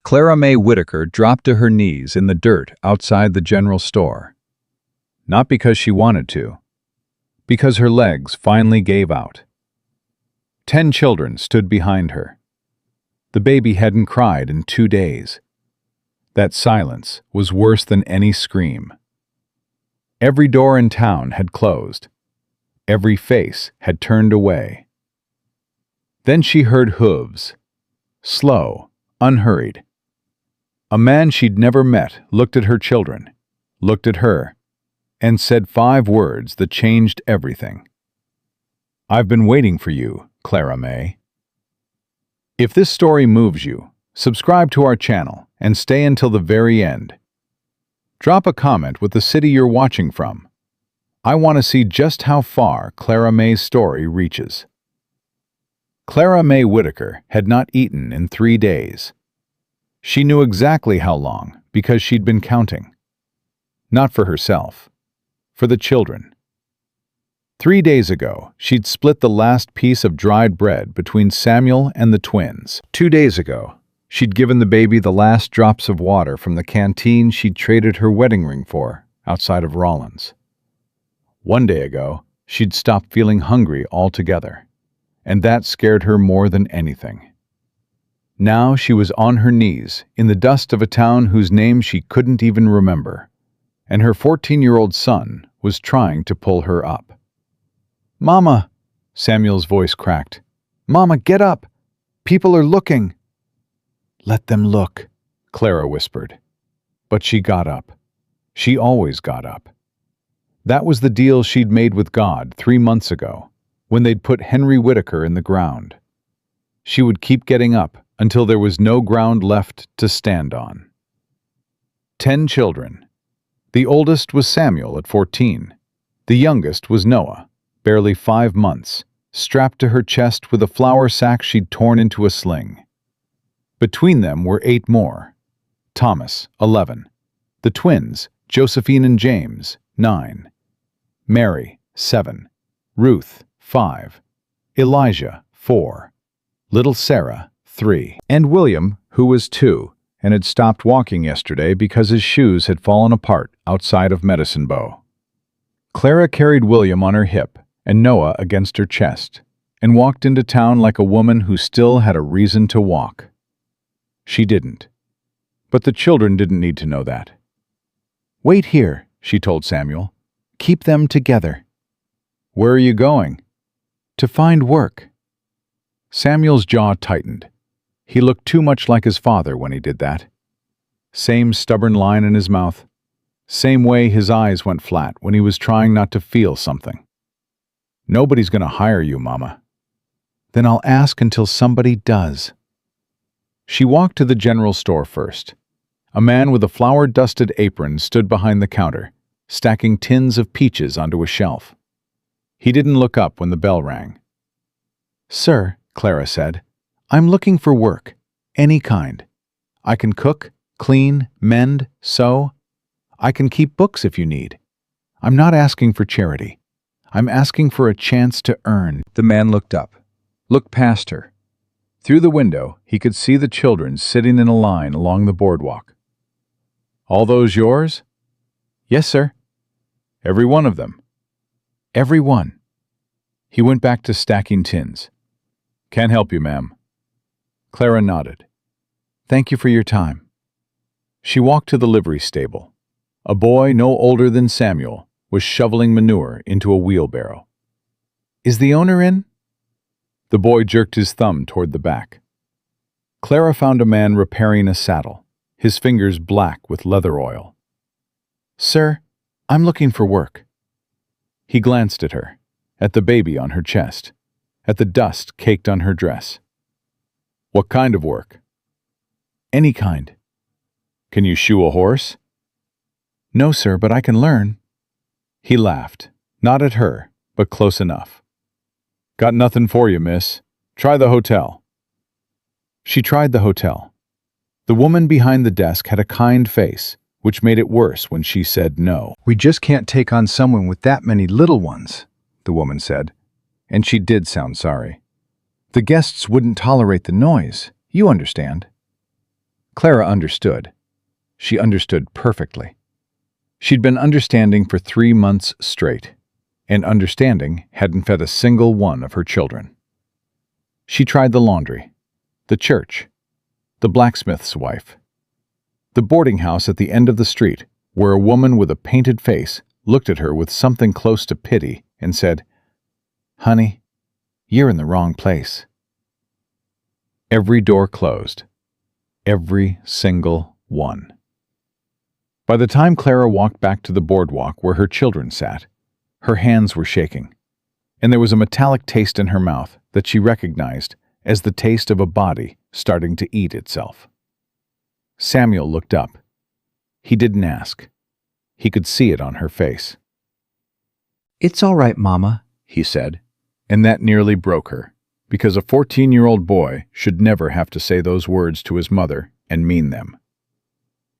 Clara Mae Whitaker dropped to her knees in the dirt outside the general store. Not because she wanted to, because her legs finally gave out. 10 children stood behind her. The baby hadn't cried in 2 days. That silence was worse than any scream. Every door in town had closed. Every face had turned away. Then she heard hooves. Slow, unhurried. A man she'd never met looked at her children, looked at her, and said 5 words that changed everything. "I've been waiting for you, Clara Mae." If this story moves you, subscribe to our channel and stay until the very end. Drop a comment with the city you're watching from. I want to see just how far Clara Mae's story reaches. Clara Mae Whitaker had not eaten in 3 days. She knew exactly how long because she'd been counting. Not for herself, for the children. 3 days ago, she'd split the last piece of dried bread between Samuel and the twins. 2 days ago, she'd given the baby the last drops of water from the canteen she'd traded her wedding ring for outside of Rollins. 1 day ago, she'd stopped feeling hungry altogether, and that scared her more than anything. Now she was on her knees in the dust of a town whose name she couldn't even remember, and her 14-year-old son was trying to pull her up. "Mama," Samuel's voice cracked. "Mama, get up! People are looking!" "Let them look," Clara whispered. But she got up. She always got up. That was the deal she'd made with God 3 months ago, when they'd put Henry Whitaker in the ground. She would keep getting up until there was no ground left to stand on. 10 children. The oldest was Samuel at 14. The youngest was Noah, barely 5 months, strapped to her chest with a flour sack she'd torn into a sling. Between them were 8 more. Thomas, 11. The twins, Josephine and James, 9. Mary, 7. Ruth, 5. Elijah, 4. Little Sarah, 3. And William, who was 2, and had stopped walking yesterday because his shoes had fallen apart outside of Medicine Bow. Clara carried William on her hip and Noah against her chest, and walked into town like a woman who still had a reason to walk. She didn't. But the children didn't need to know that. "Wait here," she told Samuel. "Keep them together." "Where are you going?" "To find work." Samuel's jaw tightened. He looked too much like his father when he did that. Same stubborn line in his mouth. Same way his eyes went flat when he was trying not to feel something. "Nobody's going to hire you, Mama." "Then I'll ask until somebody does." She walked to the general store first. A man with a flour-dusted apron stood behind the counter, stacking tins of peaches onto a shelf. He didn't look up when the bell rang. "Sir," Clara said, "I'm looking for work, any kind. I can cook, clean, mend, sew. I can keep books if you need. I'm not asking for charity. I'm asking for a chance to earn." The man looked up, looked past her. Through the window, he could see the children sitting in a line along the boardwalk. "All those yours?" "Yes, sir." "Every one of them?" "Every one." He went back to stacking tins. "Can't help you, ma'am." Clara nodded. "Thank you for your time." She walked to the livery stable. A boy no older than Samuel was shoveling manure into a wheelbarrow. "Is the owner in?" The boy jerked his thumb toward the back. Clara found a man repairing a saddle, his fingers black with leather oil. "Sir, I'm looking for work." He glanced at her, at the baby on her chest, at the dust caked on her dress. "What kind of work?" "Any kind." "Can you shoe a horse?" "No, sir, but I can learn." He laughed, not at her, but close enough. "Got nothing for you, miss. Try the hotel." She tried the hotel. The woman behind the desk had a kind face, which made it worse when she said no. "We just can't take on someone with that many little ones," the woman said, and she did sound sorry. "The guests wouldn't tolerate the noise, you understand." Clara understood. She understood perfectly. She'd been understanding for 3 months straight, and understanding hadn't fed a single one of her children. She tried the laundry, the church, the blacksmith's wife, the boarding house at the end of the street, where a woman with a painted face looked at her with something close to pity and said, "Honey, you're in the wrong place." Every door closed. Every single one. By the time Clara walked back to the boardwalk where her children sat, her hands were shaking, and there was a metallic taste in her mouth that she recognized as the taste of a body starting to eat itself. Samuel looked up. He didn't ask. He could see it on her face. "It's all right, Mama," he said, and that nearly broke her, because a 14-year-old boy should never have to say those words to his mother and mean them.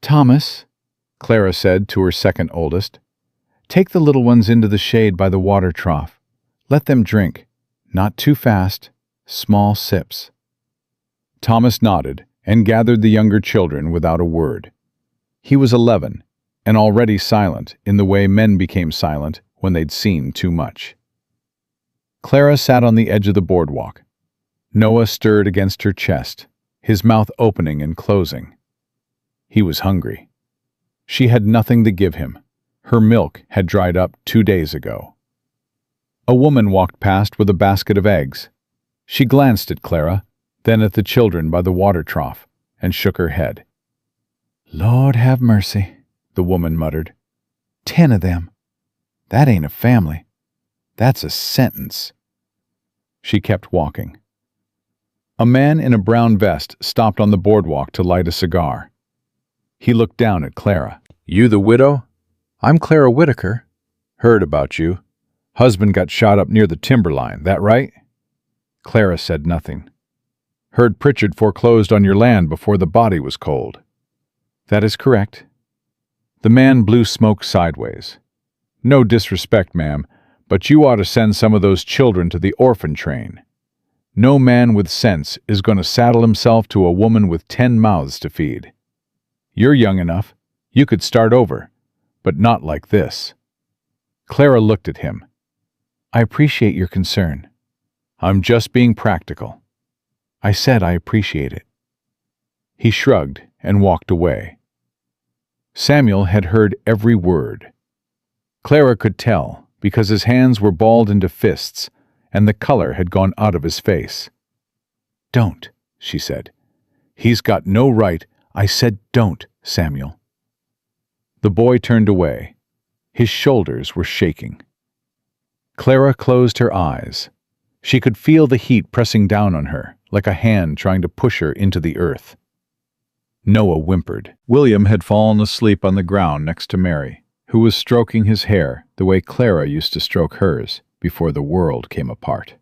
"Thomas," Clara said to her second oldest, "take the little ones into the shade by the water trough. Let them drink, not too fast, small sips." Thomas nodded and gathered the younger children without a word. He was 11 and already silent in the way men became silent when they'd seen too much. Clara sat on the edge of the boardwalk. Noah stirred against her chest, his mouth opening and closing. He was hungry. She had nothing to give him. Her milk had dried up 2 days ago. A woman walked past with a basket of eggs. She glanced at Clara, then at the children by the water trough, and shook her head. "Lord have mercy," the woman muttered. 10 of them. That ain't a family. That's a sentence." She kept walking. A man in a brown vest stopped on the boardwalk to light a cigar. He looked down at Clara. "You the widow? I'm Clara Whitaker. Heard about you. Husband got shot up near the timberline, that right?" Clara said nothing. "Heard Pritchard foreclosed on your land before the body was cold." "That is correct." The man blew smoke sideways. "No disrespect, ma'am, but you ought to send some of those children to the orphan train. No man with sense is going to saddle himself to a woman with 10 mouths to feed. You're young enough. You could start over, but not like this." Clara looked at him. "I appreciate your concern. I'm just being practical." "I said I appreciate it." He shrugged and walked away. Samuel had heard every word. Clara could tell because his hands were balled into fists and the color had gone out of his face. "Don't," she said. "He's got no right. I said don't, Samuel." The boy turned away. His shoulders were shaking. Clara closed her eyes. She could feel the heat pressing down on her, like a hand trying to push her into the earth. Noah whimpered. William had fallen asleep on the ground next to Mary, who was stroking his hair the way Clara used to stroke hers before the world came apart.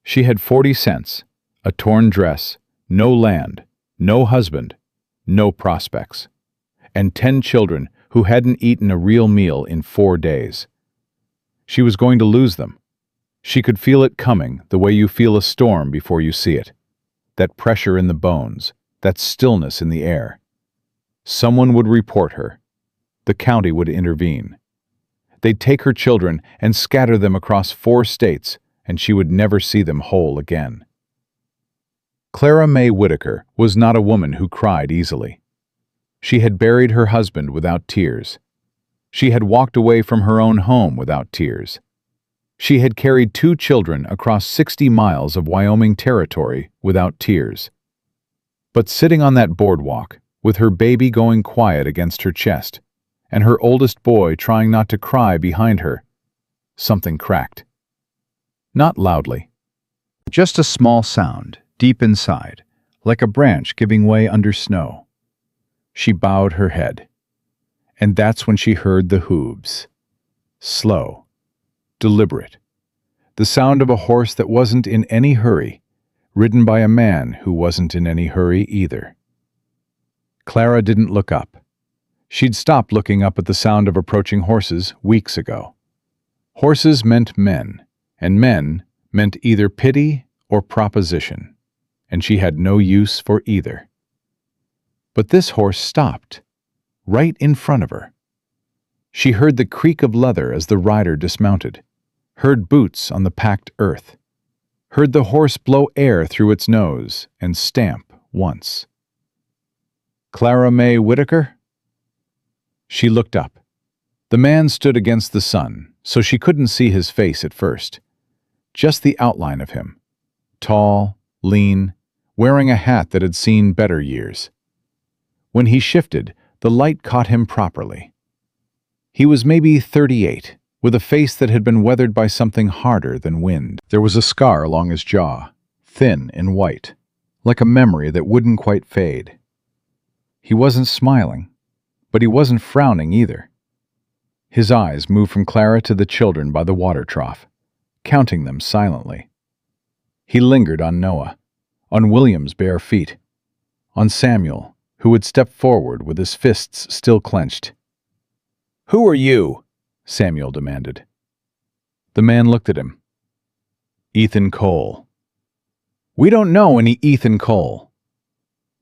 She had 40 cents, a torn dress, no land, no husband, no prospects, and 10 children who hadn't eaten a real meal in 4 days. She was going to lose them. She could feel it coming the way you feel a storm before you see it. That pressure in the bones, that stillness in the air. Someone would report her. The county would intervene. They'd take her children and scatter them across 4 states, and she would never see them whole again. Clara Mae Whitaker was not a woman who cried easily. She had buried her husband without tears. She had walked away from her own home without tears. She had carried 2 children across 60 miles of Wyoming territory without tears. But sitting on that boardwalk, with her baby going quiet against her chest, and her oldest boy trying not to cry behind her, something cracked. Not loudly. Just a small sound, deep inside, like a branch giving way under snow. She bowed her head. And that's when she heard the hooves. Slow. Deliberate. The sound of a horse that wasn't in any hurry, ridden by a man who wasn't in any hurry either. Clara didn't look up. She'd stopped looking up at the sound of approaching horses weeks ago. Horses meant men, and men meant either pity or proposition, and she had no use for either. But this horse stopped, right in front of her. She heard the creak of leather as the rider dismounted, heard boots on the packed earth, heard the horse blow air through its nose and stamp once. "Clara Mae Whitaker?" She looked up. The man stood against the sun, so she couldn't see his face at first. Just the outline of him. Tall, lean, wearing a hat that had seen better years. When he shifted, the light caught him properly. He was maybe 38, with a face that had been weathered by something harder than wind. There was a scar along his jaw, thin and white, like a memory that wouldn't quite fade. He wasn't smiling, but he wasn't frowning either. His eyes moved from Clara to the children by the water trough, counting them silently. He lingered on Noah, on William's bare feet, on Samuel, who had stepped forward with his fists still clenched. "Who are you?" Samuel demanded. The man looked at him. "Ethan Cole." "We don't know any Ethan Cole."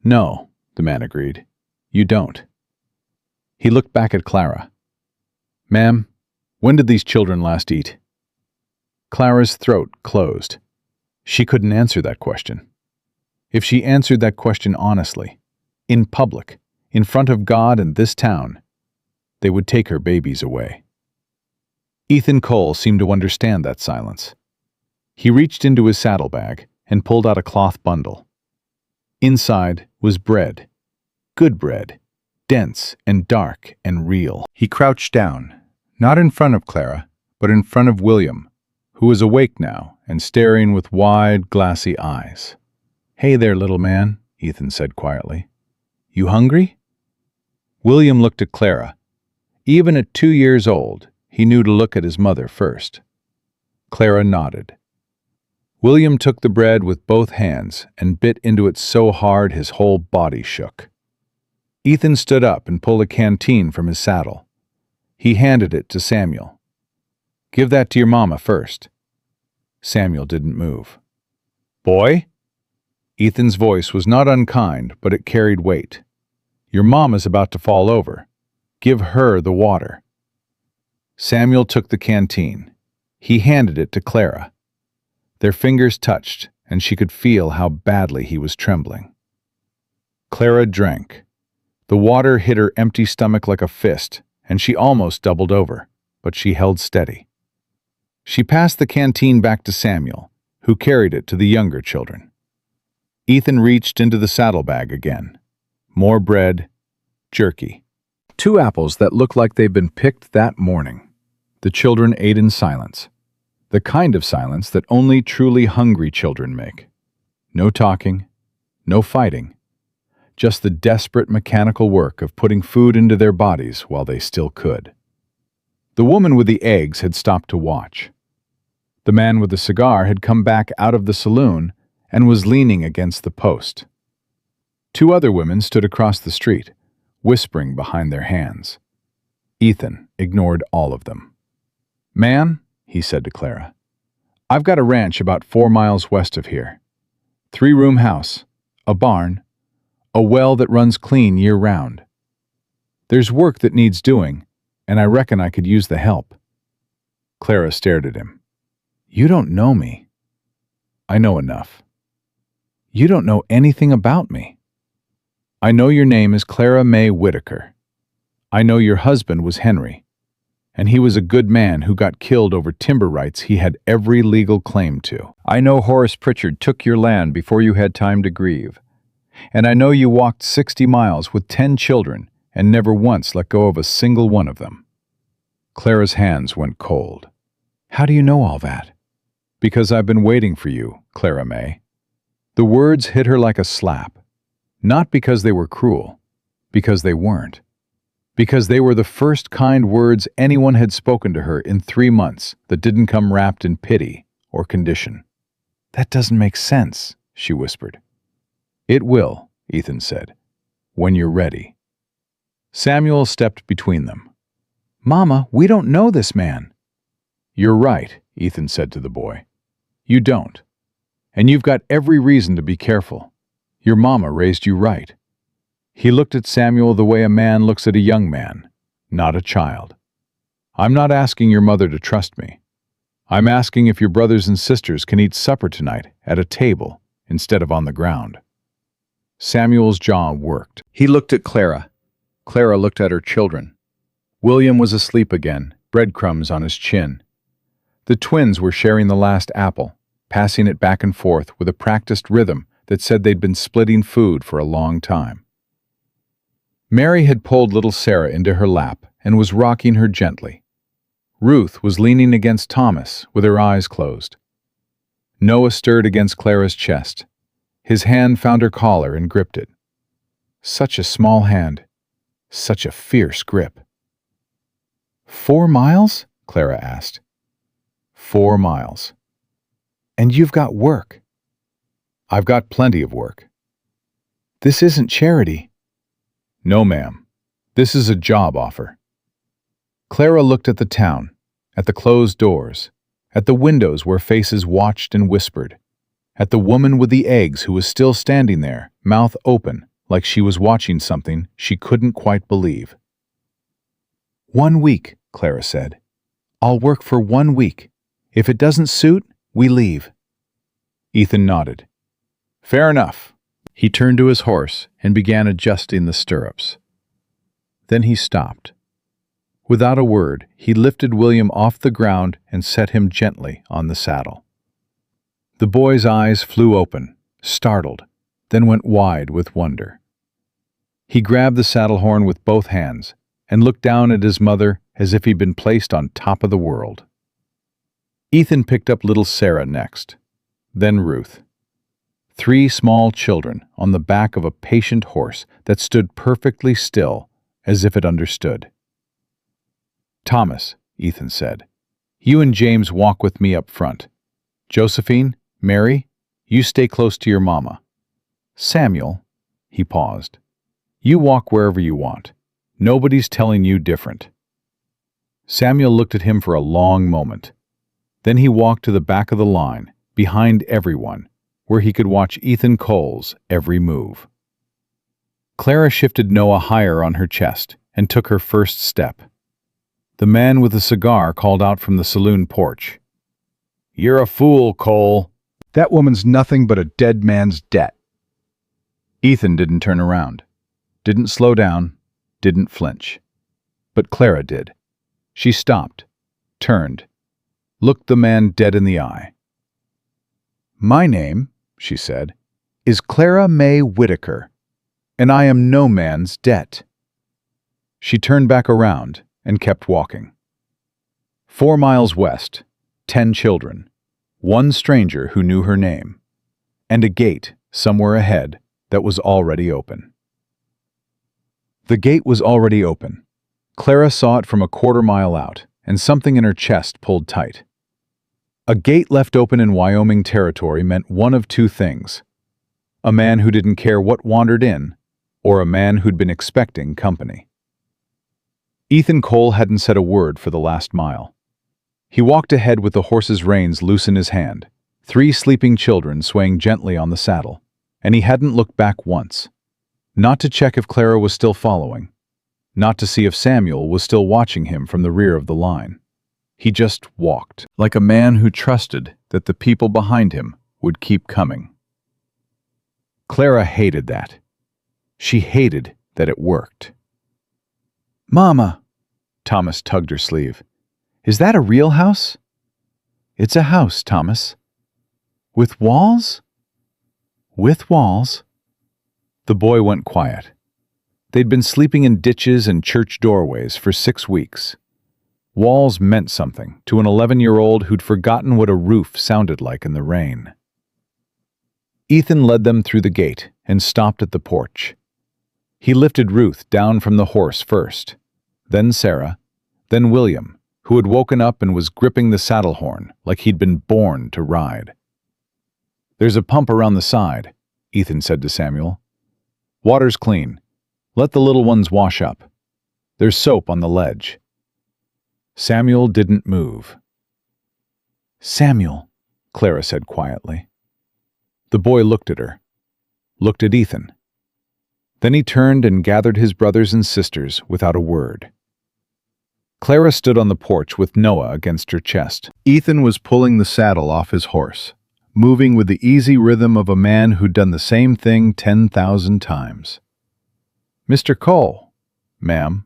"No," the man agreed. "You don't." He looked back at Clara. "Ma'am, when did these children last eat?" Clara's throat closed. She couldn't answer that question. If she answered that question honestly, in public, in front of God and this town, they would take her babies away. Ethan Cole seemed to understand that silence. He reached into his saddlebag and pulled out a cloth bundle. Inside was bread. Good bread. Dense and dark and real. He crouched down, not in front of Clara, but in front of William, who was awake now and staring with wide, glassy eyes. "Hey there, little man," Ethan said quietly. "You hungry?" William looked at Clara. Even at 2 years old, he knew to look at his mother first. Clara nodded. William took the bread with both hands and bit into it so hard his whole body shook. Ethan stood up and pulled a canteen from his saddle. He handed it to Samuel. "Give that to your mama first." Samuel didn't move. "Boy?" Ethan's voice was not unkind, but it carried weight. "Your mama's about to fall over. Give her the water." Samuel took the canteen. He handed it to Clara. Their fingers touched, and she could feel how badly he was trembling. Clara drank. The water hit her empty stomach like a fist, and she almost doubled over, but she held steady. She passed the canteen back to Samuel, who carried it to the younger children. Ethan reached into the saddlebag again. More bread, jerky. 2 apples that looked like they'd been picked that morning. The children ate in silence. The kind of silence that only truly hungry children make. No talking, no fighting. Just the desperate mechanical work of putting food into their bodies while they still could. The woman with the eggs had stopped to watch. The man with the cigar had come back out of the saloon and was leaning against the post. 2 other women stood across the street, whispering behind their hands. Ethan ignored all of them. "Man," he said to Clara, "I've got a ranch about 4 miles west of here. 3-room house, a barn, a well that runs clean year-round. There's work that needs doing, and I reckon I could use the help." Clara stared at him. "You don't know me." "I know enough." "You don't know anything about me." "I know your name is Clara Mae Whitaker. I know your husband was Henry, and he was a good man who got killed over timber rights he had every legal claim to. I know Horace Pritchard took your land before you had time to grieve. And I know you walked 60 miles with 10 children and never once let go of a single one of them." Clara's hands went cold. "How do you know all that?" "Because I've been waiting for you, Clara Mae." The words hit her like a slap. Not because they were cruel, because they weren't. Because they were the first kind words anyone had spoken to her in 3 months that didn't come wrapped in pity or condition. "That doesn't make sense," she whispered. "It will," Ethan said, "when you're ready." Samuel stepped between them. "Mama, we don't know this man." "You're right," Ethan said to the boy. "You don't. And you've got every reason to be careful. Your mama raised you right. He looked at Samuel the way a man looks at a young man, not a child. "I'm not asking your mother to trust me. I'm asking if your brothers and sisters can eat supper tonight at a table instead of on the ground." Samuel's jaw worked. He looked at Clara. Clara looked at her children. William was asleep again, breadcrumbs on his chin. The twins were sharing the last apple, passing it back and forth with a practiced rhythm that said they'd been splitting food for a long time. Mary had pulled little Sarah into her lap and was rocking her gently. Ruth was leaning against Thomas with her eyes closed. Noah stirred against Clara's chest. His hand found her collar and gripped it. Such a small hand, such a fierce grip. 4 miles? Clara asked. 4 miles. And you've got work. I've got plenty of work. This isn't charity. No, ma'am. This is a job offer. Clara looked at the town, at the closed doors, at the windows where faces watched and whispered, at the woman with the eggs who was still standing there, mouth open, like she was watching something she couldn't quite believe. 1 week, Clara said. I'll work for 1 week. If it doesn't suit, we leave. Ethan nodded. Fair enough. He turned to his horse and began adjusting the stirrups. Then he stopped. Without a word, he lifted William off the ground and set him gently on the saddle. The boy's eyes flew open, startled, then went wide with wonder. He grabbed the saddle horn with both hands and looked down at his mother as if he'd been placed on top of the world. Ethan picked up little Sarah next, then Ruth. 3 small children on the back of a patient horse that stood perfectly still as if it understood. Thomas, Ethan said, you and James walk with me up front. Josephine, Mary, you stay close to your mama. Samuel, he paused, you walk wherever you want. Nobody's telling you different. Samuel looked at him for a long moment. Then he walked to the back of the line, behind everyone, where he could watch Ethan Cole's every move. Clara shifted Noah higher on her chest and took her first step. The man with the cigar called out from the saloon porch. You're a fool, Cole. That woman's nothing but a dead man's debt. Ethan didn't turn around, didn't slow down, didn't flinch. But Clara did. She stopped, turned, looked the man dead in the eye. My name, she said, is Clara Mae Whitaker, and I am no man's debt. She turned back around and kept walking. 4 miles west, 10 children, 1 stranger who knew her name, and a gate somewhere ahead that was already open. The gate was already open. Clara saw it from a 1/4 mile out, and something in her chest pulled tight. A gate left open in Wyoming territory meant one of 2 things: a man who didn't care what wandered in, or a man who'd been expecting company. Ethan Cole hadn't said a word for the last mile. He walked ahead with the horse's reins loose in his hand, 3 sleeping children swaying gently on the saddle, and he hadn't looked back once. Not to check if Clara was still following, not to see if Samuel was still watching him from the rear of the line. He just walked, like a man who trusted that the people behind him would keep coming. Clara hated that. She hated that it worked. Mama, Thomas tugged her sleeve. Is that a real house? It's a house, Thomas. With walls? With walls. The boy went quiet. They'd been sleeping in ditches and church doorways for 6 weeks. Walls meant something to an 11-year-old who'd forgotten what a roof sounded like in the rain. Ethan led them through the gate and stopped at the porch. He lifted Ruth down from the horse first, then Sarah, then William, who had woken up and was gripping the saddle horn like he'd been born to ride. There's a pump around the side, Ethan said to Samuel. Water's clean. Let the little ones wash up. There's soap on the ledge. Samuel didn't move. Samuel, Clara said quietly. The boy looked at her, looked at Ethan. Then he turned and gathered his brothers and sisters without a word. Clara stood on the porch with Noah against her chest. Ethan was pulling the saddle off his horse, moving with the easy rhythm of a man who'd done the same thing 10,000 times. "Mr. Cole, ma'am,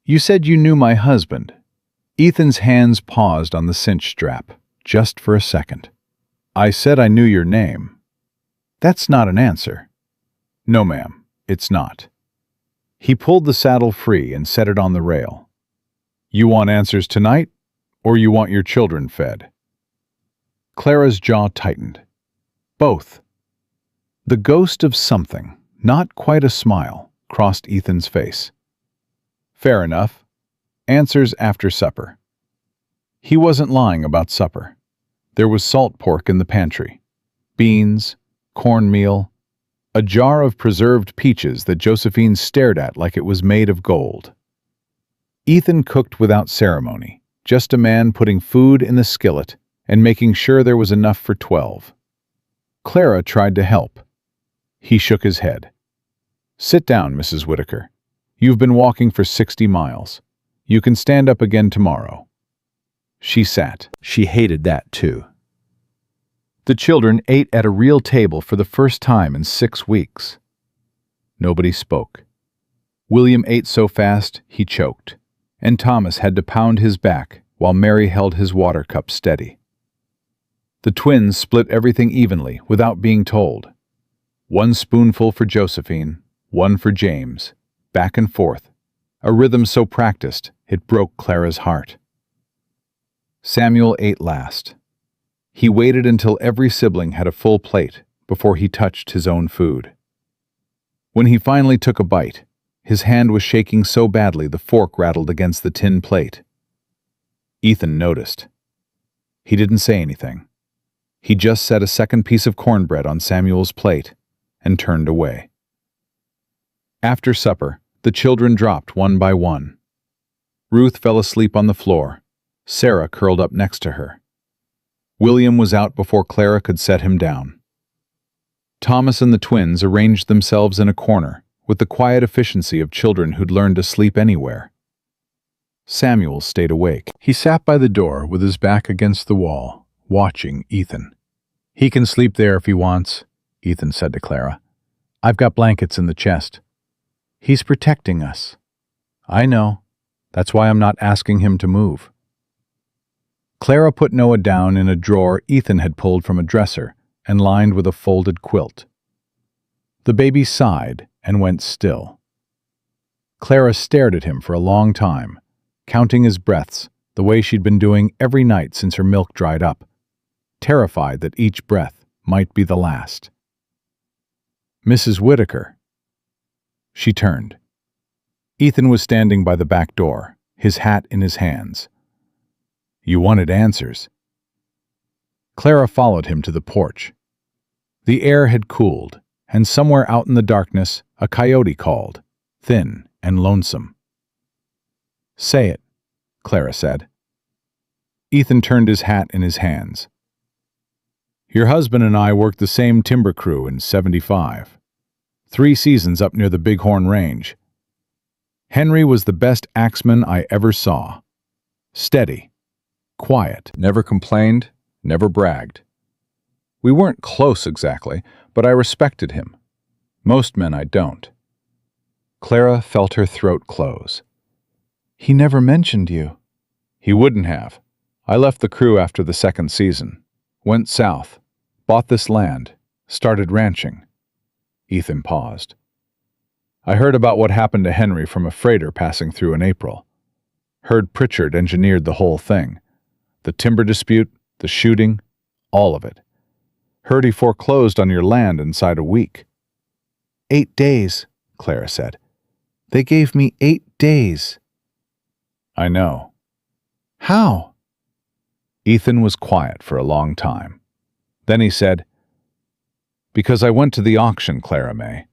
you said you knew my husband." Ethan's hands paused on the cinch strap, just for a second. "I said I knew your name." "That's not an answer." "No, ma'am, it's not." He pulled the saddle free and set it on the rail. "You want answers tonight, or you want your children fed?" Clara's jaw tightened. "Both." The ghost of something, not quite a smile, crossed Ethan's face. "Fair enough. Answers after supper." He wasn't lying about supper. There was salt pork in the pantry, beans, cornmeal, a jar of preserved peaches that Josephine stared at like it was made of gold. Ethan cooked without ceremony, just a man putting food in the skillet and making sure there was enough for 12. Clara tried to help. He shook his head. "Sit down, Mrs. Whitaker. You've been walking for 60 miles. You can stand up again tomorrow." She sat. She hated that too. The children ate at a real table for the first time in 6 weeks. Nobody spoke. William ate so fast he choked, and Thomas had to pound his back while Mary held his water cup steady. The twins split everything evenly without being told. 1 spoonful for Josephine, 1 for James, back and forth, a rhythm so practiced it broke Clara's heart. Samuel ate last. He waited until every sibling had a full plate before he touched his own food. When he finally took a bite, his hand was shaking so badly the fork rattled against the tin plate. Ethan noticed. He didn't say anything. He just set a second piece of cornbread on Samuel's plate and turned away. After supper, the children dropped one by one. Ruth fell asleep on the floor. Sarah curled up next to her. William was out before Clara could set him down. Thomas and the twins arranged themselves in a corner with the quiet efficiency of children who'd learned to sleep anywhere. Samuel stayed awake. He sat by the door with his back against the wall, watching Ethan. "He can sleep there if he wants," Ethan said to Clara. "I've got blankets in the chest." "He's protecting us." "I know. That's why I'm not asking him to move." Clara put Noah down in a drawer Ethan had pulled from a dresser and lined with a folded quilt. The baby sighed and went still. Clara stared at him for a long time, counting his breaths the way she'd been doing every night since her milk dried up, terrified that each breath might be the last. "Mrs. Whitaker." She turned. Ethan was standing by the back door, his hat in his hands. "You wanted answers." Clara followed him to the porch. The air had cooled, and somewhere out in the darkness a coyote called, thin and lonesome. "Say it," Clara said. Ethan turned his hat in his hands. "Your husband and I worked the same timber crew in '75. 3 seasons up near the Bighorn Range. Henry was the best axeman I ever saw. Steady, quiet, never complained, never bragged. We weren't close exactly, but I respected him. Most men I don't." Clara felt her throat close. "He never mentioned you." "He wouldn't have. I left the crew after the 2nd season. Went south, bought this land, started ranching." Ethan paused. "I heard about what happened to Henry from a freighter passing through in April. Heard Pritchard engineered the whole thing. The timber dispute, the shooting, all of it. Heard he foreclosed on your land inside a week." 8 days, Clara said. "They gave me 8 days." "I know." "How?" Ethan was quiet for a long time. Then he said, "Because I went to the auction, Clara Mae."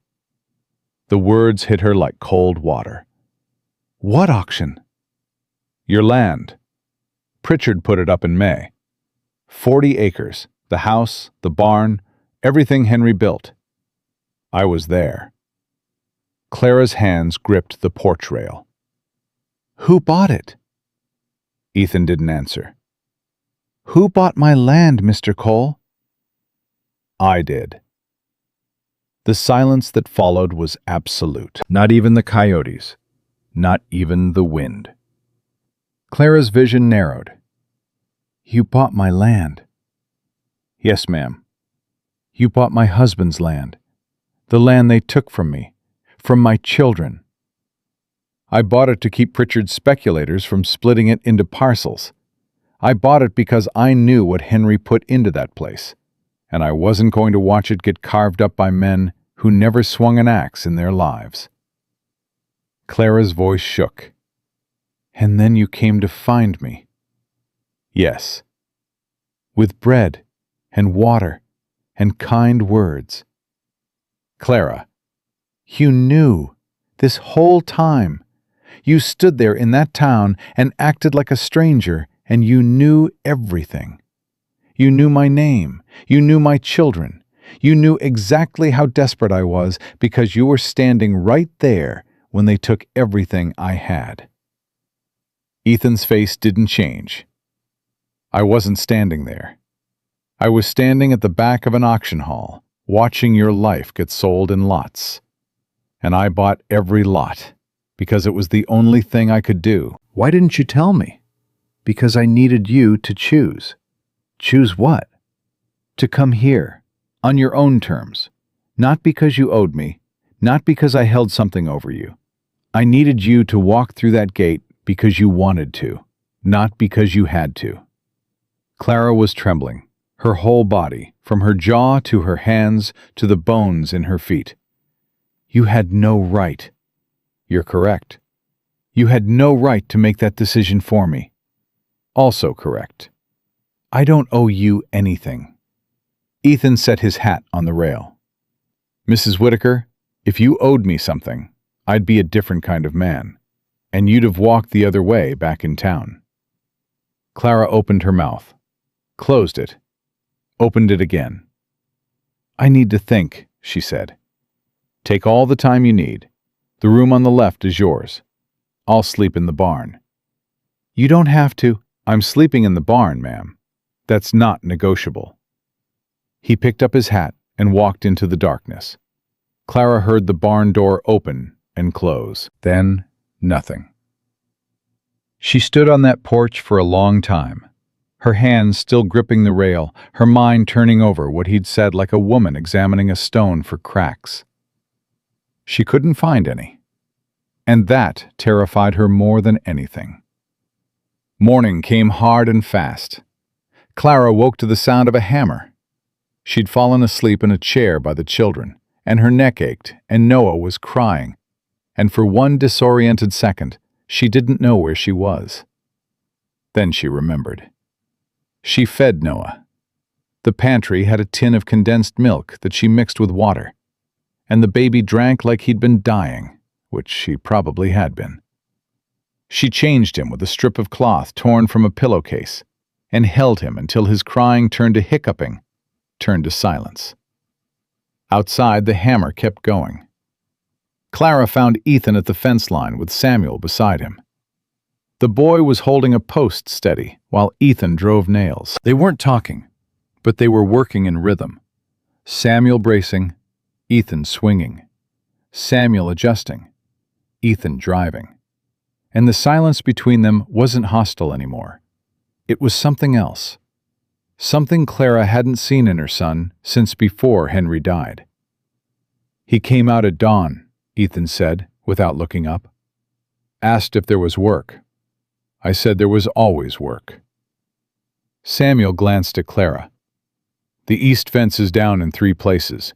The words hit her like cold water. "What auction?" "Your land. Pritchard put it up in May. 40 acres, the house, the barn, everything Henry built. I was there." Clara's hands gripped the porch rail. "Who bought it?" Ethan didn't answer. "Who bought my land, Mr. Cole?" "I did." The silence that followed was absolute. Not even the coyotes. Not even the wind. Clara's vision narrowed. "You bought my land." "Yes, ma'am. You bought my husband's land. The land they took from me. From my children. I bought it to keep Pritchard's speculators from splitting it into parcels. I bought it because I knew what Henry put into that place, and I wasn't going to watch it get carved up by men who never swung an axe in their lives." Clara's voice shook. "And then you came to find me." "Yes. With bread and water and kind words." "Clara, you knew this whole time. You stood there in that town and acted like a stranger, and you knew everything. You knew my name. You knew my children. You knew exactly how desperate I was because you were standing right there when they took everything I had." Ethan's face didn't change. "I wasn't standing there. I was standing at the back of an auction hall, watching your life get sold in lots. And I bought every lot, because it was the only thing I could do." "Why didn't you tell me?" "Because I needed you to choose." "Choose what?" "To come here, on your own terms. Not because you owed me, not because I held something over you. I needed you to walk through that gate because you wanted to, not because you had to." Clara was trembling, her whole body, from her jaw to her hands to the bones in her feet. "You had no right." "You're correct. You had no right to make that decision for me." "Also correct. I don't owe you anything." Ethan set his hat on the rail. "Mrs. Whitaker, if you owed me something, I'd be a different kind of man, and you'd have walked the other way back in town." Clara opened her mouth, closed it, opened it again. "I need to think," she said. "Take all the time you need. The room on the left is yours. I'll sleep in the barn." "You don't have to." "I'm sleeping in the barn, ma'am. That's not negotiable." He picked up his hat and walked into the darkness. Clara heard the barn door open and close. Then, nothing. She stood on that porch for a long time, her hands still gripping the rail, her mind turning over what he'd said like a woman examining a stone for cracks. She couldn't find any, and that terrified her more than anything. Morning came hard and fast. Clara woke to the sound of a hammer. She'd fallen asleep in a chair by the children, and her neck ached, and Noah was crying, and for one disoriented second, she didn't know where she was. Then she remembered. She fed Noah. The pantry had a tin of condensed milk that she mixed with water, and the baby drank like he'd been dying, which he probably had been. She changed him with a strip of cloth torn from a pillowcase, and held him until his crying turned to hiccuping, turned to silence. Outside, the hammer kept going. Clara found Ethan at the fence line with Samuel beside him. The boy was holding a post steady while Ethan drove nails. They weren't talking, but they were working in rhythm. Samuel bracing, Ethan swinging. Samuel adjusting, Ethan driving. And the silence between them wasn't hostile anymore. It was something else. Something Clara hadn't seen in her son since before Henry died. "He came out at dawn," Ethan said, without looking up. "Asked if there was work. I said there was always work." Samuel glanced at Clara. "The east fence is down in 3 places.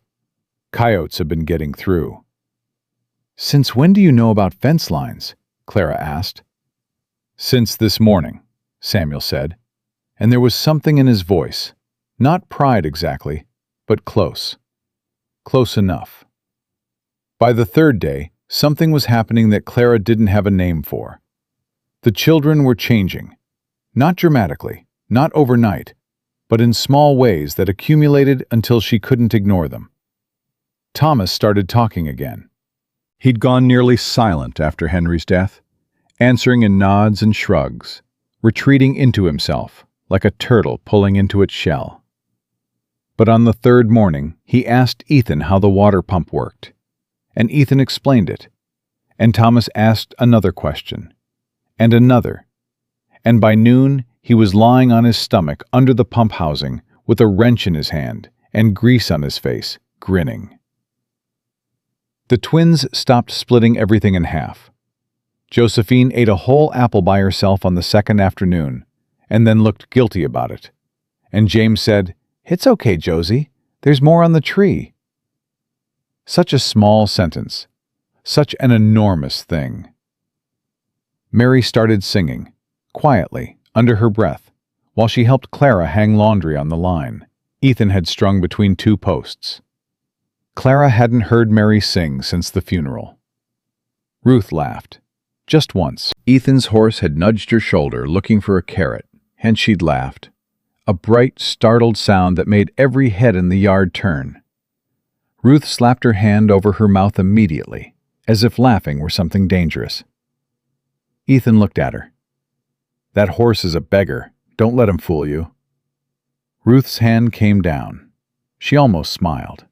Coyotes have been getting through." "Since when do you know about fence lines?" Clara asked. "Since this morning," Samuel said, and there was something in his voice, not pride exactly, but close. Close enough. By the 3rd day, something was happening that Clara didn't have a name for. The children were changing. Not dramatically, not overnight, but in small ways that accumulated until she couldn't ignore them. Thomas started talking again. He'd gone nearly silent after Henry's death, answering in nods and shrugs, retreating into himself like a turtle pulling into its shell. But on the third morning, he asked Ethan how the water pump worked, and Ethan explained it, and Thomas asked another question, and another, and by noon he was lying on his stomach under the pump housing with a wrench in his hand and grease on his face, grinning. The twins stopped splitting everything in half. Josephine ate a whole apple by herself on the second afternoon, and then looked guilty about it. And James said, "It's okay, Josie. There's more on the tree." Such a small sentence. Such an enormous thing. Mary started singing, quietly, under her breath, while she helped Clara hang laundry on the line Ethan had strung between two posts. Clara hadn't heard Mary sing since the funeral. Ruth laughed. Just once. Ethan's horse had nudged her shoulder looking for a carrot, and she'd laughed. A bright, startled sound that made every head in the yard turn. Ruth slapped her hand over her mouth immediately, as if laughing were something dangerous. Ethan looked at her. "That horse is a beggar. Don't let him fool you." Ruth's hand came down. She almost smiled.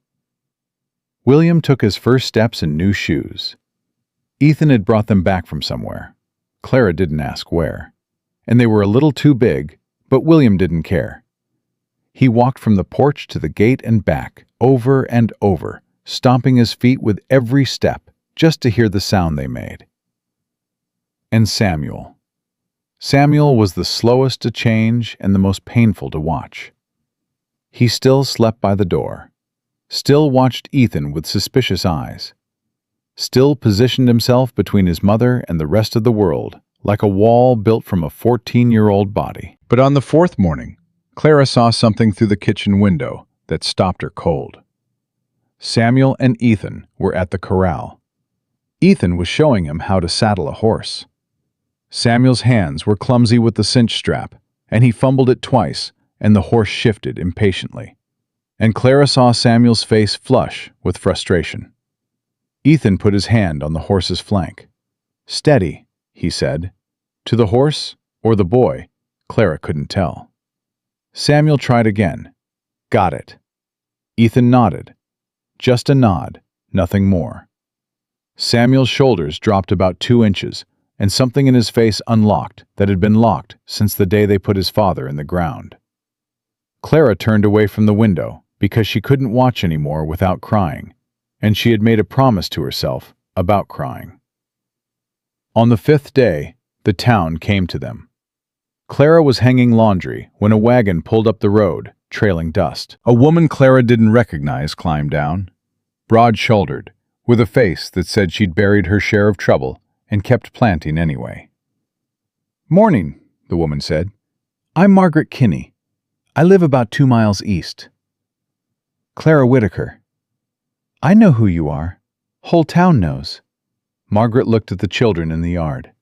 William took his first steps in new shoes. Ethan had brought them back from somewhere. Clara didn't ask where. And they were a little too big, but William didn't care. He walked from the porch to the gate and back, over and over, stomping his feet with every step, just to hear the sound they made. And Samuel. Samuel was the slowest to change and the most painful to watch. He still slept by the door, still watched Ethan with suspicious eyes, still positioned himself between his mother and the rest of the world, like a wall built from a 14-year-old body. But on the fourth morning, Clara saw something through the kitchen window that stopped her cold. Samuel and Ethan were at the corral. Ethan was showing him how to saddle a horse. Samuel's hands were clumsy with the cinch strap, and he fumbled it twice, and the horse shifted impatiently. And Clara saw Samuel's face flush with frustration. Ethan put his hand on the horse's flank. "Steady," he said. To the horse or the boy, Clara couldn't tell. Samuel tried again. Got it. Ethan nodded. Just a nod, nothing more. Samuel's shoulders dropped about 2 inches, and something in his face unlocked that had been locked since the day they put his father in the ground. Clara turned away from the window because she couldn't watch anymore without crying, and she had made a promise to herself about crying. On the 5th day, the town came to them. Clara was hanging laundry when a wagon pulled up the road, trailing dust. A woman Clara didn't recognize climbed down, broad-shouldered, with a face that said she'd buried her share of trouble and kept planting anyway. "Morning," the woman said. "I'm Margaret Kinney. I live about 2 miles east." "Clara Whitaker." "I know who you are. Whole town knows." Margaret looked at the children in the yard.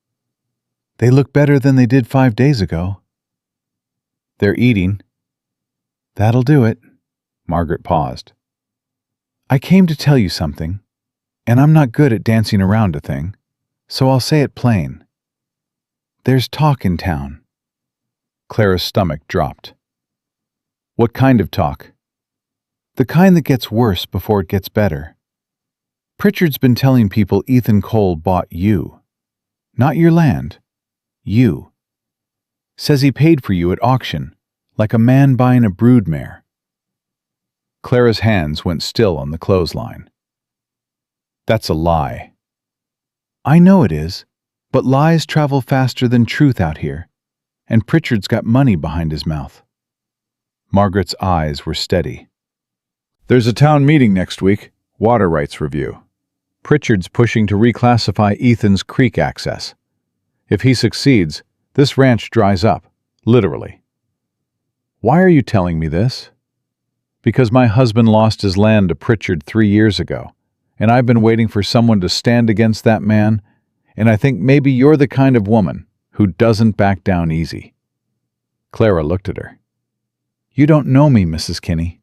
"They look better than they did 5 days ago." "They're eating." "That'll do it." Margaret paused. "I came to tell you something, and I'm not good at dancing around a thing, so I'll say it plain. There's talk in town." Clara's stomach dropped. "What kind of talk?" "The kind that gets worse before it gets better. Pritchard's been telling people Ethan Cole bought you. Not your land. You. Says he paid for you at auction, like a man buying a broodmare." Clara's hands went still on the clothesline. "That's a lie." "I know it is, but lies travel faster than truth out here, and Pritchard's got money behind his mouth." Margaret's eyes were steady. "There's a town meeting next week, water rights review. Pritchard's pushing to reclassify Ethan's creek access. If he succeeds, this ranch dries up, literally." "Why are you telling me this?" "Because my husband lost his land to Pritchard 3 years ago, and I've been waiting for someone to stand against that man, and I think maybe you're the kind of woman who doesn't back down easy." Clara looked at her. "You don't know me, Mrs. Kinney.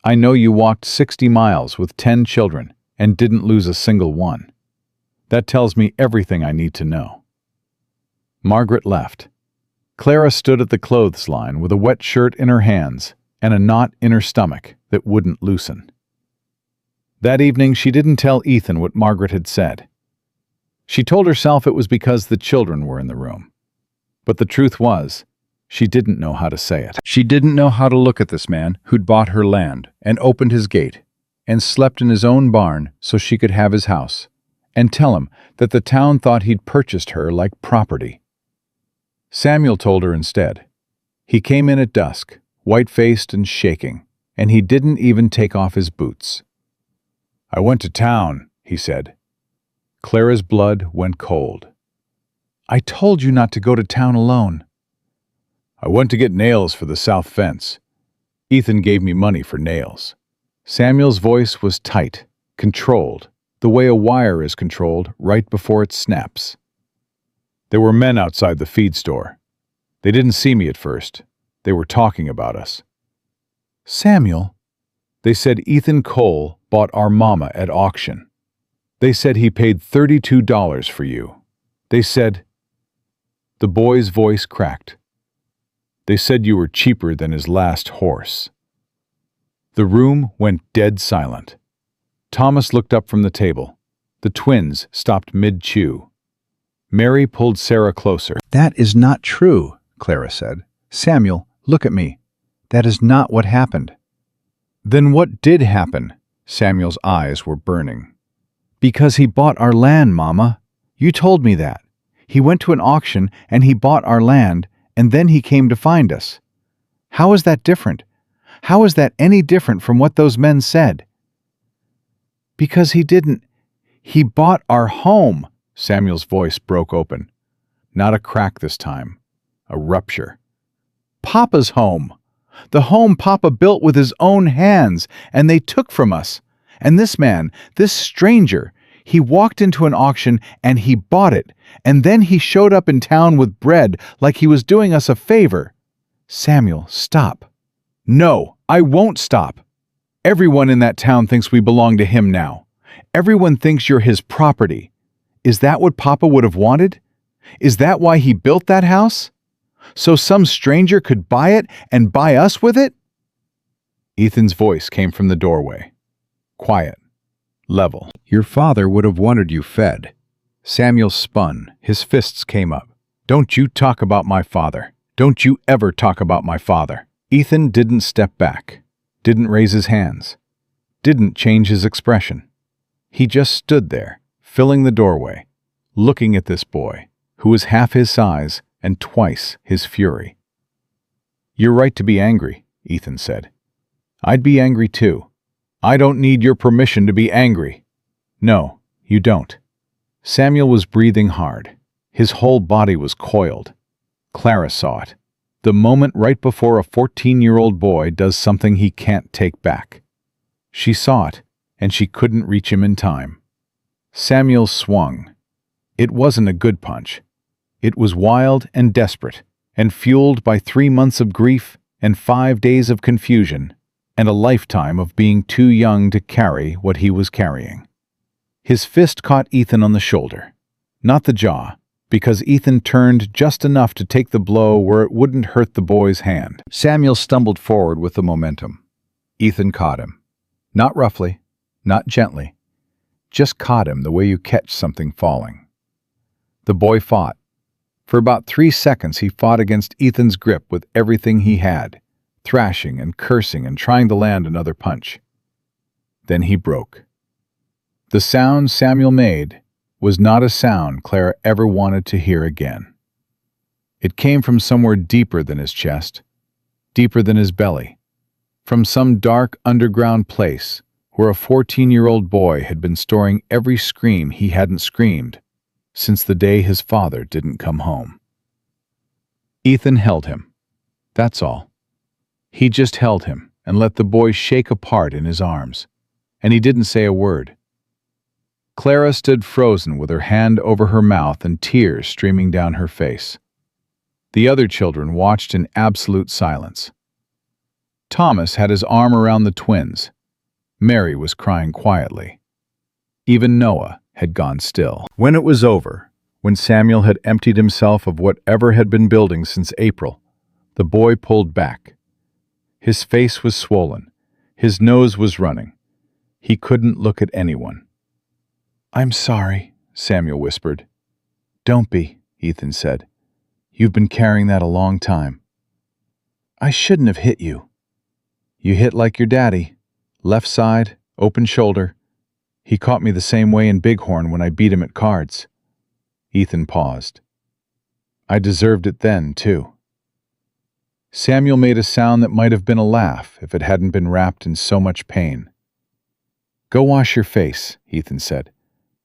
I know you walked 60 miles with 10 children and didn't lose a single one. That tells me everything I need to know." Margaret left. Clara stood at the clothesline with a wet shirt in her hands and a knot in her stomach that wouldn't loosen. That evening, she didn't tell Ethan what Margaret had said. She told herself it was because the children were in the room. But the truth was, she didn't know how to say it. She didn't know how to look at this man who'd bought her land and opened his gate and slept in his own barn so she could have his house, and tell him that the town thought he'd purchased her like property. Samuel told her instead. He came in at dusk, white-faced and shaking, and he didn't even take off his boots. "I went to town," he said. Clara's blood went cold. "I told you not to go to town alone." "I went to get nails for the south fence. Ethan gave me money for nails." Samuel's voice was tight, controlled, the way a wire is controlled right before it snaps. "There were men outside the feed store. They didn't see me at first. They were talking about us." "Samuel." "They said Ethan Cole bought our mama at auction. They said he paid $32 for you. They said—" The boy's voice cracked. "They said you were cheaper than his last horse." The room went dead silent. Thomas looked up from the table. The twins stopped mid-chew. Mary pulled Sarah closer. "That is not true," Clara said. "Samuel, look at me. That is not what happened." "Then what did happen?" Samuel's eyes were burning. "Because he bought our land, Mama. You told me that. He went to an auction and he bought our land, and then he came to find us. How is that different? How is that any different from what those men said?" "Because he didn't. He bought our home." Samuel's voice broke open. Not a crack this time. A rupture. "Papa's home. The home Papa built with his own hands, and they took from us. And this man, this stranger, he walked into an auction and he bought it, and then he showed up in town with bread like he was doing us a favor." "Samuel, stop." "No, I won't stop. Everyone in that town thinks we belong to him now. Everyone thinks you're his property. Is that what Papa would have wanted? Is that why he built that house? So some stranger could buy it and buy us with it?" Ethan's voice came from the doorway. Quiet. Level. "Your father would have wanted you fed." Samuel spun. His fists came up. "Don't you talk about my father. Don't you ever talk about my father." Ethan didn't step back. Didn't raise his hands. Didn't change his expression. He just stood there, filling the doorway, looking at this boy, who was half his size and twice his fury. "You're right to be angry," Ethan said. "I'd be angry too. I don't need your permission to be angry." "No, you don't." Samuel was breathing hard. His whole body was coiled. Clara saw it. The moment right before a 14-year-old boy does something he can't take back. She saw it, and she couldn't reach him in time. Samuel swung. It wasn't a good punch. It was wild and desperate, and fueled by 3 months of grief and 5 days of confusion, and a lifetime of being too young to carry what he was carrying. His fist caught Ethan on the shoulder, not the jaw, because Ethan turned just enough to take the blow where it wouldn't hurt the boy's hand. Samuel stumbled forward with the momentum. Ethan caught him. Not roughly, not gently. Just caught him the way you catch something falling. The boy fought. For about 3 seconds he fought against Ethan's grip with everything he had, thrashing and cursing and trying to land another punch. Then he broke. The sound Samuel made was not a sound Clara ever wanted to hear again. It came from somewhere deeper than his chest, deeper than his belly, from some dark underground place where a 14-year-old boy had been storing every scream he hadn't screamed since the day his father didn't come home. Ethan held him. That's all. He just held him and let the boy shake apart in his arms, and he didn't say a word. Clara stood frozen with her hand over her mouth and tears streaming down her face. The other children watched in absolute silence. Thomas had his arm around the twins. Mary was crying quietly. Even Noah had gone still. When it was over, when Samuel had emptied himself of whatever had been building since April, the boy pulled back. His face was swollen. His nose was running. He couldn't look at anyone. "I'm sorry," Samuel whispered. "Don't be," Ethan said. "You've been carrying that a long time." "I shouldn't have hit you." "You hit like your daddy. Left side, open shoulder. He caught me the same way in Bighorn when I beat him at cards." Ethan paused. "I deserved it then, too." Samuel made a sound that might have been a laugh if it hadn't been wrapped in so much pain. "Go wash your face," Ethan said.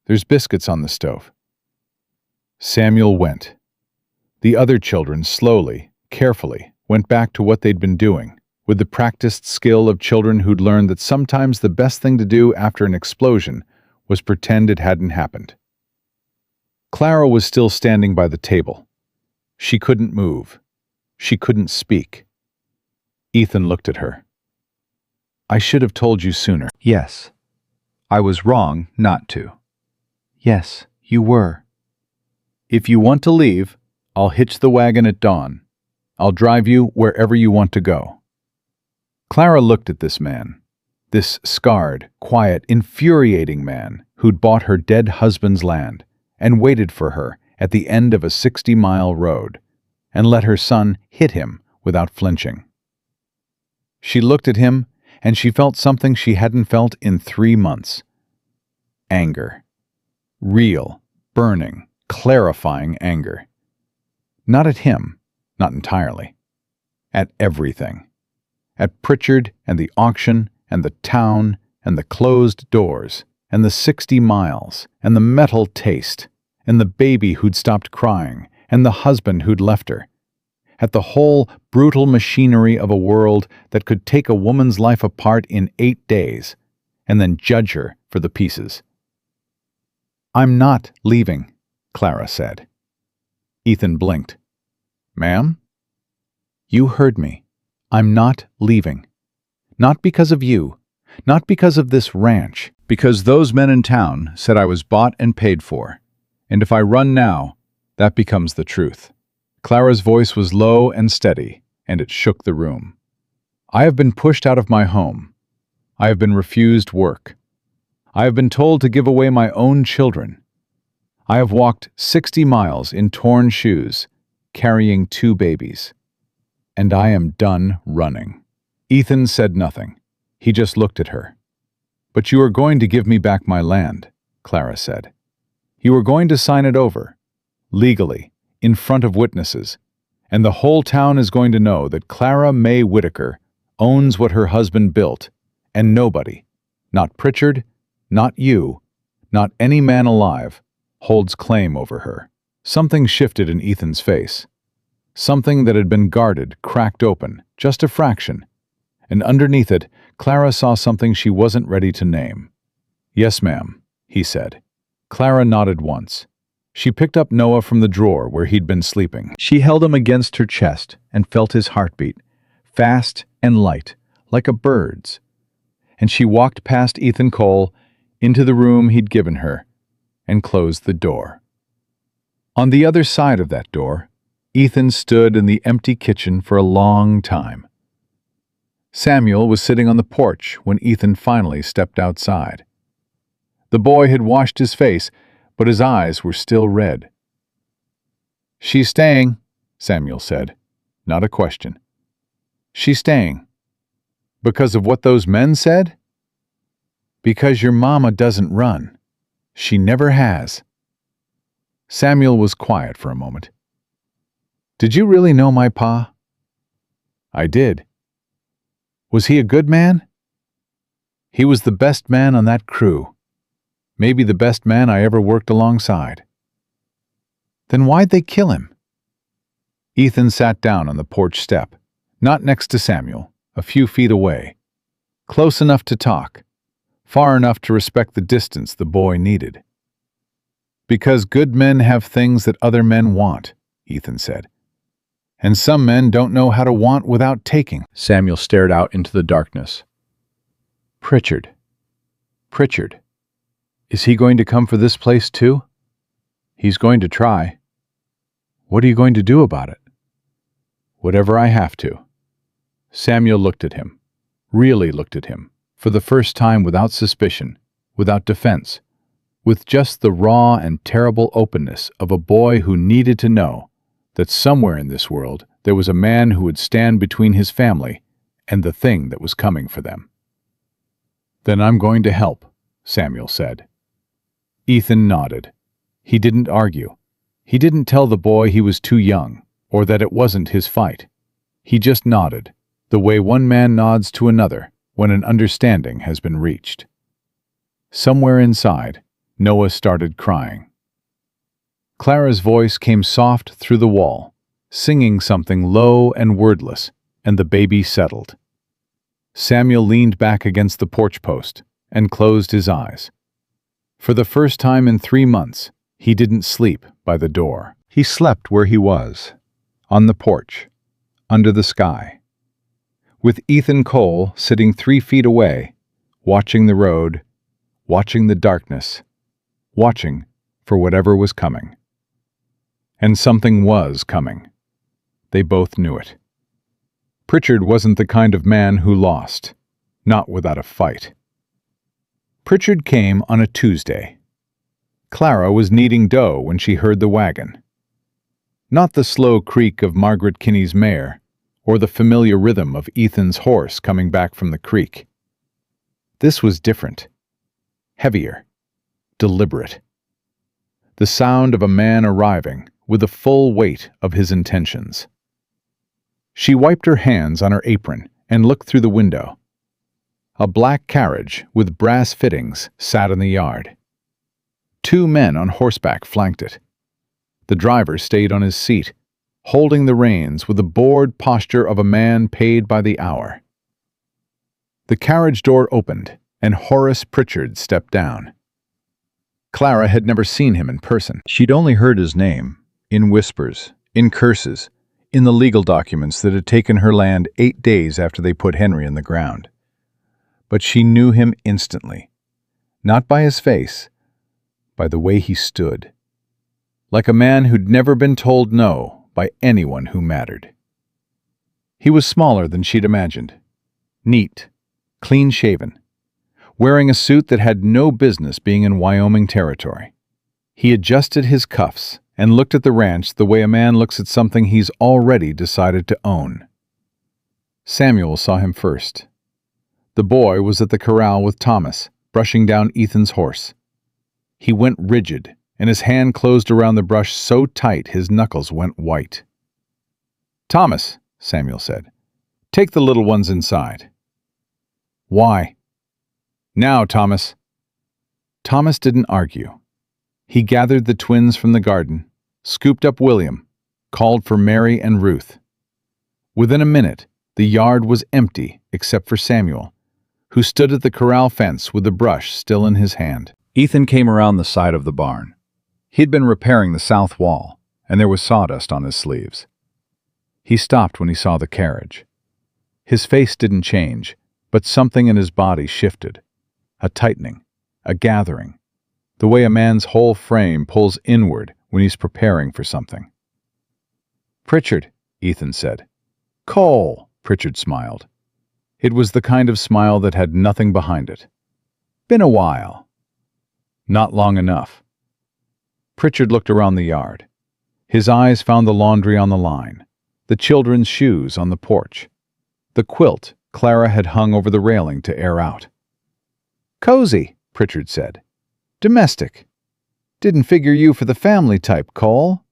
"There's biscuits on the stove." Samuel went. The other children slowly, carefully, went back to what they'd been doing, with the practiced skill of children who'd learned that sometimes the best thing to do after an explosion was pretend it hadn't happened. Clara was still standing by the table. She couldn't move. She couldn't speak. Ethan looked at her. "I should have told you sooner." "Yes. I was wrong not to." "Yes, you were." "If you want to leave, I'll hitch the wagon at dawn. I'll drive you wherever you want to go." Clara looked at this man, this scarred, quiet, infuriating man who'd bought her dead husband's land and waited for her at the end of a 60-mile road and let her son hit him without flinching. She looked at him and she felt something she hadn't felt in 3 months. Anger. Real, burning, clarifying anger. Not at him, not entirely. At everything. At Pritchard and the auction and the town and the closed doors and the 60 miles and the metal taste and the baby who'd stopped crying and the husband who'd left her. At the whole brutal machinery of a world that could take a woman's life apart in 8 days and then judge her for the pieces. "I'm not leaving," Clara said. Ethan blinked. "Ma'am?" "You heard me. I'm not leaving. Not because of you. Not because of this ranch. Because those men in town said I was bought and paid for. And if I run now, that becomes the truth." Clara's voice was low and steady, and it shook the room. "I have been pushed out of my home. I have been refused work. I have been told to give away my own children. I have walked 60 miles in torn shoes, carrying 2 babies. And I am done running." Ethan said nothing. He just looked at her. "But you are going to give me back my land," Clara said. "You are going to sign it over, legally, in front of witnesses, and the whole town is going to know that Clara Mae Whitaker owns what her husband built, and nobody, not Pritchard, not you, not any man alive, holds claim over her." Something shifted in Ethan's face. Something that had been guarded cracked open, just a fraction, and underneath it, Clara saw something she wasn't ready to name. "Yes, ma'am," he said. Clara nodded once. She picked up Noah from the drawer where he'd been sleeping. She held him against her chest and felt his heartbeat, fast and light, like a bird's. And she walked past Ethan Cole into the room he'd given her and closed the door. On the other side of that door, Ethan stood in the empty kitchen for a long time. Samuel was sitting on the porch when Ethan finally stepped outside. The boy had washed his face, but his eyes were still red. "She's staying," Samuel said, not a question. "She's staying. Because of what those men said?" "Because your mama doesn't run. She never has." Samuel was quiet for a moment. "Did you really know my pa?" "I did." "Was he a good man?" "He was the best man on that crew. Maybe the best man I ever worked alongside." "Then why'd they kill him?" Ethan sat down on the porch step, not next to Samuel, a few feet away. Close enough to talk, far enough to respect the distance the boy needed. "Because good men have things that other men want," Ethan said. "And some men don't know how to want without taking." Samuel stared out into the darkness. "Pritchard. Pritchard. Is he going to come for this place too? He's going to try. What are you going to do about it? Whatever I have to. Samuel looked at him, really looked at him, for the first time without suspicion, without defense, with just the raw and terrible openness of a boy who needed to know that somewhere in this world there was a man who would stand between his family and the thing that was coming for them. "Then I'm going to help," Samuel said. Ethan nodded. He didn't argue. He didn't tell the boy he was too young, or that it wasn't his fight. He just nodded, the way one man nods to another when an understanding has been reached. Somewhere inside, Noah started crying. Clara's voice came soft through the wall, singing something low and wordless, and the baby settled. Samuel leaned back against the porch post and closed his eyes. For the first time in 3 months, he didn't sleep by the door. He slept where he was, on the porch, under the sky, with Ethan Cole sitting 3 feet away, watching the road, watching the darkness, watching for whatever was coming. And something was coming. They both knew it. Pritchard wasn't the kind of man who lost, not without a fight. Pritchard came on a Tuesday. Clara was kneading dough when she heard the wagon. Not the slow creak of Margaret Kinney's mare, or the familiar rhythm of Ethan's horse coming back from the creek. This was different, heavier, deliberate. The sound of a man arriving with the full weight of his intentions. She wiped her hands on her apron and looked through the window. A black carriage with brass fittings sat in the yard. 2 men on horseback flanked it. The driver stayed on his seat, holding the reins with the bored posture of a man paid by the hour. The carriage door opened, and Horace Pritchard stepped down. Clara had never seen him in person. She'd only heard his name, in whispers, in curses, in the legal documents that had taken her land 8 days after they put Henry in the ground. But she knew him instantly, not by his face, by the way he stood, like a man who'd never been told no by anyone who mattered. He was smaller than she'd imagined, neat, clean-shaven, wearing a suit that had no business being in Wyoming territory. He adjusted his cuffs and looked at the ranch the way a man looks at something he's already decided to own. Samuel saw him first. The boy was at the corral with Thomas, brushing down Ethan's horse. He went rigid, and his hand closed around the brush so tight his knuckles went white. "Thomas," Samuel said, "take the little ones inside." "Why?" "Now, Thomas." Thomas didn't argue. He gathered the twins from the garden, scooped up William, called for Mary and Ruth. Within a minute, the yard was empty except for Samuel, who stood at the corral fence with the brush still in his hand. Ethan came around the side of the barn. He'd been repairing the south wall, and there was sawdust on his sleeves. He stopped when he saw the carriage. His face didn't change, but something in his body shifted. A tightening, a gathering, the way a man's whole frame pulls inward when he's preparing for something. "Pritchard," Ethan said. "Cole," Pritchard smiled. It was the kind of smile that had nothing behind it. "Been a while." "Not long enough." Pritchard looked around the yard. His eyes found the laundry on the line, the children's shoes on the porch, the quilt Clara had hung over the railing to air out. "Cozy," Pritchard said. "Domestic. Didn't figure you for the family type, Cole."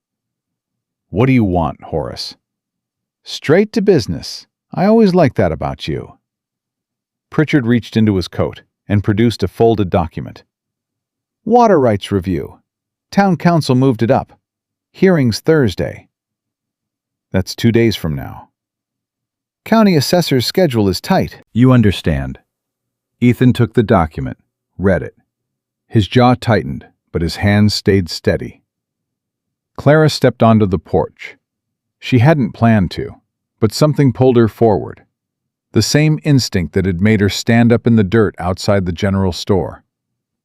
"What do you want, Horace?" "Straight to business. I always liked that about you." Pritchard reached into his coat and produced a folded document. "Water rights review. Town council moved it up. Hearings Thursday." "That's 2 days from now." "County assessor's schedule is tight." "You understand." Ethan took the document, read it. His jaw tightened, but his hands stayed steady. Clara stepped onto the porch. She hadn't planned to, but something pulled her forward. The same instinct that had made her stand up in the dirt outside the general store.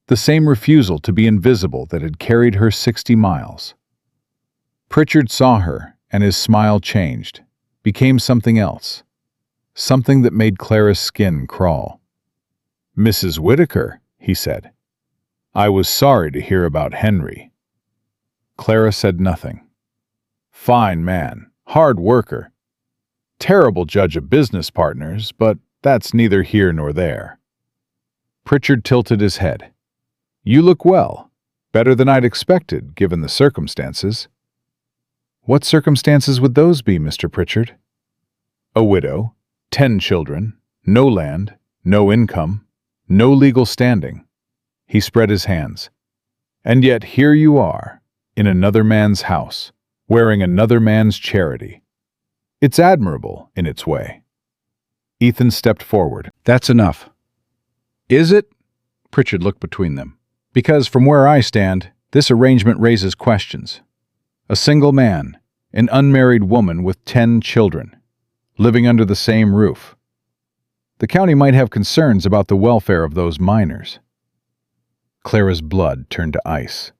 The same refusal to be invisible that had carried her 60 miles. Pritchard saw her, and his smile changed, became something else. Something that made Clara's skin crawl. "Mrs. Whitaker," he said. "I was sorry to hear about Henry." Clara said nothing. "Fine man, hard worker. Terrible judge of business partners, but that's neither here nor there." Pritchard tilted his head. "You look well. Better than I'd expected, given the circumstances." "What circumstances would those be, Mr. Pritchard?" "A widow, 10 children, no land, no income, no legal standing." He spread his hands. "And yet here you are, in another man's house, wearing another man's charity. It's admirable in its way." Ethan stepped forward. "That's enough." "Is it?" Pritchard looked between them. "Because from where I stand, this arrangement raises questions. A single man, an unmarried woman with 10 children, living under the same roof. The county might have concerns about the welfare of those minors." Clara's blood turned to ice.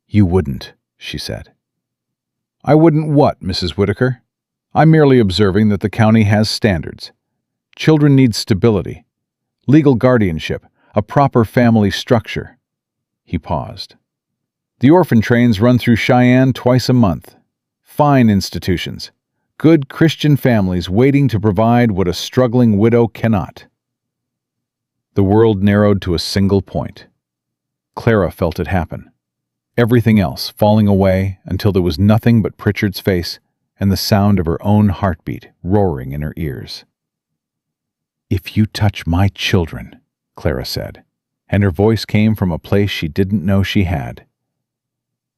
"You wouldn't," she said. "I wouldn't what, Mrs. Whitaker? I'm merely observing that the county has standards. Children need stability, legal guardianship, a proper family structure." He paused. "The orphan trains run through Cheyenne twice a month. Fine institutions. Good Christian families waiting to provide what a struggling widow cannot." The world narrowed to a single point. Clara felt it happen. Everything else falling away until there was nothing but Pritchard's face and the sound of her own heartbeat roaring in her ears. "If you touch my children," Clara said, and her voice came from a place she didn't know she had,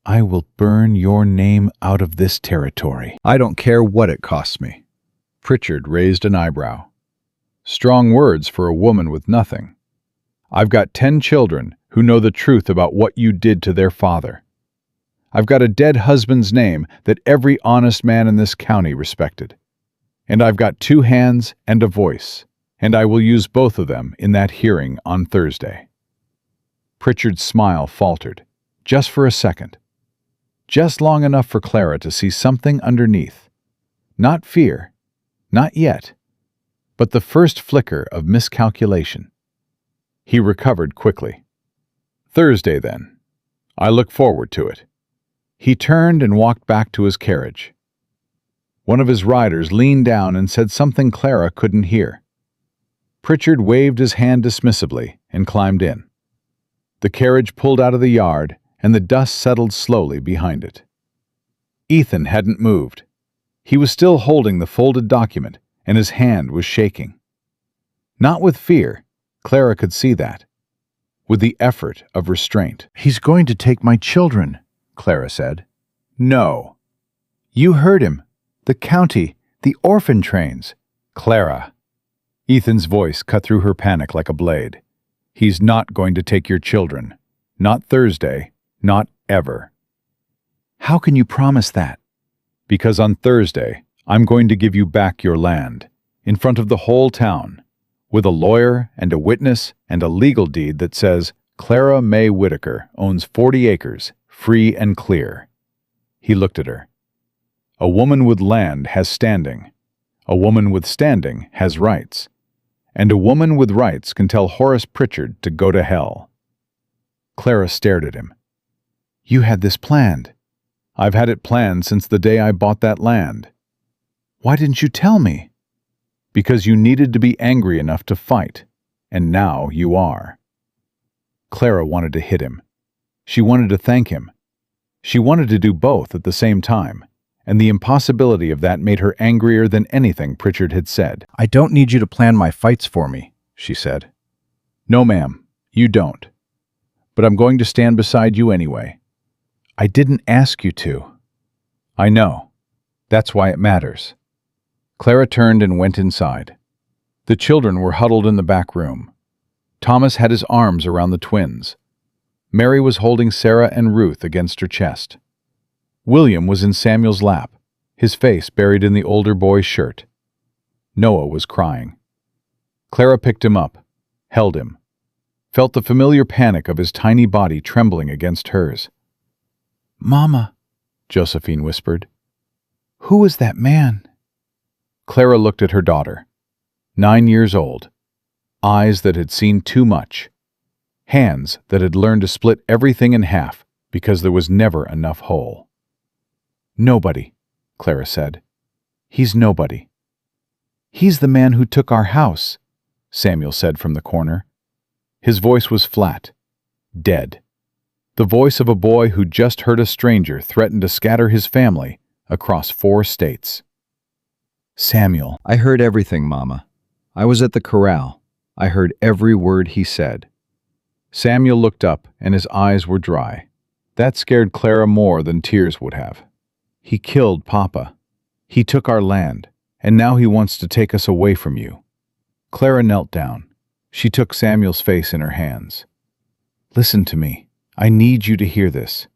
"I will burn your name out of this territory." "I don't care what it costs me." Pritchard raised an eyebrow. "Strong words for a woman with nothing. I've got 10 children who know the truth about what you did to their father. I've got a dead husband's name that every honest man in this county respected. And I've got 2 hands and a voice, and I will use both of them in that hearing on Thursday." Pritchard's smile faltered, just for a second. Just long enough for Clara to see something underneath. Not fear, not yet, but the first flicker of miscalculation. He recovered quickly. "Thursday, then. I look forward to it." He turned and walked back to his carriage. One of his riders leaned down and said something Clara couldn't hear. Pritchard waved his hand dismissively and climbed in. The carriage pulled out of the yard, and the dust settled slowly behind it. Ethan hadn't moved. He was still holding the folded document, and his hand was shaking. Not with fear, Clara could see that. With the effort of restraint. "He's going to take my children," Clara said. "No." "You heard him. The county, the orphan trains." "Clara." Ethan's voice cut through her panic like a blade. "He's not going to take your children. Not Thursday. Not ever." "How can you promise that?" "Because on Thursday, I'm going to give you back your land, in front of the whole town, with a lawyer and a witness and a legal deed that says Clara Mae Whitaker owns 40 acres, free and clear." He looked at her. "A woman with land has standing. A woman with standing has rights. And a woman with rights can tell Horace Pritchard to go to hell." Clara stared at him. "You had this planned." "I've had it planned since the day I bought that land." "Why didn't you tell me?" "Because you needed to be angry enough to fight, and now you are." Clara wanted to hit him. She wanted to thank him. She wanted to do both at the same time, and the impossibility of that made her angrier than anything Pritchard had said. "I don't need you to plan my fights for me," she said. "No, ma'am, you don't. But I'm going to stand beside you anyway." "I didn't ask you to." "I know. That's why it matters." Clara turned and went inside. The children were huddled in the back room. Thomas had his arms around the twins. Mary was holding Sarah and Ruth against her chest. William was in Samuel's lap, his face buried in the older boy's shirt. Noah was crying. Clara picked him up, held him. felt the familiar panic of his tiny body trembling against hers. "Mama," Josephine whispered, "who is that man?" Clara looked at her daughter, 9 years old, eyes that had seen too much, hands that had learned to split everything in half because there was never enough whole. "Nobody," Clara said. "He's nobody." "He's the man who took our house," Samuel said from the corner. His voice was flat, dead. The voice of a boy who just heard a stranger threaten to scatter his family across 4 states. "Samuel." "I heard everything, Mama. I was at the corral. I heard every word he said." Samuel looked up and his eyes were dry. That scared Clara more than tears would have. "He killed Papa. He took our land, and now he wants to take us away from you." Clara knelt down. She took Samuel's face in her hands. "Listen to me. I need you to hear this.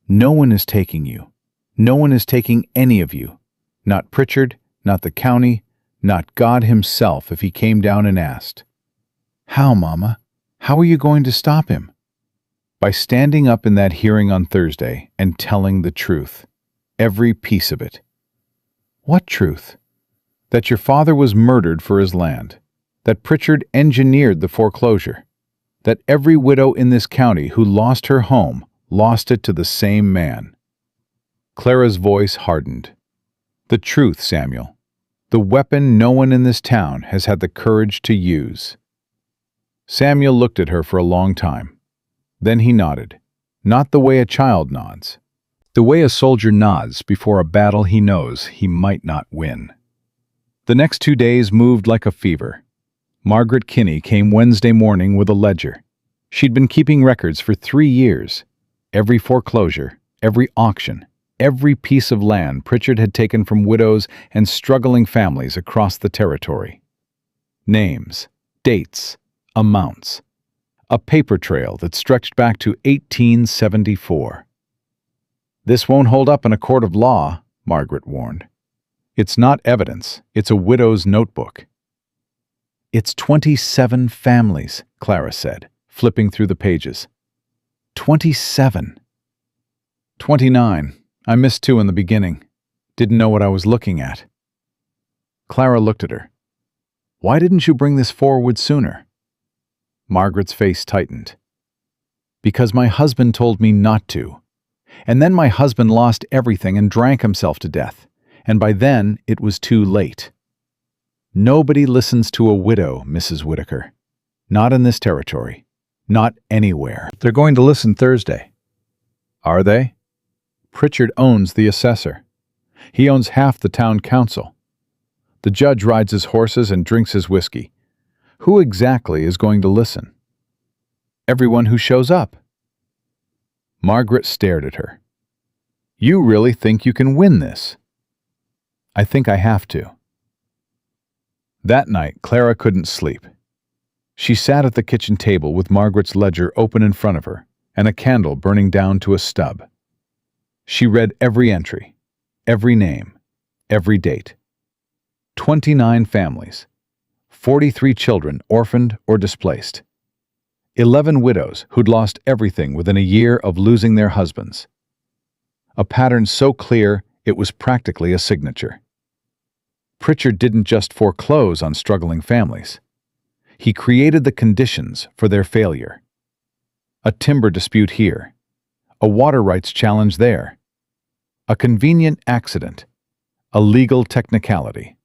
No one is taking you. No one is taking any of you. Not Pritchard, not the county, not God himself if he came down and asked." "How, Mama? How are you going to stop him?" "By standing up in that hearing on Thursday and telling the truth. Every piece of it." "What truth?" "That your father was murdered for his land. That Pritchard engineered the foreclosure. That every widow in this county who lost her home lost it to the same man." Clara's voice hardened. "The truth, Samuel. The weapon no one in this town has had the courage to use." Samuel looked at her for a long time. Then he nodded, not the way a child nods. The way a soldier nods before a battle he knows he might not win. The next 2 days moved like a fever. Margaret Kinney came Wednesday morning with a ledger. She'd been keeping records for 3 years. Every foreclosure, every auction, every piece of land Pritchard had taken from widows and struggling families across the territory. Names, dates, amounts. A paper trail that stretched back to 1874. "This won't hold up in a court of law," Margaret warned. "It's not evidence, it's a widow's notebook." "It's 27 families," Clara said, flipping through the pages. 27. 29. I missed 2 in the beginning. Didn't know what I was looking at. Clara looked at her. "Why didn't you bring this forward sooner?" Margaret's face tightened. "Because my husband told me not to. And then my husband lost everything and drank himself to death. And by then, it was too late. Nobody listens to a widow, Mrs. Whitaker. Not in this territory. Not anywhere." "They're going to listen Thursday." "Are they?" "Pritchard owns the assessor. He owns half the town council. The judge rides his horses and drinks his whiskey. Who exactly is going to listen?" "Everyone who shows up." Margaret stared at her. "You really think you can win this?" "I think I have to." That night, Clara couldn't sleep. She sat at the kitchen table with Margaret's ledger open in front of her and a candle burning down to a stub. She read every entry, every name, every date. 29 families, 43 children orphaned or displaced, 11 widows who'd lost everything within a year of losing their husbands. A pattern so clear it was practically a signature. Pritchard didn't just foreclose on struggling families. He created the conditions for their failure. A timber dispute here, a water rights challenge there, a convenient accident, a legal technicality,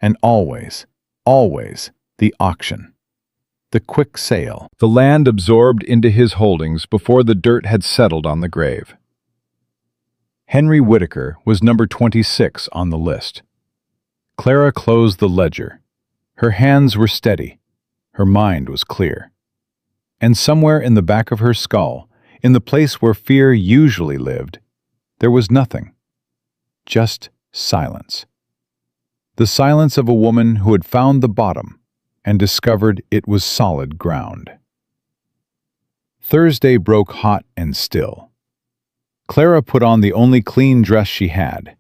and always, always the auction. The quick sale. The land absorbed into his holdings before the dirt had settled on the grave. Henry Whitaker was number 26 on the list. Clara closed the ledger. Her hands were steady. Her mind was clear. And somewhere in the back of her skull, in the place where fear usually lived, there was nothing. Just silence. The silence of a woman who had found the bottom and discovered it was solid ground. Thursday broke hot and still. Clara put on the only clean dress she had.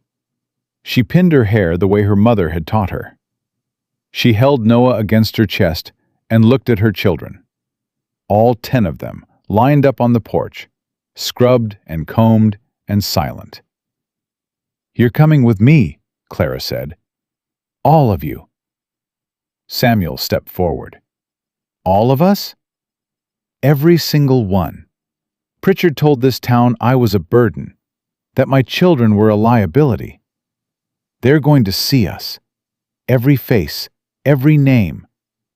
She pinned her hair the way her mother had taught her. She held Noah against her chest and looked at her children. all 10 of them, lined up on the porch, scrubbed and combed and silent. "You're coming with me," Clara said. "All of you." Samuel stepped forward. "All of us?" "Every single one. Pritchard told this town I was a burden, that my children were a liability. They're going to see us, every face, every name,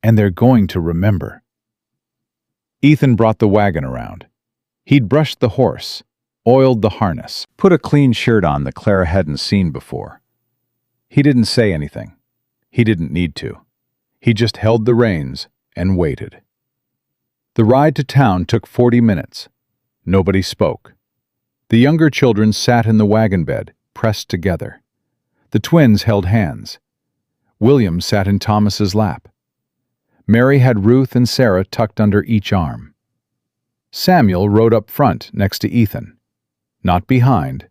and they're going to remember." Ethan brought the wagon around. He'd brushed the horse, oiled the harness, put a clean shirt on that Clara hadn't seen before. He didn't say anything. He didn't need to. He just held the reins and waited. The ride to town took 40 minutes. Nobody spoke. The younger children sat in the wagon bed, pressed together. The twins held hands. William sat in Thomas's lap. Mary had Ruth and Sarah tucked under each arm. Samuel rode up front next to Ethan. Not behind,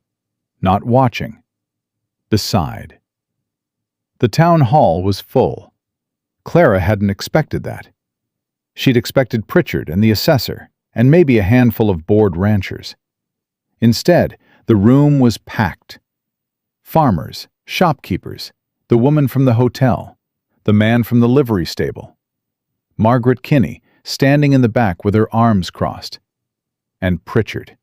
not watching. Beside. The town hall was full. Clara hadn't expected that. She'd expected Pritchard and the assessor, and maybe a handful of bored ranchers. Instead, the room was packed. Farmers, shopkeepers, the woman from the hotel, the man from the livery stable, Margaret Kinney standing in the back with her arms crossed, and Pritchard.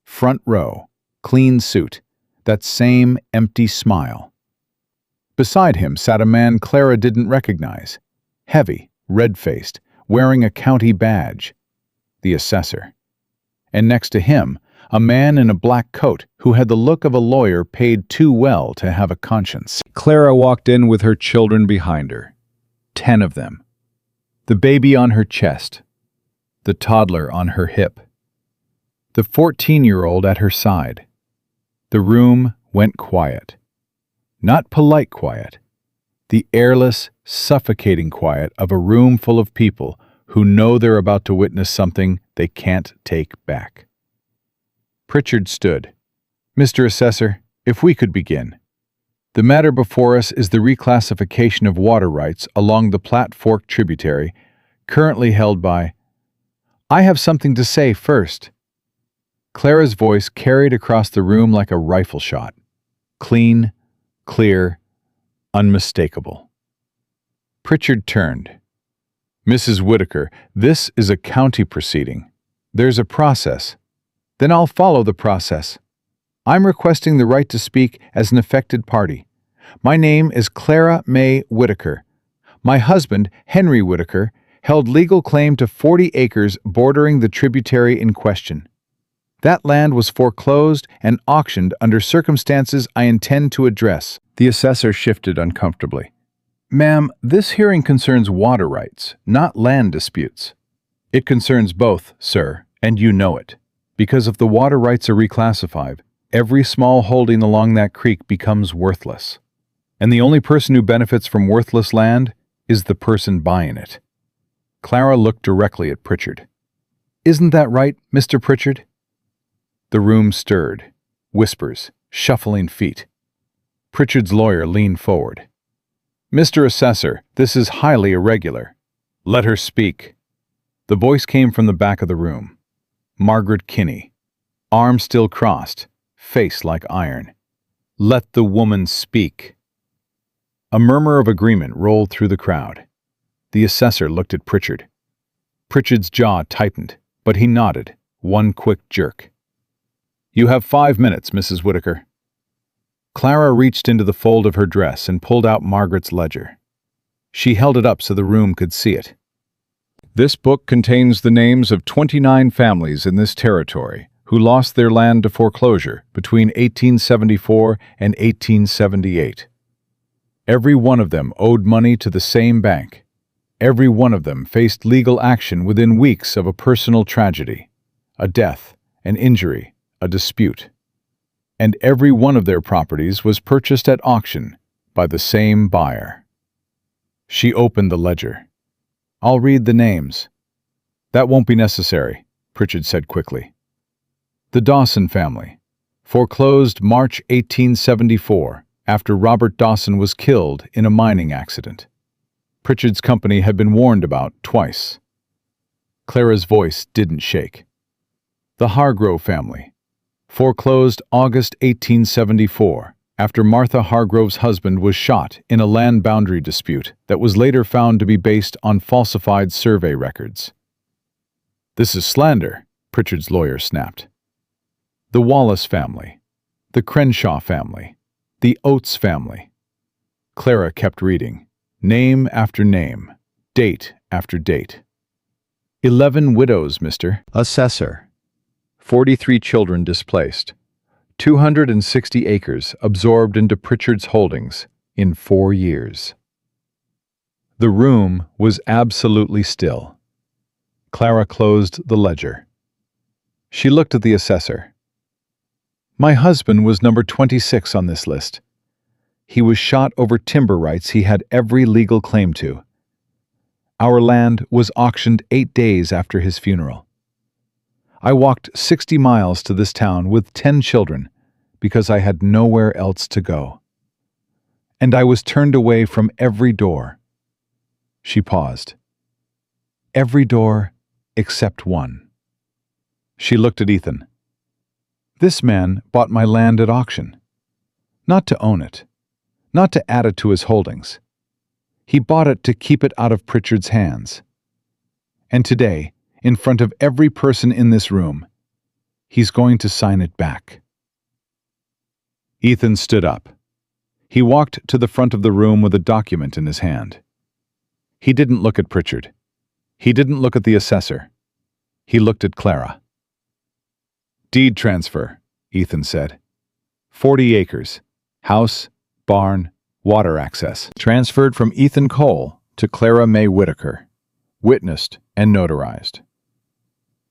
Front row, clean suit, that same empty smile. Beside him sat a man Clara didn't recognize, heavy, red-faced, wearing a county badge, the assessor. And next to him, a man in a black coat who had the look of a lawyer paid too well to have a conscience. Clara walked in with her children behind her. 10 of them. The baby on her chest. The toddler on her hip. The 14-year-old at her side. The room went quiet. Not polite quiet. The airless, suffocating quiet of a room full of people who know they're about to witness something they can't take back. Pritchard stood. "Mr. Assessor, if we could begin. The matter before us is the reclassification of water rights along the Platte Fork tributary, currently held by—" "I have something to say first." Clara's voice carried across the room like a rifle shot. Clean, clear, unmistakable. Pritchard turned. "Mrs. Whitaker, this is a county proceeding. There's a process. Then I'll follow the process. I'm requesting the right to speak as an affected party. My name is Clara Mae Whitaker. My husband, Henry Whitaker, held legal claim to 40 acres bordering the tributary in question. That land was foreclosed and auctioned under circumstances I intend to address." The assessor shifted uncomfortably. "Ma'am, this hearing concerns water rights, not land disputes." "It concerns both, sir, and you know it. Because if the water rights are reclassified, every small holding along that creek becomes worthless. And the only person who benefits from worthless land is the person buying it." Clara looked directly at Pritchard. "Isn't that right, Mr. Pritchard?" The room stirred. Whispers, shuffling feet. Pritchard's lawyer leaned forward. "Mr. Assessor, this is highly irregular. Let her speak." The voice came from the back of the room. Margaret Kinney, arms still crossed, face like iron. "Let the woman speak." A murmur of agreement rolled through the crowd. The assessor looked at Pritchard. Pritchard's jaw tightened, but he nodded, one quick jerk. "You have 5 minutes, Mrs. Whitaker." Clara reached into the fold of her dress and pulled out Margaret's ledger. She held it up so the room could see it. "This book contains the names of 29 families in this territory who lost their land to foreclosure between 1874 and 1878. Every one of them owed money to the same bank. Every one of them faced legal action within weeks of a personal tragedy, a death, an injury, a dispute. And every one of their properties was purchased at auction by the same buyer." She opened the ledger. "I'll read the names." "That won't be necessary," Pritchard said quickly. The Dawson family, foreclosed March 1874 after Robert Dawson was killed in a mining accident. Pritchard's company had been warned about twice. Clara's voice didn't shake. The Hargrove family. Foreclosed August 1874, after Martha Hargrove's husband was shot in a land boundary dispute that was later found to be based on falsified survey records. "This is slander," Pritchard's lawyer snapped. The Wallace family. The Crenshaw family. The Oates family. Clara kept reading, name after name, date after date. 11 widows, Mr. Assessor. 43 children displaced. 260 acres absorbed into Pritchard's holdings in 4 years. The room was absolutely still. Clara closed the ledger. She looked at the assessor. "My husband was number 26 on this list. He was shot over timber rights he had every legal claim to. Our land was auctioned 8 days after his funeral. I walked 60 miles to this town with 10 children because I had nowhere else to go. And I was turned away from every door." She paused. "Every door except one." She looked at Ethan. "This man bought my land at auction. Not to own it. Not to add it to his holdings. He bought it to keep it out of Pritchard's hands. And today, in front of every person in this room, he's going to sign it back." Ethan stood up. He walked to the front of the room with a document in his hand. He didn't look at Pritchard. He didn't look at the assessor. He looked at Clara. "Deed transfer," Ethan said. 40 acres. House, barn, water access. Transferred from Ethan Cole to Clara Mae Whitaker. Witnessed and notarized.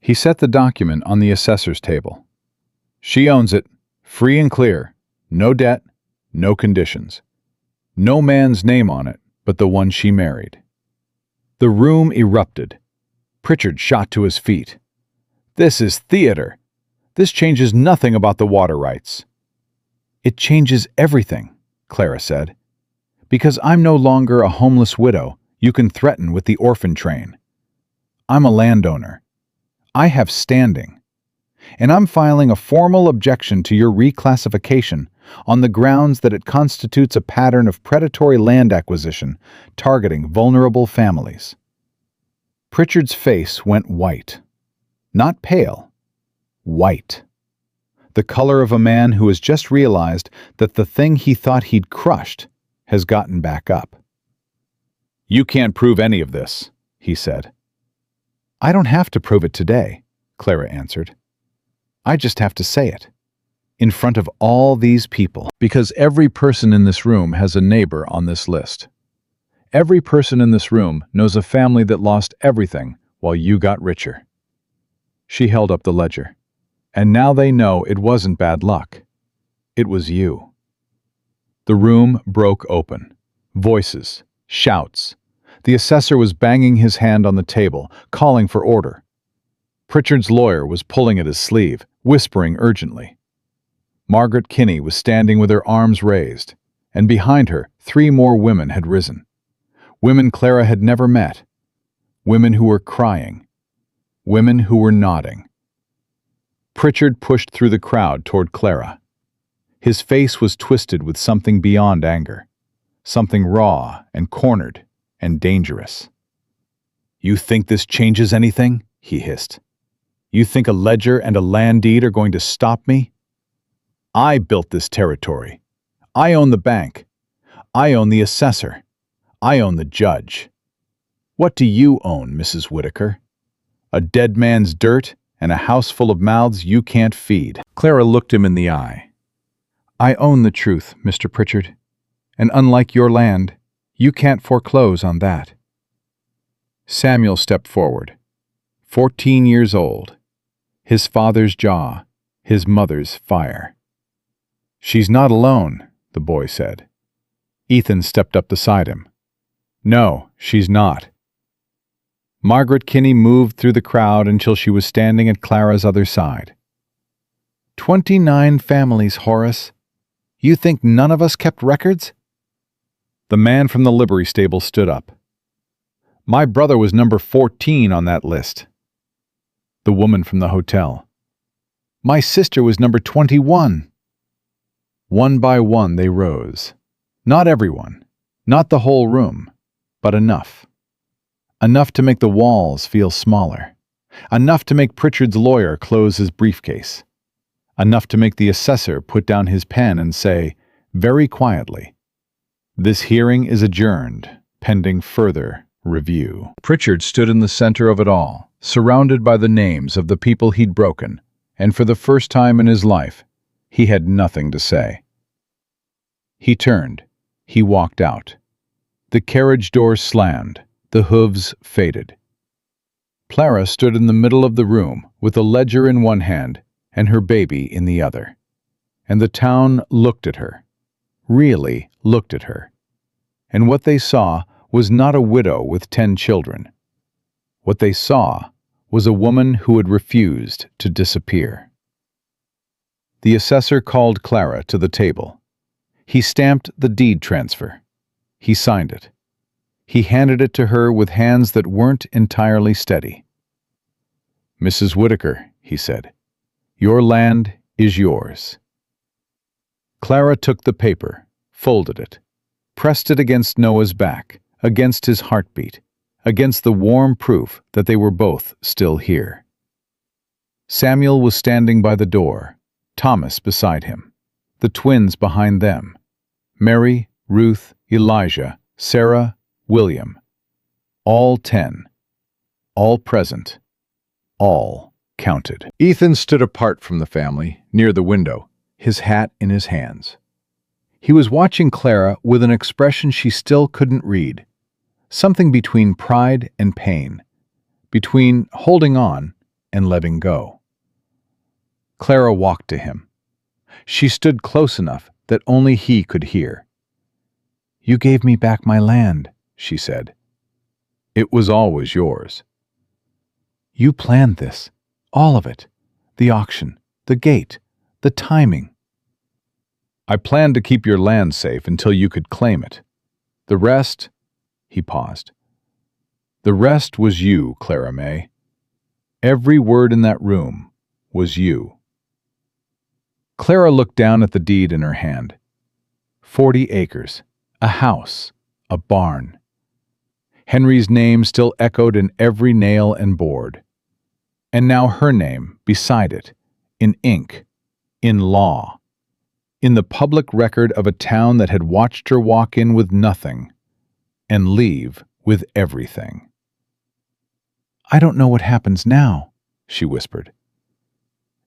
He set the document on the assessor's table. "She owns it, free and clear, no debt, no conditions. No man's name on it but the one she married." The room erupted. Pritchard shot to his feet. "This is theater. This changes nothing about the water rights." "It changes everything," Clara said. "Because I'm no longer a homeless widow you can threaten with the orphan train. I'm a landowner. I have standing. And I'm filing a formal objection to your reclassification on the grounds that it constitutes a pattern of predatory land acquisition targeting vulnerable families." Pritchard's face went white. Not pale. White. The color of a man who has just realized that the thing he thought he'd crushed has gotten back up. "You can't prove any of this," he said. "I don't have to prove it today," Clara answered. "I just have to say it. In front of all these people." Because every person in this room has a neighbor on this list. Every person in this room knows a family that lost everything while you got richer. She held up the ledger. "And now they know it wasn't bad luck. It was you." The room broke open. Voices, shouts. The assessor was banging his hand on the table, calling for order. Pritchard's lawyer was pulling at his sleeve, whispering urgently. Margaret Kinney was standing with her arms raised, and behind her 3 more women had risen. Women Clara had never met. Women who were crying. Women who were nodding. Pritchard pushed through the crowd toward Clara. His face was twisted with something beyond anger, something raw and cornered and dangerous. "You think this changes anything?" he hissed. "You think a ledger and a land deed are going to stop me? I built this territory. I own the bank. I own the assessor. I own the judge. What do you own, Mrs. Whitaker? A dead man's dirt and a house full of mouths you can't feed." Clara looked him in the eye. "I own the truth, Mr. Pritchard, and unlike your land, you can't foreclose on that." Samuel stepped forward, 14 years old, his father's jaw, his mother's fire. "She's not alone," the boy said. Ethan stepped up beside him. "No, she's not." Margaret Kinney moved through the crowd until she was standing at Clara's other side. 29 families, Horace. You think none of us kept records?" The man from the livery stable stood up. "My brother was number 14 on that list. The woman from the hotel. My sister was number 21. One by one they rose. Not everyone, not the whole room, but enough. Enough to make the walls feel smaller. Enough to make Pritchard's lawyer close his briefcase. Enough to make the assessor put down his pen and say, very quietly, "This hearing is adjourned, pending further review." Pritchard stood in the center of it all, surrounded by the names of the people he'd broken, and for the first time in his life, he had nothing to say. He turned. He walked out. The carriage doors slammed. The hooves faded. Clara stood in the middle of the room with a ledger in one hand and her baby in the other. And the town looked at her, really looked at her. And what they saw was not a widow with 10 children. What they saw was a woman who had refused to disappear. The assessor called Clara to the table. He stamped the deed transfer. He signed it. He handed it to her with hands that weren't entirely steady. "Mrs. Whitaker," he said, "your land is yours." Clara took the paper, folded it, pressed it against Noah's back, against his heartbeat, against the warm proof that they were both still here. Samuel was standing by the door, Thomas beside him, the twins behind them, Mary, Ruth, Elijah, Sarah, William, all 10, all present, all counted. Ethan stood apart from the family, near the window, his hat in his hands. He was watching Clara with an expression she still couldn't read, something between pride and pain, between holding on and letting go. Clara walked to him. She stood close enough that only he could hear. "You gave me back my land," she said. "It was always yours." "You planned this, all of it, the auction, the gate, the timing." "I planned to keep your land safe until you could claim it. The rest," he paused, "the rest was you, Clara Mae. Every word in that room was you." Clara looked down at the deed in her hand. 40 acres, a house, a barn. Henry's name still echoed in every nail and board. And now her name beside it, in ink, in law, in the public record of a town that had watched her walk in with nothing and leave with everything. "I don't know what happens now," she whispered.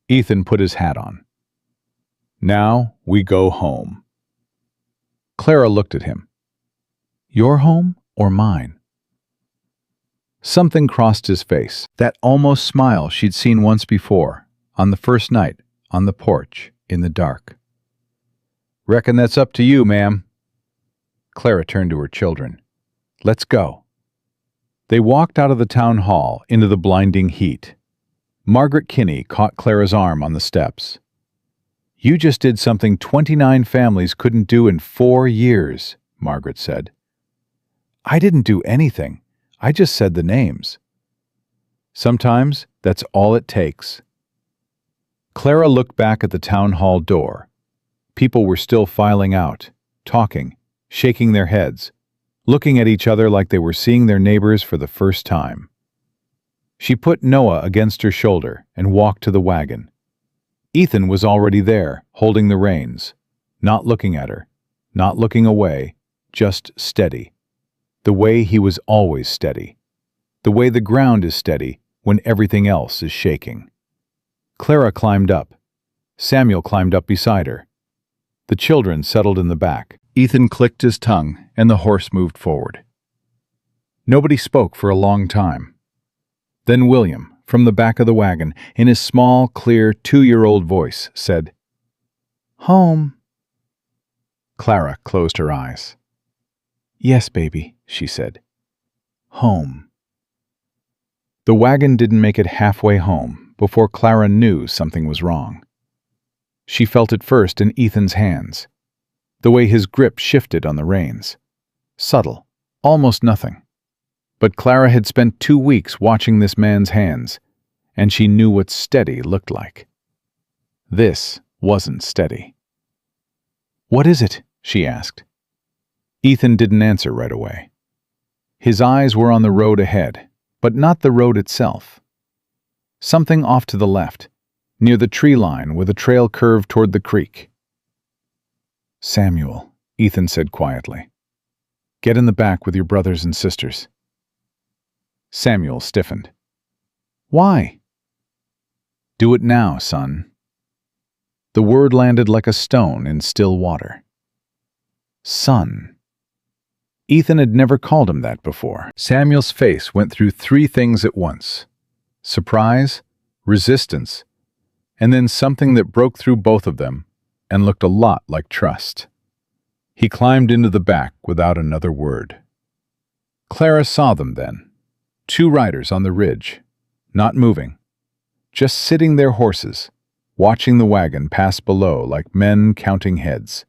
Ethan put his hat on. "Now we go home." Clara looked at him. "Your home or mine?" Something crossed his face, that almost smile she'd seen once before, on the first night, on the porch, in the dark. "Reckon that's up to you, ma'am." Clara turned to her children. "Let's go." They walked out of the town hall into the blinding heat. Margaret Kinney caught Clara's arm on the steps. "You just did something 29 families couldn't do in 4 years," Margaret said. "I didn't do anything. I just said the names." "Sometimes that's all it takes." Clara looked back at the town hall door. People were still filing out, talking, shaking their heads, looking at each other like they were seeing their neighbors for the first time. She put Noah against her shoulder and walked to the wagon. Ethan was already there, holding the reins, not looking at her, not looking away, just steady. The way he was always steady. The way the ground is steady when everything else is shaking. Clara climbed up. Samuel climbed up beside her. The children settled in the back. Ethan clicked his tongue, and the horse moved forward. Nobody spoke for a long time. Then William, from the back of the wagon, in his small, clear, 2-year-old voice, said, "Home." Clara closed her eyes. "Yes, baby," she said. "Home." The wagon didn't make it halfway home before Clara knew something was wrong. She felt it first in Ethan's hands, the way his grip shifted on the reins. Subtle, almost nothing. But Clara had spent 2 weeks watching this man's hands, and she knew what steady looked like. This wasn't steady. "What is it?" she asked. Ethan didn't answer right away. His eyes were on the road ahead, but not the road itself. Something off to the left, near the tree line where the trail curved toward the creek. "Samuel," Ethan said quietly. "Get in the back with your brothers and sisters." Samuel stiffened. "Why?" "Do it now, son." The word landed like a stone in still water. Son. Ethan had never called him that before. Samuel's face went through three things at once: surprise, resistance, and then something that broke through both of them and looked a lot like trust. He climbed into the back without another word. Clara saw them then, two riders on the ridge, not moving, just sitting their horses, watching the wagon pass below like men counting heads.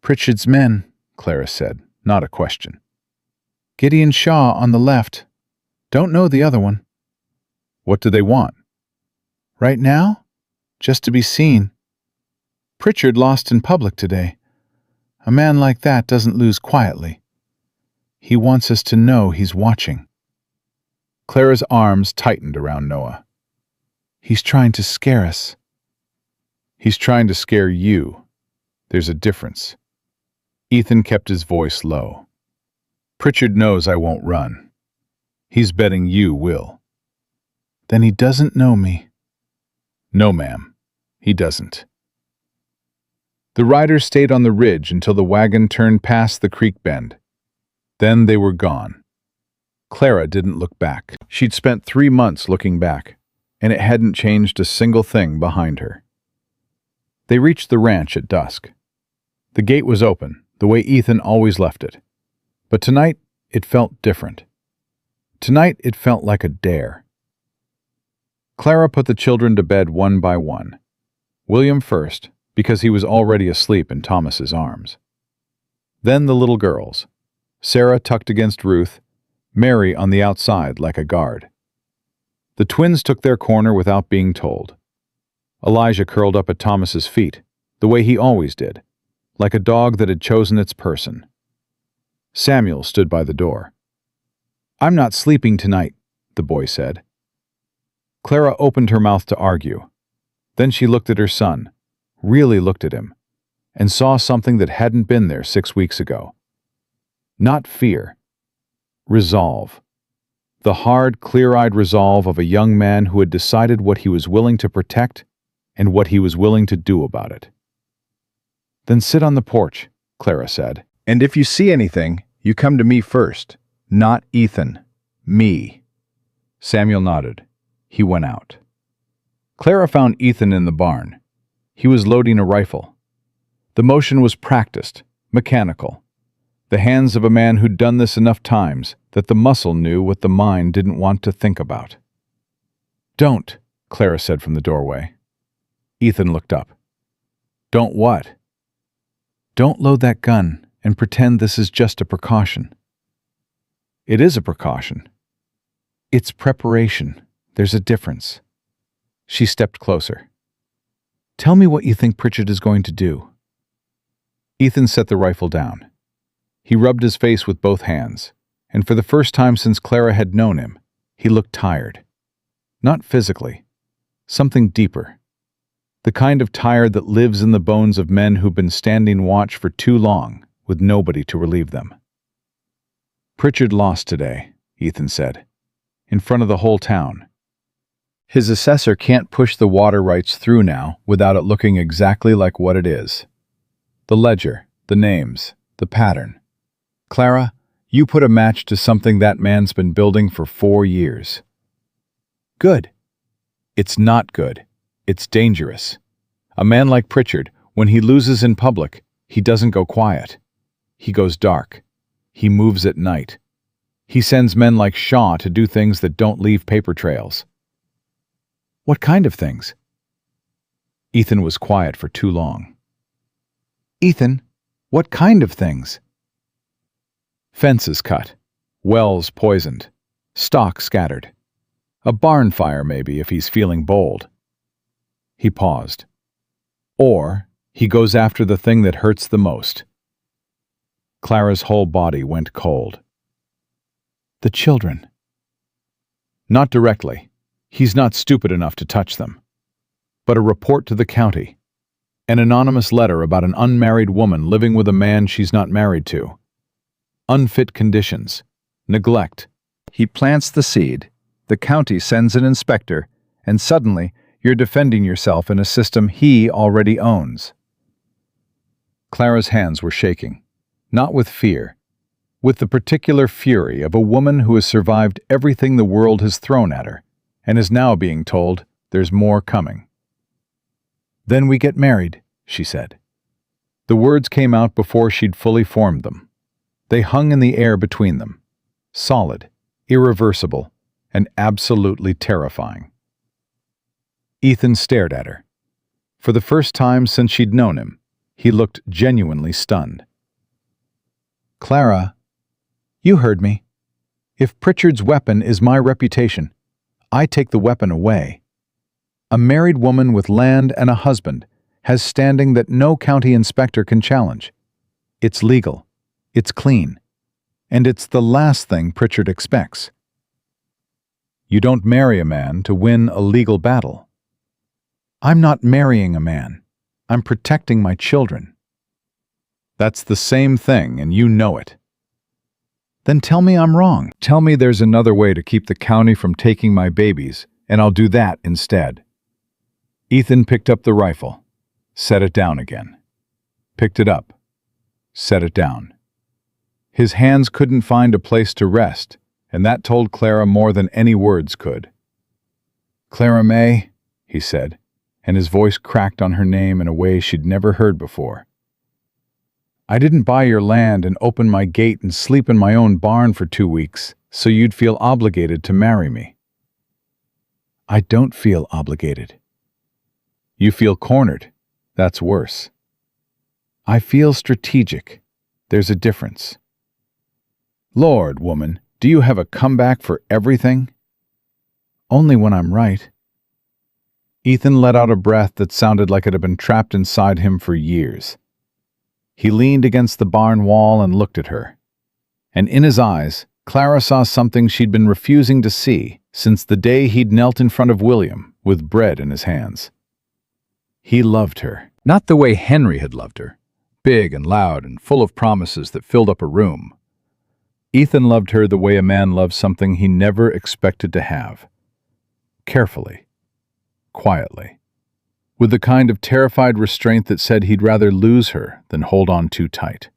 "Pritchard's men," Clara said, not a question. "Gideon Shaw on the left. Don't know the other one." "What do they want?" "Right now? Just to be seen. Pritchard lost in public today. A man like that doesn't lose quietly. He wants us to know he's watching." Clara's arms tightened around Noah. "He's trying to scare us." "He's trying to scare you. There's a difference." Ethan kept his voice low. "Pritchard knows I won't run. He's betting you will." "Then he doesn't know me." "No, ma'am, he doesn't." The riders stayed on the ridge until the wagon turned past the creek bend. Then they were gone. Clara didn't look back. She'd spent 3 months looking back, and it hadn't changed a single thing behind her. They reached the ranch at dusk. The gate was open, the way Ethan always left it. But tonight, it felt different. Tonight, it felt like a dare. Clara put the children to bed one by one. William first, because he was already asleep in Thomas's arms. Then the little girls, Sarah tucked against Ruth, Mary on the outside like a guard. The twins took their corner without being told. Elijah curled up at Thomas's feet, the way he always did, like a dog that had chosen its person. Samuel stood by the door. "I'm not sleeping tonight," the boy said. Clara opened her mouth to argue. Then she looked at her son, really looked at him, and saw something that hadn't been there 6 weeks ago. Not fear. Resolve. The hard, clear-eyed resolve of a young man who had decided what he was willing to protect and what he was willing to do about it. "Then sit on the porch," Clara said. "And if you see anything, you come to me first. Not Ethan. Me." Samuel nodded. He went out. Clara found Ethan in the barn. He was loading a rifle. The motion was practiced, mechanical. The hands of a man who'd done this enough times that the muscle knew what the mind didn't want to think about. "Don't," Clara said from the doorway. Ethan looked up. "Don't what?" "Don't load that gun and pretend this is just a precaution." "It is a precaution." "It's preparation. There's a difference." She stepped closer. "Tell me what you think Pritchard is going to do." Ethan set the rifle down. He rubbed his face with both hands, and for the first time since Clara had known him, he looked tired. Not physically. Something deeper. The kind of tired that lives in the bones of men who've been standing watch for too long, with nobody to relieve them. "Pritchard lost today," Ethan said, "in front of the whole town. His assessor can't push the water rights through now without it looking exactly like what it is. The ledger, the names, the pattern. Clara, you put a match to something that man's been building for 4 years. Good. It's not good. It's dangerous. A man like Pritchard, when he loses in public, he doesn't go quiet. He goes dark. He moves at night. He sends men like Shaw to do things that don't leave paper trails." "What kind of things?" Ethan was quiet for too long. "Ethan, what kind of things?" "Fences cut, wells poisoned, stock scattered. A barn fire, maybe, if he's feeling bold. He paused. Or he goes after the thing that hurts the most. Clara's whole body went cold. The children. Not directly. He's not stupid enough to touch them. But a report to the county. An anonymous letter about an unmarried woman living with a man she's not married to. Unfit conditions. Neglect. He plants the seed, the county sends an inspector, and suddenly you're defending yourself in a system he already owns. Clara's hands were shaking, not with fear, with the particular fury of a woman who has survived everything the world has thrown at her, and is now being told there's more coming. "Then we get married," she said. The words came out before she'd fully formed them. They hung in the air between them, solid, irreversible, and absolutely terrifying. Ethan stared at her. For the first time since she'd known him, he looked genuinely stunned. "Clara, you heard me. If Pritchard's weapon is my reputation, I take the weapon away. A married woman with land and a husband has standing that no county inspector can challenge. It's legal, it's clean, and it's the last thing Pritchard expects. You don't marry a man to win a legal battle. I'm not marrying a man. I'm protecting my children. That's the same thing, and you know it. Then tell me I'm wrong. Tell me there's another way to keep the county from taking my babies, and I'll do that instead." Ethan picked up the rifle, set it down again. Picked it up, set it down. His hands couldn't find a place to rest, and that told Clara more than any words could. "Clara Mae," he said, and his voice cracked on her name in a way she'd never heard before. "I didn't buy your land and open my gate and sleep in my own barn for 2 weeks so you'd feel obligated to marry me. I don't feel obligated. You feel cornered. That's worse. I feel strategic. There's a difference. Lord, woman, do you have a comeback for everything?" "Only when I'm right." Ethan let out a breath that sounded like it had been trapped inside him for years. He leaned against the barn wall and looked at her. And in his eyes, Clara saw something she'd been refusing to see since the day he'd knelt in front of William with bread in his hands. He loved her. Not the way Henry had loved her, big and loud and full of promises that filled up a room. Ethan loved her the way a man loves something he never expected to have. Carefully. Quietly. With the kind of terrified restraint that said he'd rather lose her than hold on too tight.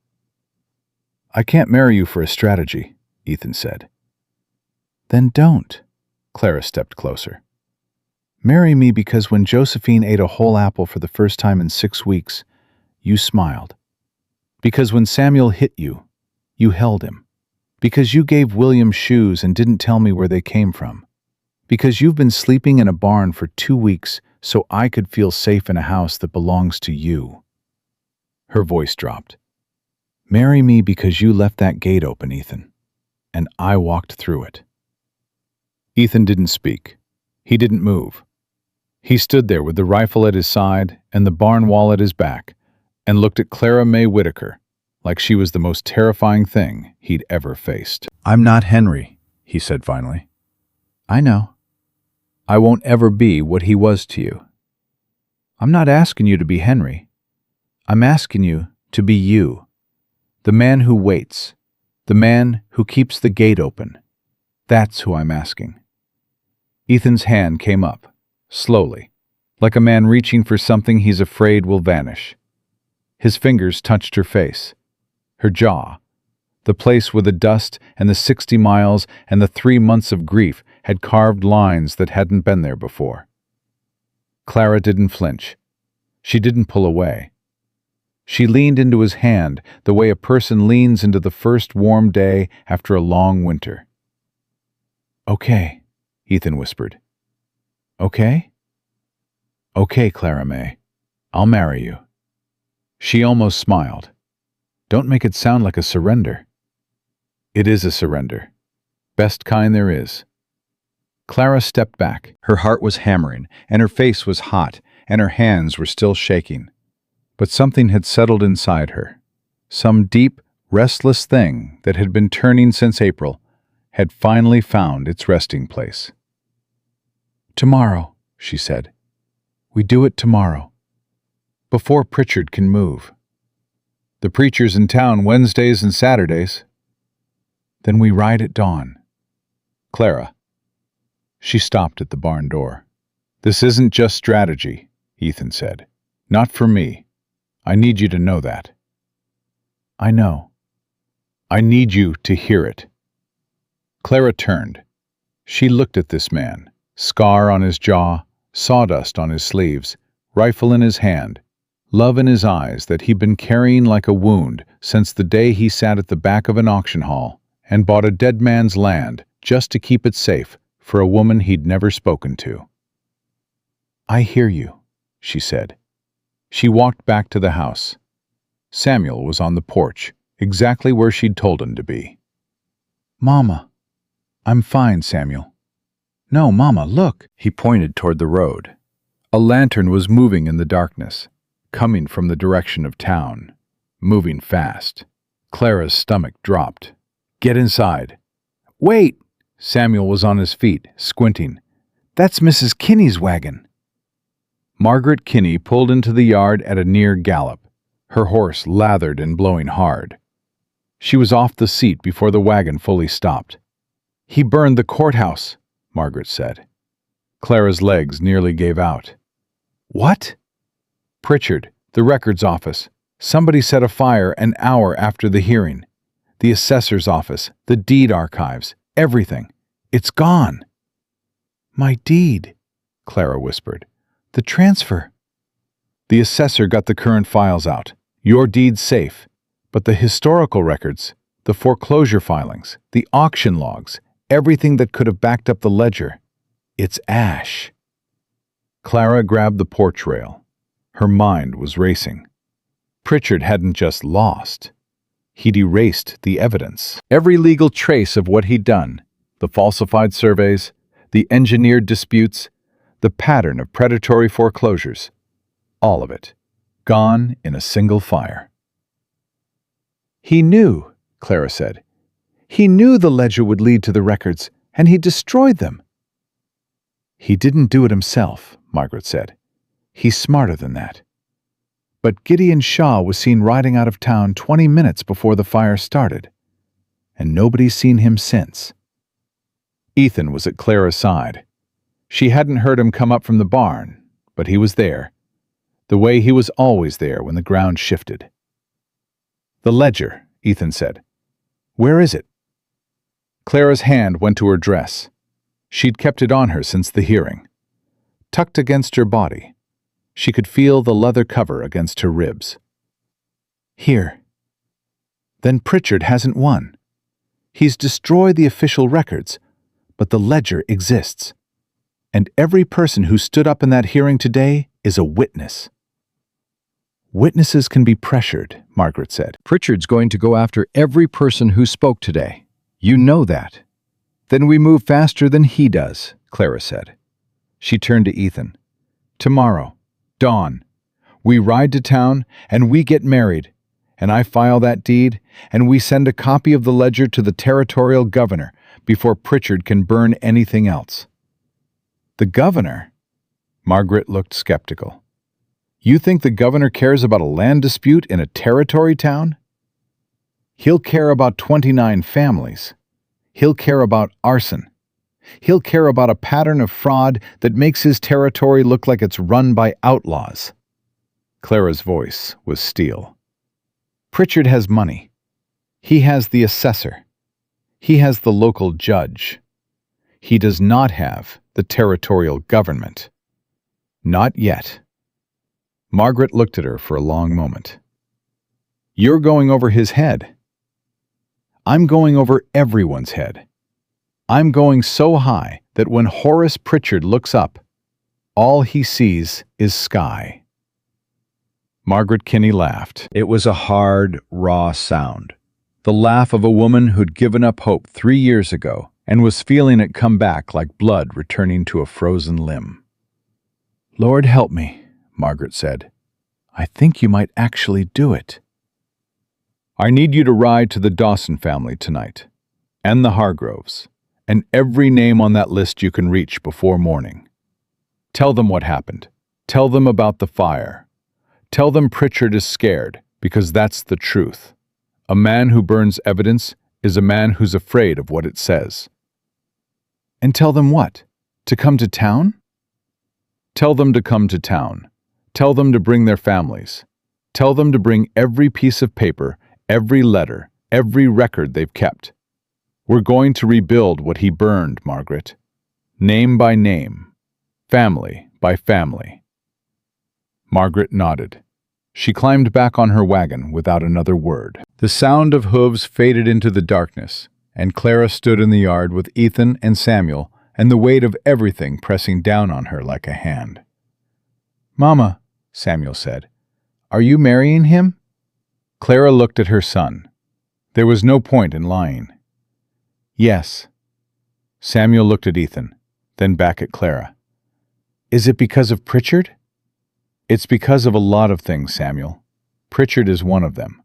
"I can't marry you for a strategy," Ethan said. "Then don't." Clara stepped closer. "Marry me because when Josephine ate a whole apple for the first time in 6 weeks, you smiled. Because when Samuel hit you, you held him. Because you gave William shoes and didn't tell me where they came from. Because you've been sleeping in a barn for 2 weeks so I could feel safe in a house that belongs to you." Her voice dropped. "Marry me because you left that gate open, Ethan, and I walked through it." Ethan didn't speak. He didn't move. He stood there with the rifle at his side and the barn wall at his back, and looked at Clara Mae Whitaker like she was the most terrifying thing he'd ever faced. "I'm not Henry," he said finally. "I know. I won't ever be what he was to you. I'm not asking you to be Henry. I'm asking you to be you. The man who waits. The man who keeps the gate open. That's who I'm asking." Ethan's hand came up, slowly, like a man reaching for something he's afraid will vanish. His fingers touched her face, her jaw, the place where the dust and the 60 miles and the 3 months of grief had carved lines that hadn't been there before. Clara didn't flinch. She didn't pull away. She leaned into his hand the way a person leans into the first warm day after a long winter. "Okay," Ethan whispered. "Okay?" "Okay, Clara Mae. I'll marry you." She almost smiled. "Don't make it sound like a surrender." "It is a surrender. Best kind there is." Clara stepped back. Her heart was hammering, and her face was hot, and her hands were still shaking. But something had settled inside her. Some deep, restless thing that had been turning since April had finally found its resting place. "Tomorrow," she said. "We do it tomorrow. Before Pritchard can move. The preacher's in town Wednesdays and Saturdays. Then we ride at dawn. Clara." She stopped at the barn door. "This isn't just strategy," Ethan said. "Not for me. I need you to know that." "I know. I need you to hear it." Clara turned. She looked at this man, scar on his jaw, sawdust on his sleeves, rifle in his hand, love in his eyes that he'd been carrying like a wound since the day he sat at the back of an auction hall and bought a dead man's land just to keep it safe for a woman he'd never spoken to. "I hear you," she said. She walked back to the house. Samuel was on the porch, exactly where she'd told him to be. "Mama." "I'm fine, Samuel." "No, Mama, look." He pointed toward the road. A lantern was moving in the darkness, coming from the direction of town, moving fast. Clara's stomach dropped. "Get inside." "Wait!" Samuel was on his feet, squinting. "That's Mrs. Kinney's wagon." Margaret Kinney pulled into the yard at a near gallop, her horse lathered and blowing hard. She was off the seat before the wagon fully stopped. "He burned the courthouse," Margaret said. Clara's legs nearly gave out. "What?" "Pritchard, the records office. Somebody set a fire an hour after the hearing. The assessor's office, the deed archives, everything. It's gone." "My deed," Clara whispered. "The transfer." "The assessor got the current files out. Your deed's safe. But the historical records, the foreclosure filings, the auction logs, everything that could have backed up the ledger, it's ash." Clara grabbed the porch rail. Her mind was racing. Pritchard hadn't just lost. He'd erased the evidence. Every legal trace of what he'd done, the falsified surveys, the engineered disputes, the pattern of predatory foreclosures, all of it, gone in a single fire. "He knew," Clara said. "He knew the ledger would lead to the records, and he destroyed them." "He didn't do it himself," Margaret said. "He's smarter than that." But Gideon Shaw was seen riding out of town 20 minutes before the fire started, and nobody's seen him since. Ethan was at Clara's side. She hadn't heard him come up from the barn, but he was there, the way he was always there when the ground shifted. "The ledger," Ethan said. "Where is it?" Clara's hand went to her dress. She'd kept it on her since the hearing. Tucked against her body, she could feel the leather cover against her ribs. "Here." "Then Pritchard hasn't won. He's destroyed the official records, but the ledger exists. And every person who stood up in that hearing today is a witness." "Witnesses can be pressured," Margaret said. "Pritchard's going to go after every person who spoke today. You know that." "Then we move faster than he does," Clara said. She turned to Ethan. "Tomorrow, dawn, we ride to town and we get married, and I file that deed, and we send a copy of the ledger to the territorial governor before Pritchard can burn anything else." "The governor?" Margaret looked skeptical. "You think the governor cares about a land dispute in a territory town?" "He'll care about 29 families. He'll care about arson. He'll care about a pattern of fraud that makes his territory look like it's run by outlaws." Clara's voice was steel. "Pritchard has money. He has the assessor. He has the local judge. He does not have the territorial government. Not yet." Margaret looked at her for a long moment. "You're going over his head." "I'm going over everyone's head. I'm going so high that when Horace Pritchard looks up, all he sees is sky." Margaret Kinney laughed. It was a hard, raw sound. The laugh of a woman who'd given up hope 3 years ago and was feeling it come back like blood returning to a frozen limb. "Lord help me," Margaret said. "I think you might actually do it." "I need you to ride to the Dawson family tonight, and the Hargroves, and every name on that list you can reach before morning. Tell them what happened. Tell them about the fire. Tell them Pritchard is scared, because that's the truth. A man who burns evidence is a man who's afraid of what it says." "And tell them what? To come to town?" "Tell them to come to town. Tell them to bring their families. Tell them to bring every piece of paper, every letter, every record they've kept. We're going to rebuild what he burned, Margaret. Name by name. Family by family." Margaret nodded. She climbed back on her wagon without another word. The sound of hooves faded into the darkness, and Clara stood in the yard with Ethan and Samuel and the weight of everything pressing down on her like a hand. "Mama," Samuel said, "are you marrying him?" Clara looked at her son. There was no point in lying. "Yes." Samuel looked at Ethan, then back at Clara. "Is it because of Pritchard?" "It's because of a lot of things, Samuel. Pritchard is one of them."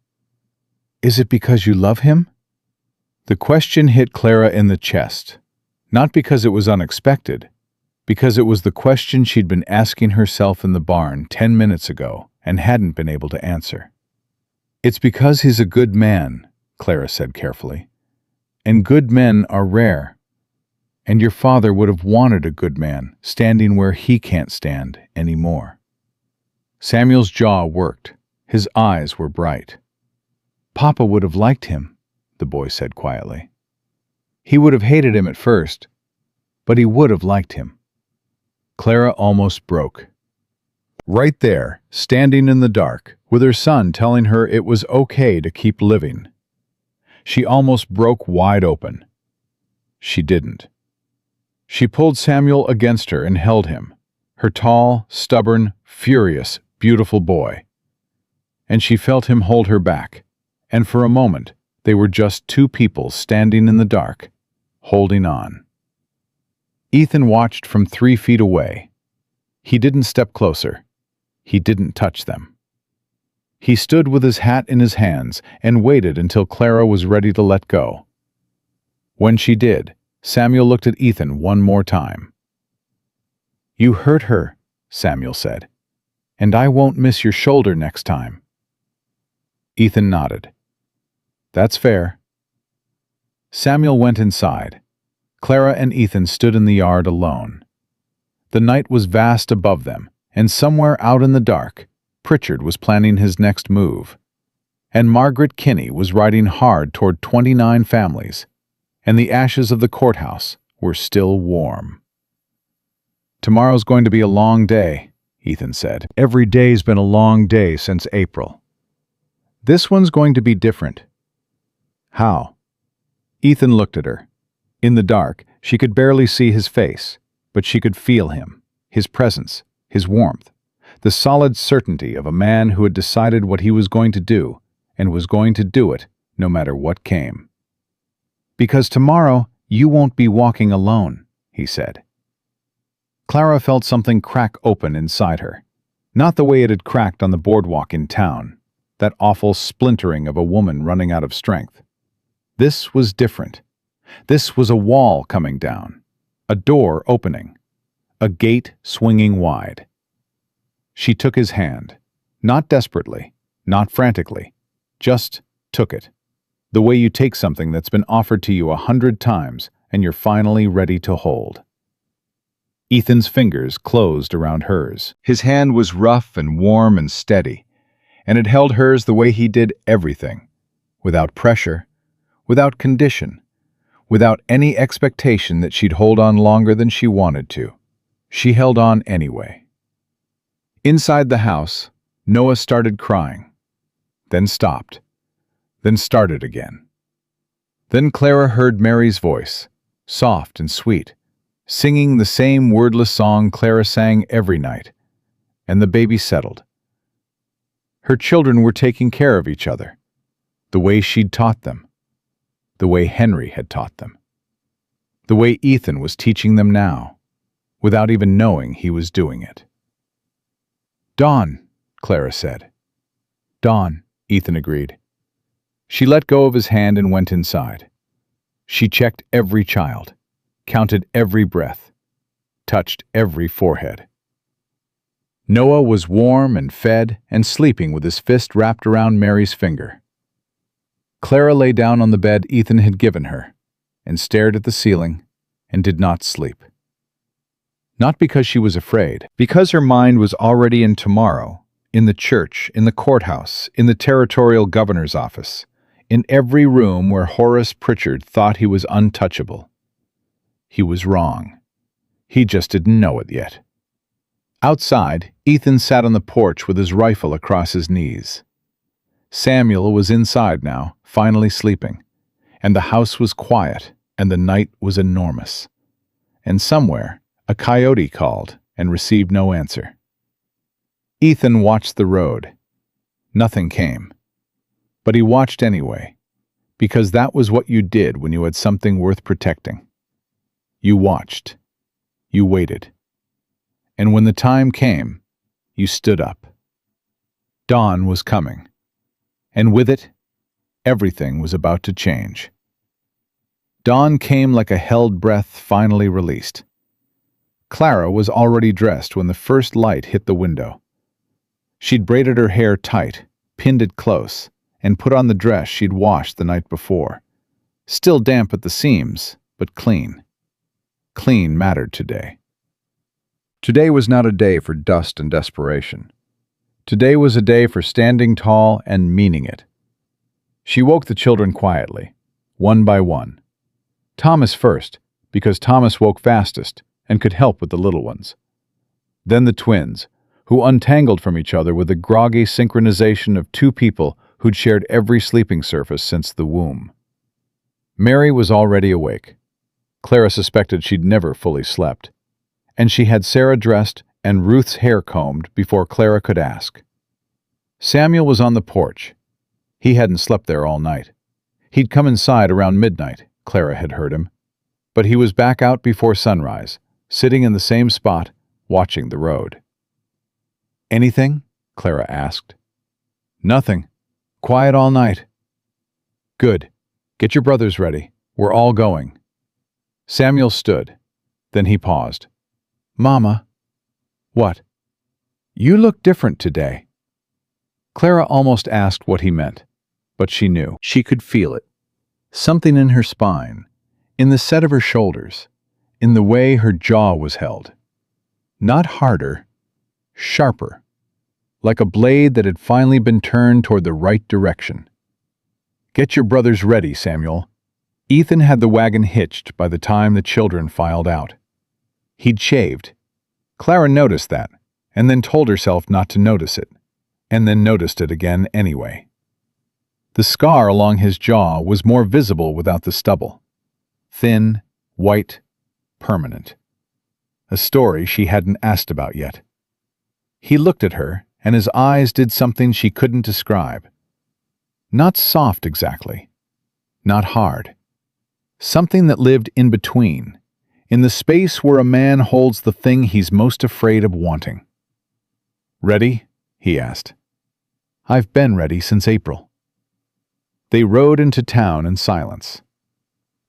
"Is it because you love him?" The question hit Clara in the chest, not because it was unexpected, because it was the question she'd been asking herself in the barn 10 minutes ago and hadn't been able to answer. "It's because he's a good man," Clara said carefully. "And good men are rare. And your father would have wanted a good man standing where he can't stand anymore." Samuel's jaw worked. His eyes were bright. "Papa would have liked him," the boy said quietly. "He would have hated him at first, but he would have liked him." Clara almost broke. Right there, standing in the dark, with her son telling her it was okay to keep living. She almost broke wide open. She didn't. She pulled Samuel against her and held him, her tall, stubborn, furious, beautiful boy. And she felt him hold her back, and for a moment they were just two people standing in the dark, holding on. Ethan watched from 3 feet away. He didn't step closer. He didn't touch them. He stood with his hat in his hands and waited until Clara was ready to let go. When she did, Samuel looked at Ethan one more time. "You hurt her," Samuel said, "and I won't miss your shoulder next time." Ethan nodded. "That's fair." Samuel went inside. Clara and Ethan stood in the yard alone. The night was vast above them, and somewhere out in the dark, Pritchard was planning his next move. And Margaret Kinney was riding hard toward 29 families, and the ashes of the courthouse were still warm. "Tomorrow's going to be a long day," Ethan said. "Every day's been a long day since April. This one's going to be different." "How?" Ethan looked at her. In the dark, she could barely see his face, but she could feel him, his presence, his warmth, the solid certainty of a man who had decided what he was going to do and was going to do it no matter what came. "Because tomorrow you won't be walking alone," he said. Clara felt something crack open inside her, not the way it had cracked on the boardwalk in town, that awful splintering of a woman running out of strength. This was different. This was a wall coming down, a door opening, a gate swinging wide. She took his hand, not desperately, not frantically, just took it, the way you take something that's been offered to you 100 times and you're finally ready to hold. Ethan's fingers closed around hers. His hand was rough and warm and steady, and it held hers the way he did everything, without pressure, without condition, without any expectation that she'd hold on longer than she wanted to. She held on anyway. Inside the house, Noah started crying, then stopped, then started again. Then Clara heard Mary's voice, soft and sweet, singing the same wordless song Clara sang every night, and the baby settled. Her children were taking care of each other, the way she'd taught them, the way Henry had taught them. the way Ethan was teaching them now, without even knowing he was doing it. "Dawn," Clara said. "Dawn," Ethan agreed. She let go of his hand and went inside. She checked every child, counted every breath, touched every forehead. Noah was warm and fed and sleeping with his fist wrapped around Mary's finger. Clara lay down on the bed Ethan had given her and stared at the ceiling and did not sleep. Not because she was afraid, because her mind was already in tomorrow, in the church, in the courthouse, in the territorial governor's office, in every room where Horace Pritchard thought he was untouchable. He was wrong. He just didn't know it yet. Outside, Ethan sat on the porch with his rifle across his knees. Samuel was inside now, finally sleeping, and the house was quiet, and the night was enormous. And somewhere, a coyote called and received no answer. Ethan watched the road. Nothing came. But he watched anyway, because that was what you did when you had something worth protecting. You watched. You waited. And when the time came, you stood up. Dawn was coming. And with it, everything was about to change. Dawn came like a held breath finally released. Clara was already dressed when the first light hit the window. She'd braided her hair tight, pinned it close, and put on the dress she'd washed the night before. Still damp at the seams, but clean. Clean mattered today. Today was not a day for dust and desperation. Today was a day for standing tall and meaning it. She woke the children quietly, one by one. Thomas first, because Thomas woke fastest and could help with the little ones. Then the twins, who untangled from each other with the groggy synchronization of two people who'd shared every sleeping surface since the womb. Mary was already awake. Clara suspected she'd never fully slept. And she had Sarah dressed and Ruth's hair combed before Clara could ask. Samuel was on the porch. He hadn't slept there all night. He'd come inside around midnight, Clara had heard him. But he was back out before sunrise, sitting in the same spot, watching the road. "Anything?" Clara asked. "Nothing. Quiet all night." "Good. Get your brothers ready. We're all going." Samuel stood. Then he paused. "Mama." "What?" "You look different today." Clara almost asked what he meant, but she knew. She could feel it. Something in her spine, in the set of her shoulders, in the way her jaw was held. Not harder, sharper, like a blade that had finally been turned toward the right direction. "Get your brothers ready, Samuel." Ethan had the wagon hitched by the time the children filed out. He'd shaved. Clara noticed that, and then told herself not to notice it, and then noticed it again anyway. The scar along his jaw was more visible without the stubble. Thin, white, permanent. A story she hadn't asked about yet. He looked at her, and his eyes did something she couldn't describe. Not soft exactly. Not hard. Something that lived in between, in the space where a man holds the thing he's most afraid of wanting. "Ready?" he asked. "I've been ready since April." They rode into town in silence.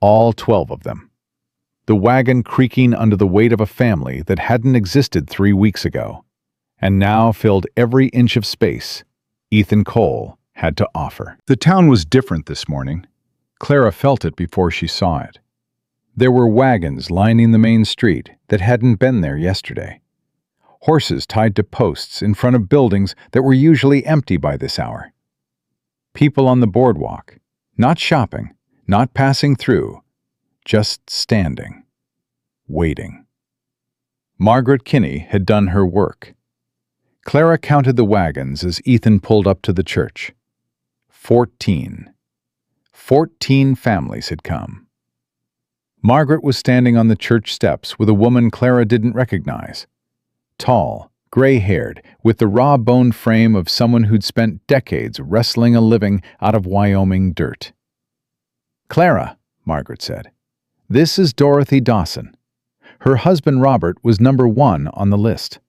All 12 of them. The wagon creaking under the weight of a family that hadn't existed 3 weeks ago, and now filled every inch of space Ethan Cole had to offer. The town was different this morning. Clara felt it before she saw it. There were wagons lining the main street that hadn't been there yesterday. Horses tied to posts in front of buildings that were usually empty by this hour. People on the boardwalk, not shopping, not passing through, just standing, waiting. Margaret Kinney had done her work. Clara counted the wagons as Ethan pulled up to the church. 14. 14 families had come. Margaret was standing on the church steps with a woman Clara didn't recognize. Tall, gray-haired, with the raw-boned frame of someone who'd spent decades wrestling a living out of Wyoming dirt. "Clara," Margaret said, This is Dorothy Dawson. Her husband Robert was number 1 on the list.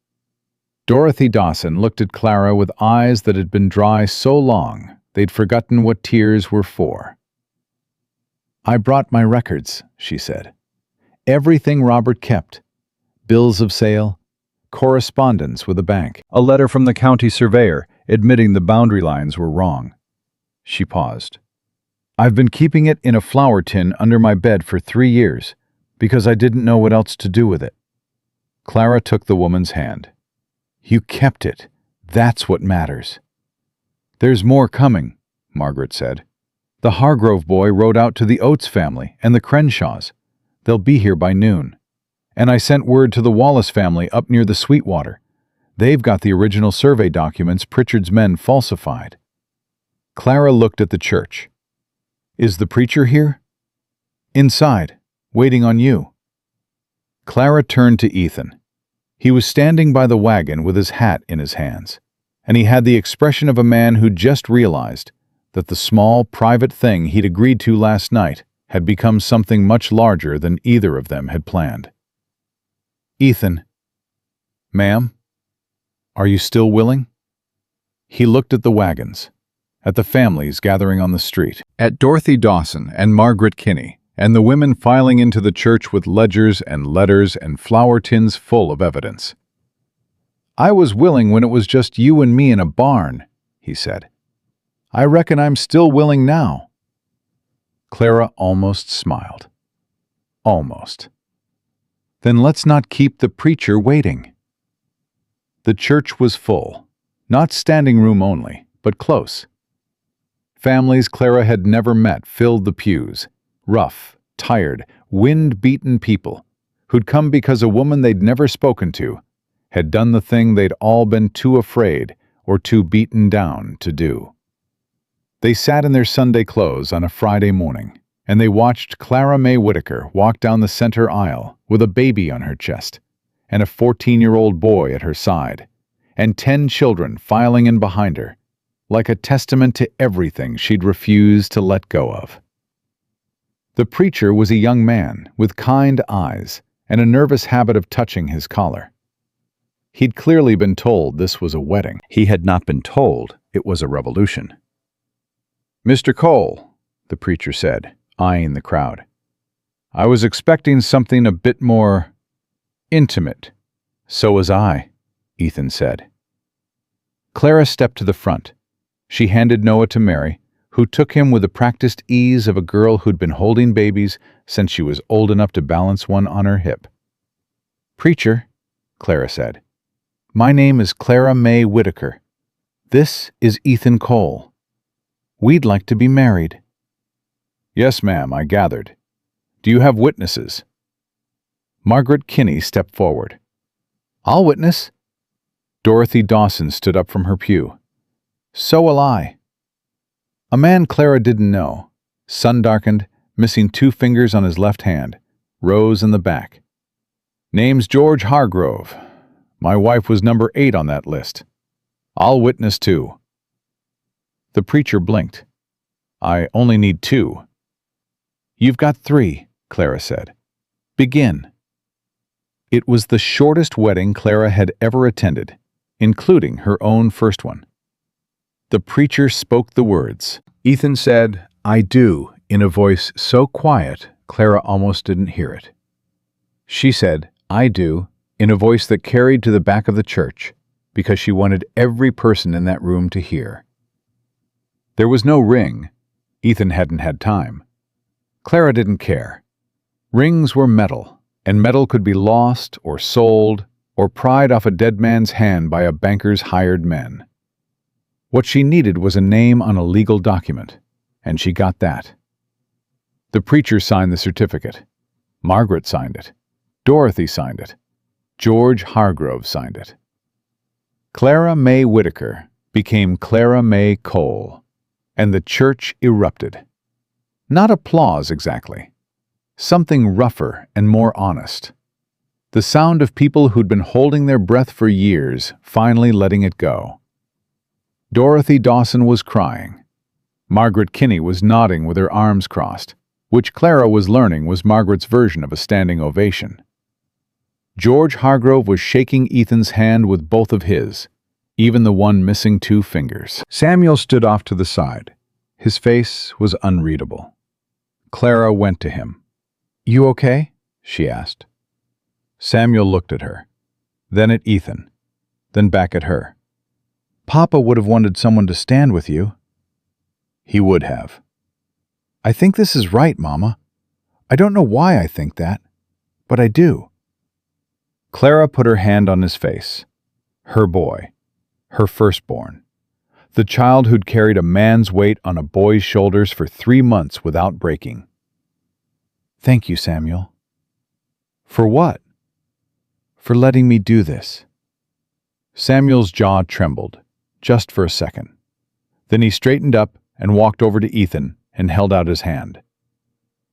Dorothy Dawson looked at Clara with eyes that had been dry so long they'd forgotten what tears were for. "I brought my records," she said. "Everything Robert kept. Bills of sale, correspondence with the bank, A letter from the county surveyor admitting the boundary lines were wrong. She paused. "I've been keeping it in a flour tin under my bed for 3 years because I didn't know what else to do with it." Clara took the woman's hand. "You kept it. That's what matters." "There's more coming," Margaret said. "The Hargrove boy rode out to the Oates family and the Crenshaws. They'll be here by noon. And I sent word to the Wallace family up near the Sweetwater. They've got the original survey documents Pritchard's men falsified." Clara looked at the church. "Is the preacher here?" "Inside, waiting on you." Clara turned to Ethan. He was standing by the wagon with his hat in his hands, and he had the expression of a man who just realized that the small, private thing he'd agreed to last night had become something much larger than either of them had planned. "Ethan." "Ma'am? Are you still willing?" He looked at the wagons, at the families gathering on the street, at Dorothy Dawson and Margaret Kinney, and the women filing into the church with ledgers and letters and flour tins full of evidence. "I was willing when it was just you and me in a barn," he said. "I reckon I'm still willing now." Clara almost smiled. Almost. "Then let's not keep the preacher waiting." The church was full, not standing room only, but close. Families Clara had never met filled the pews, rough, tired, wind-beaten people who'd come because a woman they'd never spoken to had done the thing they'd all been too afraid or too beaten down to do. They sat in their Sunday clothes on a Friday morning, and they watched Clara Mae Whitaker walk down the center aisle with a baby on her chest and a 14-year-old boy at her side, and 10 children filing in behind her, like a testament to everything she'd refused to let go of. The preacher was a young man with kind eyes and a nervous habit of touching his collar. He'd clearly been told this was a wedding. He had not been told it was a revolution. "Mr. Cole," the preacher said, eyeing the crowd, "I was expecting something a bit more intimate." "So was I," Ethan said. Clara stepped to the front. She handed Noah to Mary, who took him with the practiced ease of a girl who'd been holding babies since she was old enough to balance one on her hip. "Preacher," Clara said, "my name is Clara Mae Whitaker. This is Ethan Cole. We'd like to be married." "Yes, ma'am, I gathered. Do you have witnesses?" Margaret Kinney stepped forward. "I'll witness." Dorothy Dawson stood up from her pew. "So will I." A man Clara didn't know, sun-darkened, missing 2 fingers on his left hand, rose in the back. "Name's George Hargrove. My wife was number 8 on that list. I'll witness too." The preacher blinked. "I only need 2. "You've got 3, Clara said. "Begin." It was the shortest wedding Clara had ever attended, including her own first one. The preacher spoke the words. Ethan said, "I do," in a voice so quiet Clara almost didn't hear it. She said, "I do," in a voice that carried to the back of the church, because she wanted every person in that room to hear. There was no ring. Ethan hadn't had time. Clara didn't care. Rings were metal, and metal could be lost or sold or pried off a dead man's hand by a banker's hired men. What she needed was a name on a legal document, and she got that. The preacher signed the certificate. Margaret signed it. Dorothy signed it. George Hargrove signed it. Clara Mae Whitaker became Clara Mae Cole, and the church erupted. Not applause exactly. Something rougher and more honest. The sound of people who'd been holding their breath for years, finally letting it go. Dorothy Dawson was crying. Margaret Kinney was nodding with her arms crossed, which Clara was learning was Margaret's version of a standing ovation. George Hargrove was shaking Ethan's hand with both of his, even the one missing 2 fingers. Samuel stood off to the side. His face was unreadable. Clara went to him. "You okay?" she asked. Samuel looked at her, then at Ethan, then back at her. "Papa would have wanted someone to stand with you." "He would have." "I think this is right, Mama. I don't know why I think that, but I do." Clara put her hand on his face. Her boy. Her firstborn. The child who'd carried a man's weight on a boy's shoulders for 3 months without breaking. "Thank you, Samuel." "For what?" "For letting me do this." Samuel's jaw trembled, just for a second. Then he straightened up and walked over to Ethan and held out his hand.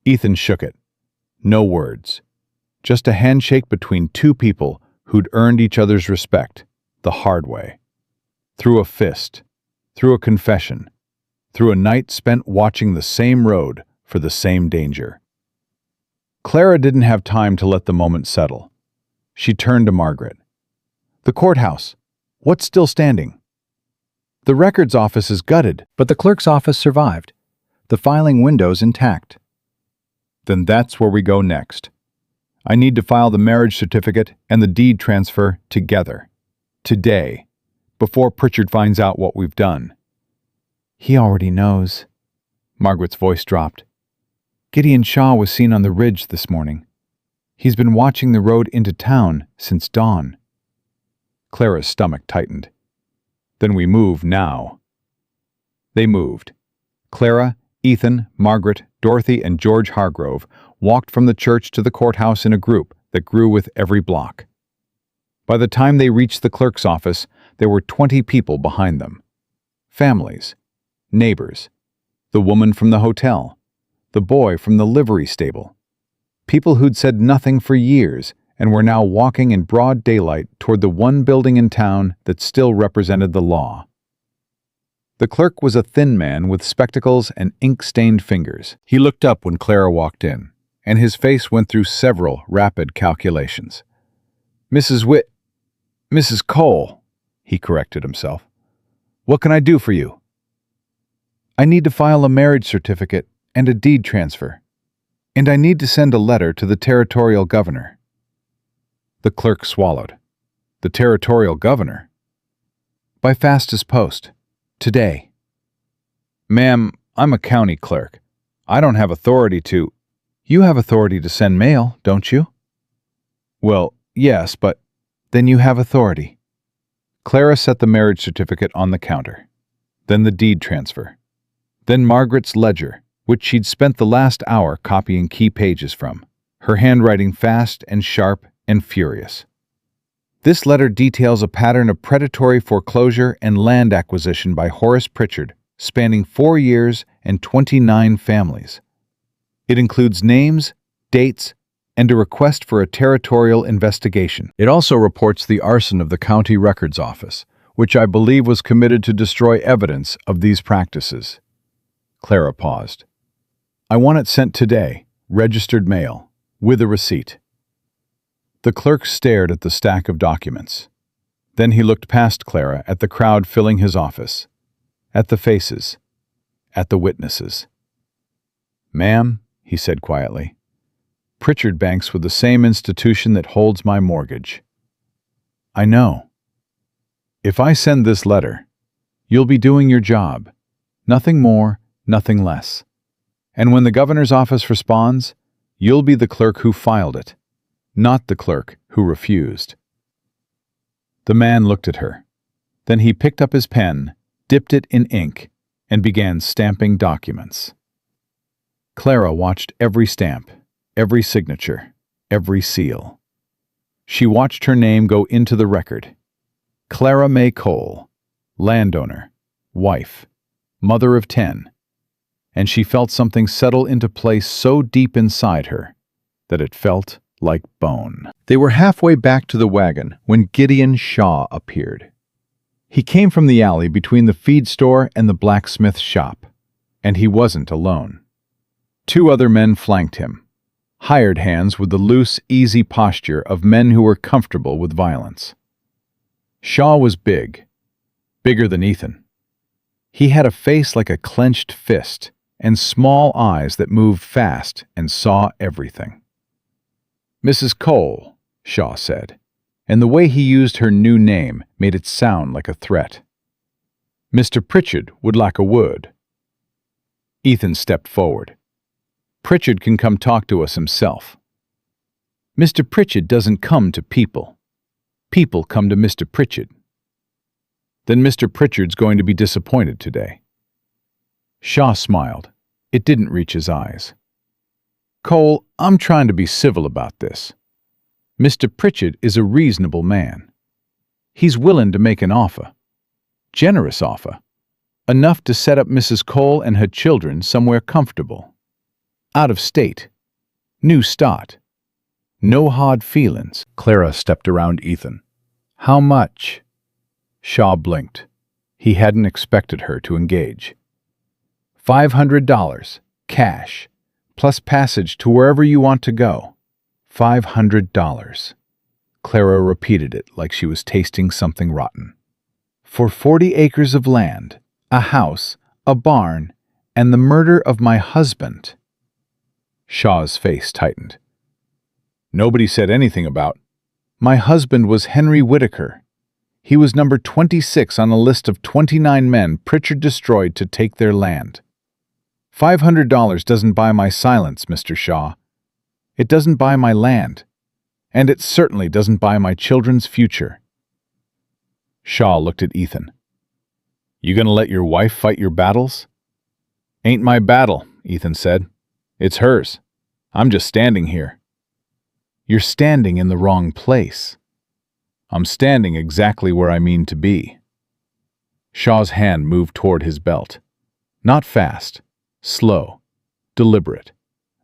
Ethan shook it. No words. Just a handshake between 2 people who'd earned each other's respect, the hard way. Through a fist, through a confession, through a night spent watching the same road for the same danger. Clara didn't have time to let the moment settle. She turned to Margaret. "The courthouse. What's still standing?" "The records office is gutted, but the clerk's office survived. The filing window's intact." "Then that's where we go next. I need to file the marriage certificate and the deed transfer together. Today. Before Pritchard finds out what we've done." "He already knows." Margaret's voice dropped. "Gideon Shaw was seen on the ridge this morning. He's been watching the road into town since dawn." Clara's stomach tightened. "Then we move now." They moved. Clara, Ethan, Margaret, Dorothy, and George Hargrove walked from the church to the courthouse in a group that grew with every block. By the time they reached the clerk's office, there were 20 people behind them. Families, neighbors, the woman from the hotel, the boy from the livery stable. People who'd said nothing for years and were now walking in broad daylight toward the one building in town that still represented the law. The clerk was a thin man with spectacles and ink-stained fingers. He looked up when Clara walked in, and his face went through several rapid calculations. Mrs. Cole," he corrected himself. "What can I do for you?" "I need to file a marriage certificate and a deed transfer, and I need to send a letter to the territorial governor." The clerk swallowed. "The territorial governor?" "By fastest post. Today." "Ma'am, I'm a county clerk. I don't have authority to—" "You have authority to send mail, don't you?" "Well, yes, but—" "Then you have authority." Clara set the marriage certificate on the counter. Then the deed transfer. Then Margaret's ledger, which she'd spent the last hour copying key pages from, her handwriting fast and sharp and furious. "This letter details a pattern of predatory foreclosure and land acquisition by Horace Pritchard, spanning 4 years and 29 families. It includes names, dates, and a request for a territorial investigation. It also reports the arson of the county records office, which I believe was committed to destroy evidence of these practices." Clara paused. "I want it sent today, registered mail, with a receipt." The clerk stared at the stack of documents. Then he looked past Clara at the crowd filling his office, at the faces, at the witnesses. "Ma'am," he said quietly, "Pritchard banks with the same institution that holds my mortgage." "I know. If I send this letter, you'll be doing your job. Nothing more, nothing less. And when the governor's office responds, you'll be the clerk who filed it, not the clerk who refused." The man looked at her. Then he picked up his pen, dipped it in ink, and began stamping documents. Clara watched every stamp, every signature, every seal. She watched her name go into the record. Clara Mae Cole, landowner, wife, mother of 10. And she felt something settle into place so deep inside her that it felt like bone. They were halfway back to the wagon when Gideon Shaw appeared. He came from the alley between the feed store and the blacksmith shop, and he wasn't alone. 2 other men flanked him, hired hands with the loose, easy posture of men who were comfortable with violence. Shaw was big, bigger than Ethan. He had a face like a clenched fist and small eyes that moved fast and saw everything. "Mrs. Cole," Shaw said, and the way he used her new name made it sound like a threat. "Mr. Pritchard would like a word." Ethan stepped forward. "Pritchard can come talk to us himself." "Mr. Pritchard doesn't come to people. People come to Mr. Pritchard." "Then Mr. Pritchard's going to be disappointed today." Shaw smiled. It didn't reach his eyes. "Cole, I'm trying to be civil about this. Mr. Pritchard is a reasonable man. He's willing to make an offer. Generous offer. Enough to set up Mrs. Cole and her children somewhere comfortable. Out of state. New start. No hard feelings." Clara stepped around Ethan. "How much?" Shaw blinked. He hadn't expected her to engage. $500, cash, plus passage to wherever you want to go. $500. Clara repeated it like she was tasting something rotten. "For 40 acres of land, a house, a barn, and the murder of my husband." Shaw's face tightened. "Nobody said anything about—" "My husband was Henry Whitaker. He was number 26 on a list of 29 men Pritchard destroyed to take their land. $500 doesn't buy my silence, Mr. Shaw. It doesn't buy my land. And it certainly doesn't buy my children's future." Shaw looked at Ethan. "You gonna let your wife fight your battles?" "Ain't my battle," Ethan said. "It's hers. I'm just standing here." "You're standing in the wrong place." "I'm standing exactly where I mean to be." Shaw's hand moved toward his belt. Not fast, slow, deliberate.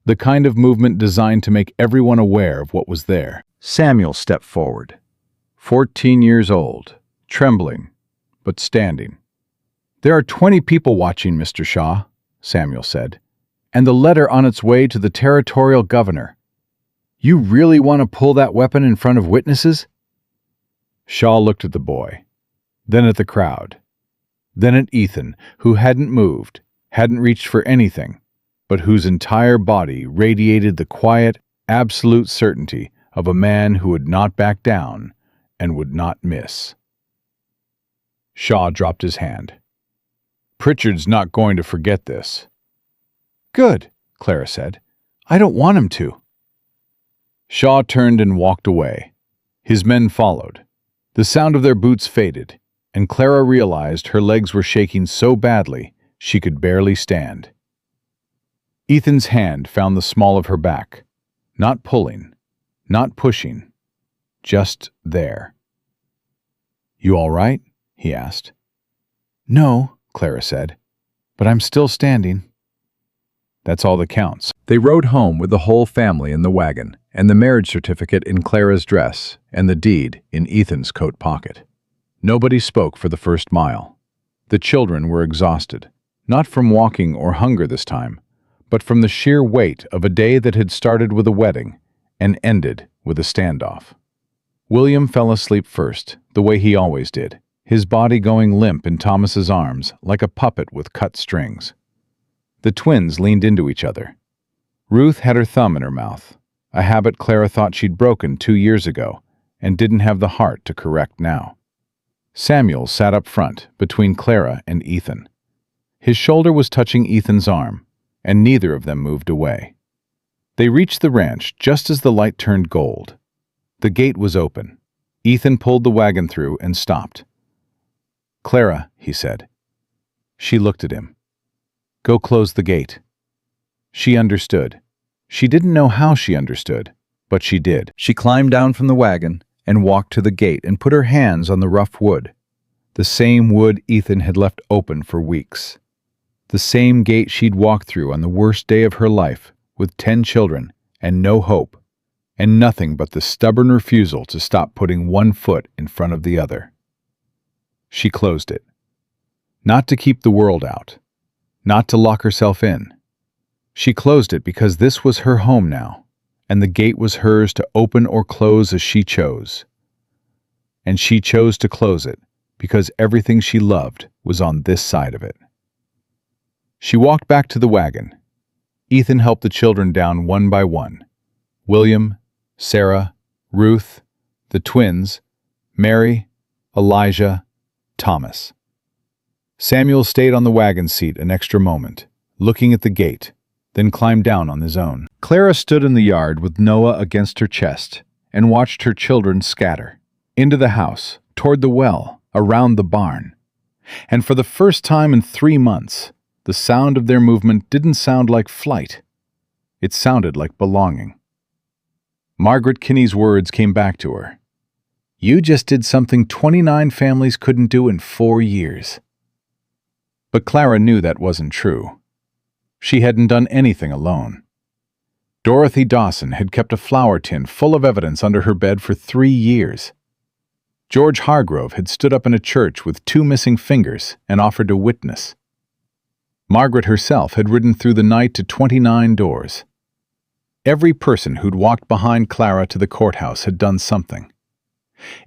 The kind of movement designed to make everyone aware of what was there. Samuel stepped forward. 14 years old, trembling, but standing. "There are 20 people watching, Mr. Shaw," Samuel said, "and the letter on its way to the territorial governor. You really want to pull that weapon in front of witnesses?" Shaw looked at the boy, then at the crowd, then at Ethan, who hadn't moved, hadn't reached for anything, but whose entire body radiated the quiet, absolute certainty of a man who would not back down and would not miss. Shaw dropped his hand. "Pritchard's not going to forget this." "Good," Clara said. "I don't want him to." Shaw turned and walked away. His men followed. The sound of their boots faded, and Clara realized her legs were shaking so badly she could barely stand. Ethan's hand found the small of her back, not pulling, not pushing, just there. "You all right?" he asked. "No," Clara said, "but I'm still standing." That's all that counts. They rode home with the whole family in the wagon, and the marriage certificate in Clara's dress, and the deed in Ethan's coat pocket. Nobody spoke for the first mile. The children were exhausted, not from walking or hunger this time, but from the sheer weight of a day that had started with a wedding and ended with a standoff. William fell asleep first, the way he always did, his body going limp in Thomas's arms like a puppet with cut strings. The twins leaned into each other. Ruth had her thumb in her mouth, a habit Clara thought she'd broken 2 years ago and didn't have the heart to correct now. Samuel sat up front between Clara and Ethan. His shoulder was touching Ethan's arm, and neither of them moved away. They reached the ranch just as the light turned gold. The gate was open. Ethan pulled the wagon through and stopped. "Clara," he said. She looked at him. "Go close the gate." She understood. She didn't know how she understood, but she did. She climbed down from the wagon and walked to the gate and put her hands on the rough wood. The same wood Ethan had left open for weeks. The same gate she'd walked through on the worst day of her life, with 10 children and no hope, and nothing but the stubborn refusal to stop putting one foot in front of the other. She closed it. Not to keep the world out. Not to lock herself in. She closed it because this was her home now, and the gate was hers to open or close as she chose. And she chose to close it because everything she loved was on this side of it. She walked back to the wagon. Ethan helped the children down one by one. William, Sarah, Ruth, the twins, Mary, Elijah, Thomas. Samuel stayed on the wagon seat an extra moment, looking at the gate, then climbed down on his own. Clara stood in the yard with Noah against her chest and watched her children scatter into the house, toward the well, around the barn. And for the first time in 3 months, the sound of their movement didn't sound like flight. It sounded like belonging. Margaret Kinney's words came back to her. "You just did something 29 families couldn't do in 4 years." But Clara knew that wasn't true. She hadn't done anything alone. Dorothy Dawson had kept a flour tin full of evidence under her bed for 3 years. George Hargrove had stood up in a church with 2 missing fingers and offered to witness. Margaret herself had ridden through the night to 29 doors. Every person who'd walked behind Clara to the courthouse had done something.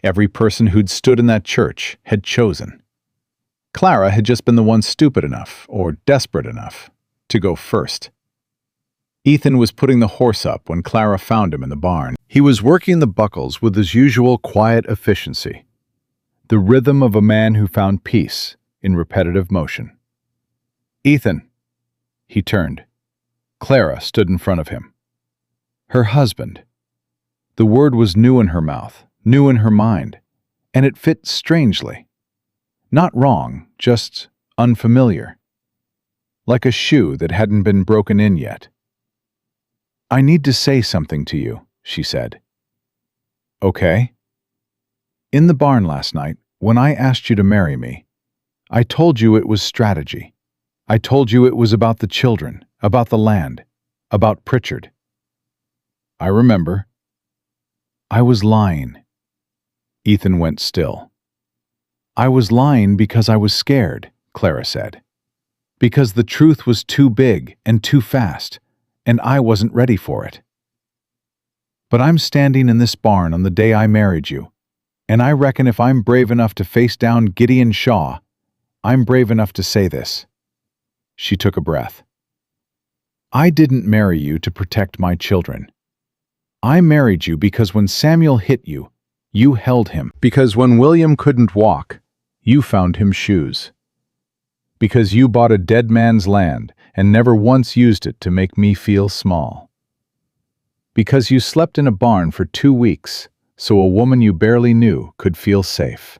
Every person who'd stood in that church had chosen. Clara had just been the one stupid enough, or desperate enough, to go first. Ethan was putting the horse up when Clara found him in the barn. He was working the buckles with his usual quiet efficiency, the rhythm of a man who found peace in repetitive motion. "Ethan." He turned. Clara stood in front of him. Her husband. The word was new in her mouth, new in her mind, and it fit strangely. Not wrong, just unfamiliar. Like a shoe that hadn't been broken in yet. "I need to say something to you," she said. "Okay." "In the barn last night, when I asked you to marry me, I told you it was strategy. I told you it was about the children, about the land, about Pritchard." "I remember." "I was lying." Ethan went still. "I was lying because I was scared," Clara said. "Because the truth was too big and too fast, and I wasn't ready for it. But I'm standing in this barn on the day I married you, and I reckon if I'm brave enough to face down Gideon Shaw, I'm brave enough to say this." She took a breath. "I didn't marry you to protect my children. I married you because when Samuel hit you, you held him. Because when William couldn't walk, you found him shoes. Because you bought a dead man's land and never once used it to make me feel small. Because you slept in a barn for 2 weeks so a woman you barely knew could feel safe."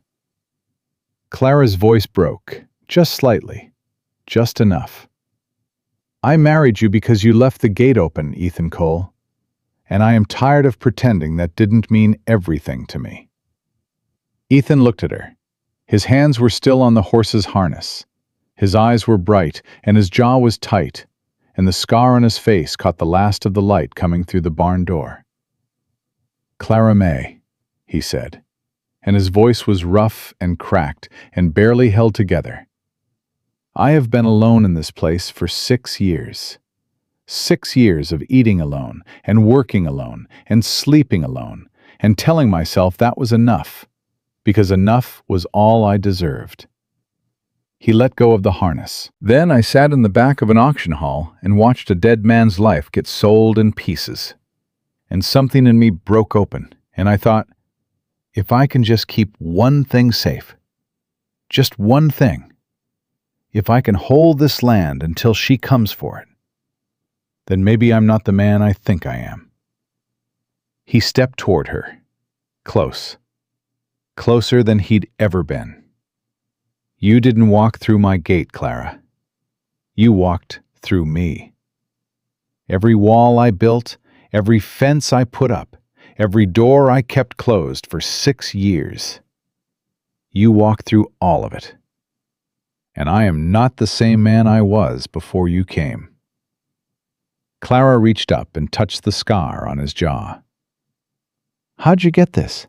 Clara's voice broke, just slightly, just enough. "I married you because you left the gate open, Ethan Cole, and I am tired of pretending that didn't mean everything to me." Ethan looked at her. His hands were still on the horse's harness. His eyes were bright, and his jaw was tight, and the scar on his face caught the last of the light coming through the barn door. "Clara Mae," he said, and his voice was rough and cracked and barely held together. "I have been alone in this place for 6 years. 6 years of eating alone, and working alone, and sleeping alone, and telling myself that was enough, because enough was all I deserved." He let go of the harness. "Then I sat in the back of an auction hall and watched a dead man's life get sold in pieces. And something in me broke open, and I thought, if I can just keep one thing safe, just one thing, if I can hold this land until she comes for it, then maybe I'm not the man I think I am." He stepped toward her, close, closer than he'd ever been. "You didn't walk through my gate, Clara. You walked through me. Every wall I built, every fence I put up, every door I kept closed for 6 years. You walked through all of it. And I am not the same man I was before you came." Clara reached up and touched the scar on his jaw. "How'd you get this?"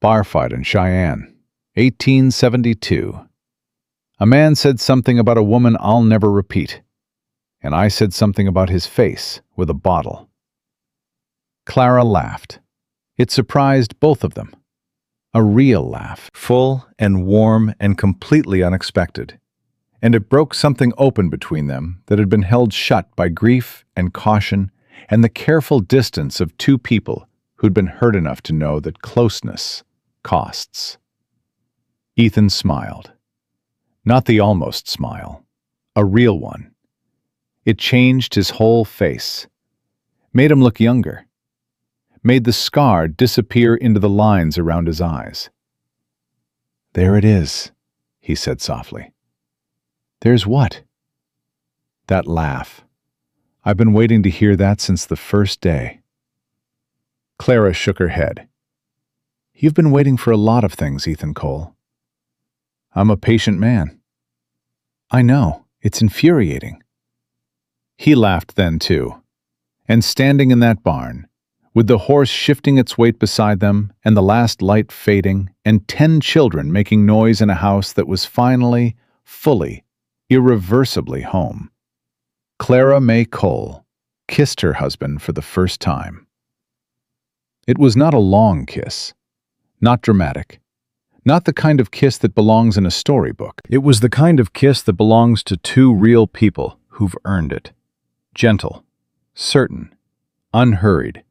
"Bar fight in Cheyenne, 1872. A man said something about a woman I'll never repeat. and I said something about his face with a bottle." Clara laughed. It surprised both of them. A real laugh, full and warm and completely unexpected. And it broke something open between them that had been held shut by grief and caution and the careful distance of two people who'd been hurt enough to know that closeness costs. Ethan smiled. Not the almost smile, a real one. It changed his whole face, made him look younger, made the scar disappear into the lines around his eyes. "There it is," he said softly. "There's what?" "That laugh. I've been waiting to hear that since the first day." Clara shook her head. "You've been waiting for a lot of things, Ethan Cole." "I'm a patient man." "I know. It's infuriating." He laughed then, too. And standing in that barn, with the horse shifting its weight beside them, and the last light fading, and 10 children making noise in a house that was finally, fully, irreversibly home, Clara Mae Cole kissed her husband for the first time. It was not a long kiss, not dramatic, not the kind of kiss that belongs in a storybook. It was the kind of kiss that belongs to two real people who've earned it. Gentle, certain, unhurried,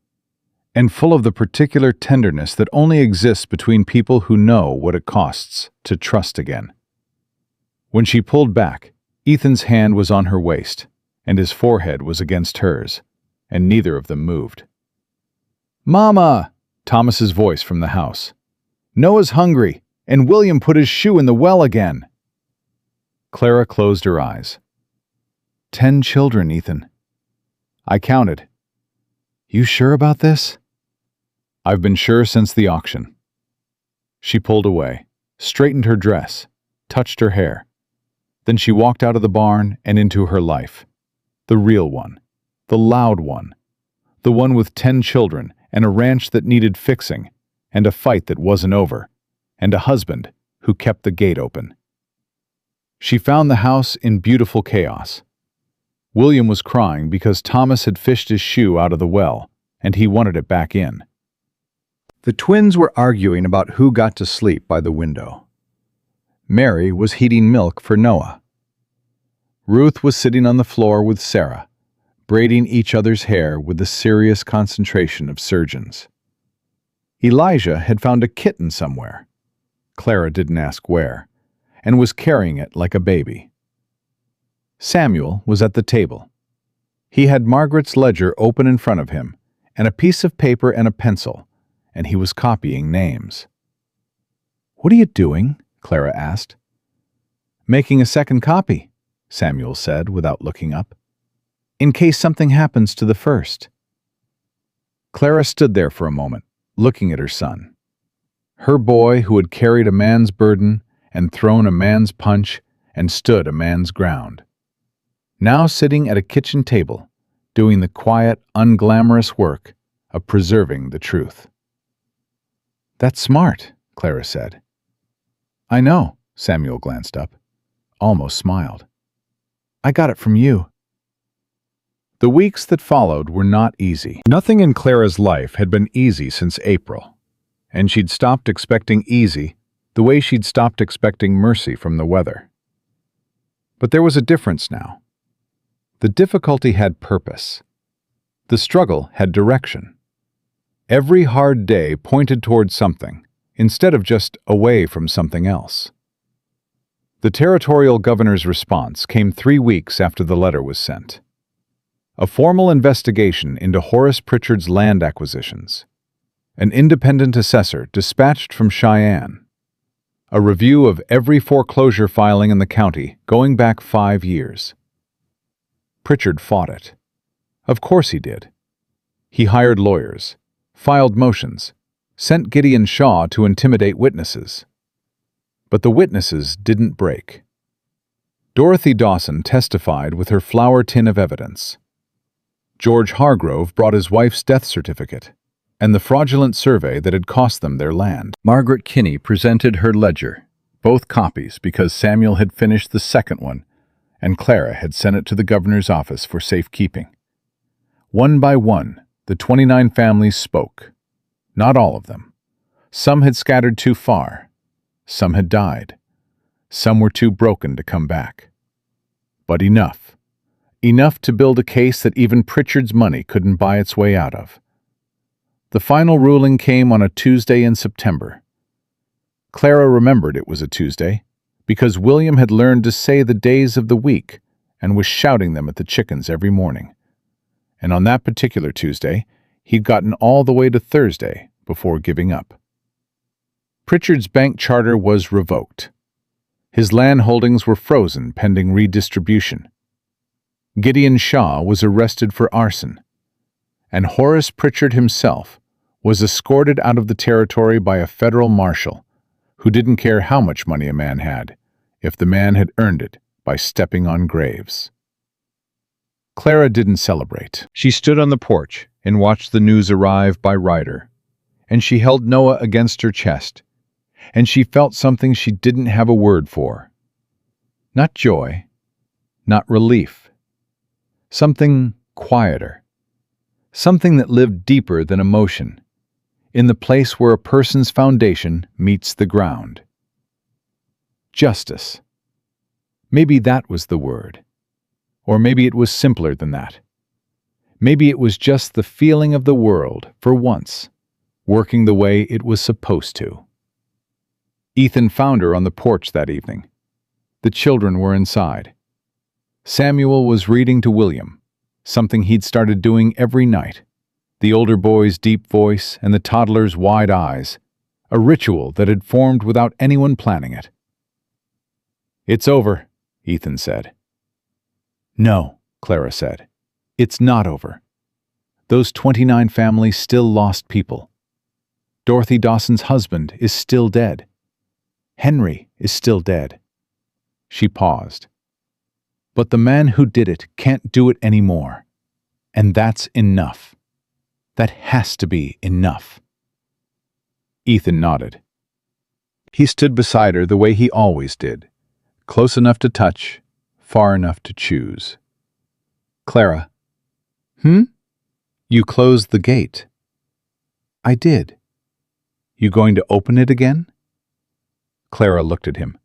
and full of the particular tenderness that only exists between people who know what it costs to trust again. When she pulled back, Ethan's hand was on her waist, and his forehead was against hers, and neither of them moved. "Mama!" Thomas's voice from the house. "Noah's hungry, and William put his shoe in the well again." Clara closed her eyes. 10 children, Ethan. I counted. "You sure about this?" "I've been sure since the auction." She pulled away, straightened her dress, touched her hair. Then she walked out of the barn and into her life. The real one. The loud one. The one with 10 children and a ranch that needed fixing, and a fight that wasn't over, and a husband who kept the gate open. She found the house in beautiful chaos. William was crying because Thomas had fished his shoe out of the well, and he wanted it back in. The twins were arguing about who got to sleep by the window. Mary was heating milk for Noah. Ruth was sitting on the floor with Sarah, braiding each other's hair with the serious concentration of surgeons. Elijah had found a kitten somewhere. Clara didn't ask where, and was carrying it like a baby. Samuel was at the table. He had Margaret's ledger open in front of him, and a piece of paper and a pencil, and he was copying names. "What are you doing?" Clara asked. "Making a second copy," Samuel said without looking up, "in case something happens to the first." Clara stood there for a moment, looking at her son. Her boy who had carried a man's burden and thrown a man's punch and stood a man's ground. Now sitting at a kitchen table, doing the quiet, unglamorous work of preserving the truth. "That's smart," Clara said. "I know," Samuel glanced up, almost smiled. "I got it from you." The weeks that followed were not easy. Nothing in Clara's life had been easy since April, and she'd stopped expecting easy the way she'd stopped expecting mercy from the weather. But there was a difference now. The difficulty had purpose. The struggle had direction. Every hard day pointed toward something, instead of just away from something else. The territorial governor's response came 3 weeks after the letter was sent. A formal investigation into Horace Pritchard's land acquisitions. An independent assessor dispatched from Cheyenne. A review of every foreclosure filing in the county going back 5 years. Pritchard fought it. Of course he did. He hired lawyers, filed motions, sent Gideon Shaw to intimidate witnesses. But the witnesses didn't break. Dorothy Dawson testified with her flour tin of evidence. George Hargrove brought his wife's death certificate and the fraudulent survey that had cost them their land. Margaret Kinney presented her ledger, both copies because Samuel had finished the second one, and Clara had sent it to the governor's office for safekeeping. One by one, the 29 families spoke. Not all of them. Some had scattered too far. Some had died. Some were too broken to come back. But enough. Enough to build a case that even Pritchard's money couldn't buy its way out of. The final ruling came on a Tuesday in September. Clara remembered it was a Tuesday because William had learned to say the days of the week and was shouting them at the chickens every morning. And on that particular Tuesday, he'd gotten all the way to Thursday before giving up. Pritchard's bank charter was revoked. His land holdings were frozen pending redistribution. Gideon Shaw was arrested for arson, and Horace Pritchard himself was escorted out of the territory by a federal marshal who didn't care how much money a man had, if the man had earned it by stepping on graves. Clara didn't celebrate. She stood on the porch and watched the news arrive by rider, and she held Noah against her chest, and she felt something she didn't have a word for. Not joy, not relief. Something quieter. Something that lived deeper than emotion, in the place where a person's foundation meets the ground. Justice. Maybe that was the word. Or maybe it was simpler than that. Maybe it was just the feeling of the world, for once, working the way it was supposed to. Ethan found her on the porch that evening. The children were inside. Samuel was reading to William, something he'd started doing every night. The older boy's deep voice and the toddler's wide eyes, a ritual that had formed without anyone planning it. "It's over," Ethan said. "No," Clara said. "It's not over. Those 29 families still lost people. Dorothy Dawson's husband is still dead. Henry is still dead." She paused. "But the man who did it can't do it anymore. And that's enough. That has to be enough." Ethan nodded. He stood beside her the way he always did, close enough to touch, far enough to choose. "Clara." "You closed the gate." "I did." "You going to open it again?" Clara looked at him.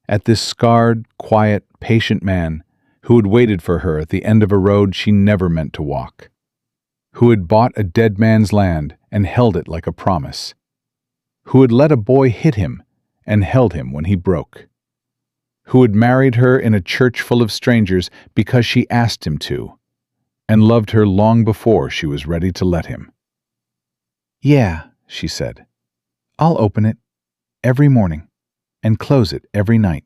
At this scarred, quiet, patient man who had waited for her at the end of a road she never meant to walk. Who had bought a dead man's land and held it like a promise. Who had let a boy hit him and held him when he broke. Who had married her in a church full of strangers because she asked him to, and loved her long before she was ready to let him. "Yeah," she said. "I'll open it every morning and close it every night."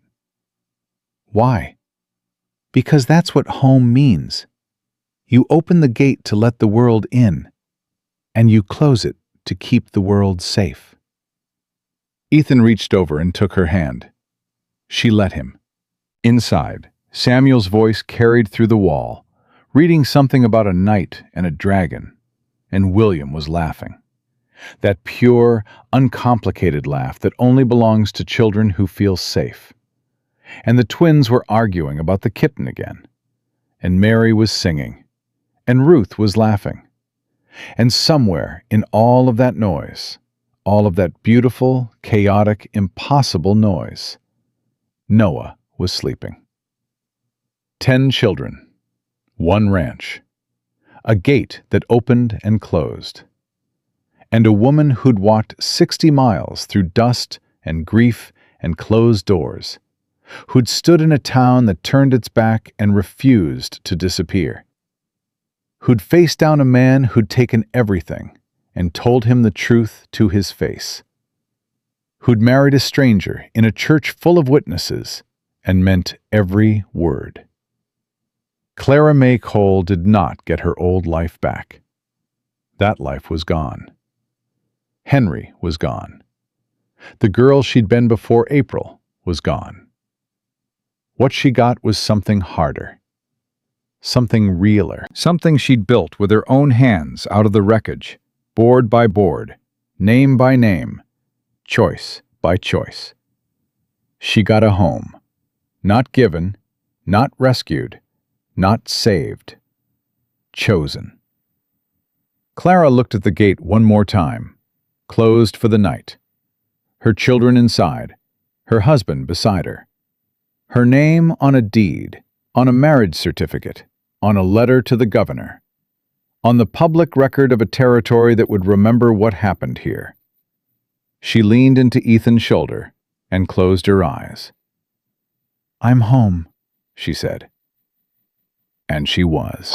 "Why?" "Because that's what home means. You open the gate to let the world in, and you close it to keep the world safe." Ethan reached over and took her hand. She let him. Inside, Samuel's voice carried through the wall, reading something about a knight and a dragon, and William was laughing. That pure, uncomplicated laugh that only belongs to children who feel safe. And the twins were arguing about the kitten again. And Mary was singing. And Ruth was laughing. And somewhere in all of that noise, all of that beautiful, chaotic, impossible noise, Noah was sleeping. 10 children. 1 ranch. A gate that opened and closed. And a woman who'd walked 60 miles through dust and grief and closed doors, who'd stood in a town that turned its back and refused to disappear, who'd faced down a man who'd taken everything and told him the truth to his face, who'd married a stranger in a church full of witnesses and meant every word. Clara Mae Cole did not get her old life back. That life was gone. Henry was gone. The girl she'd been before April was gone. What she got was something harder. Something realer. Something she'd built with her own hands out of the wreckage, board by board, name by name, choice by choice. She got a home. Not given, Not rescued, not saved. Chosen. Clara looked at the gate one more time, closed for the night. Her children inside, her husband beside her. Her name on a deed, on a marriage certificate, on a letter to the governor. On the public record of a territory that would remember what happened here. She leaned into Ethan's shoulder and closed her eyes. "I'm home," she said. And she was.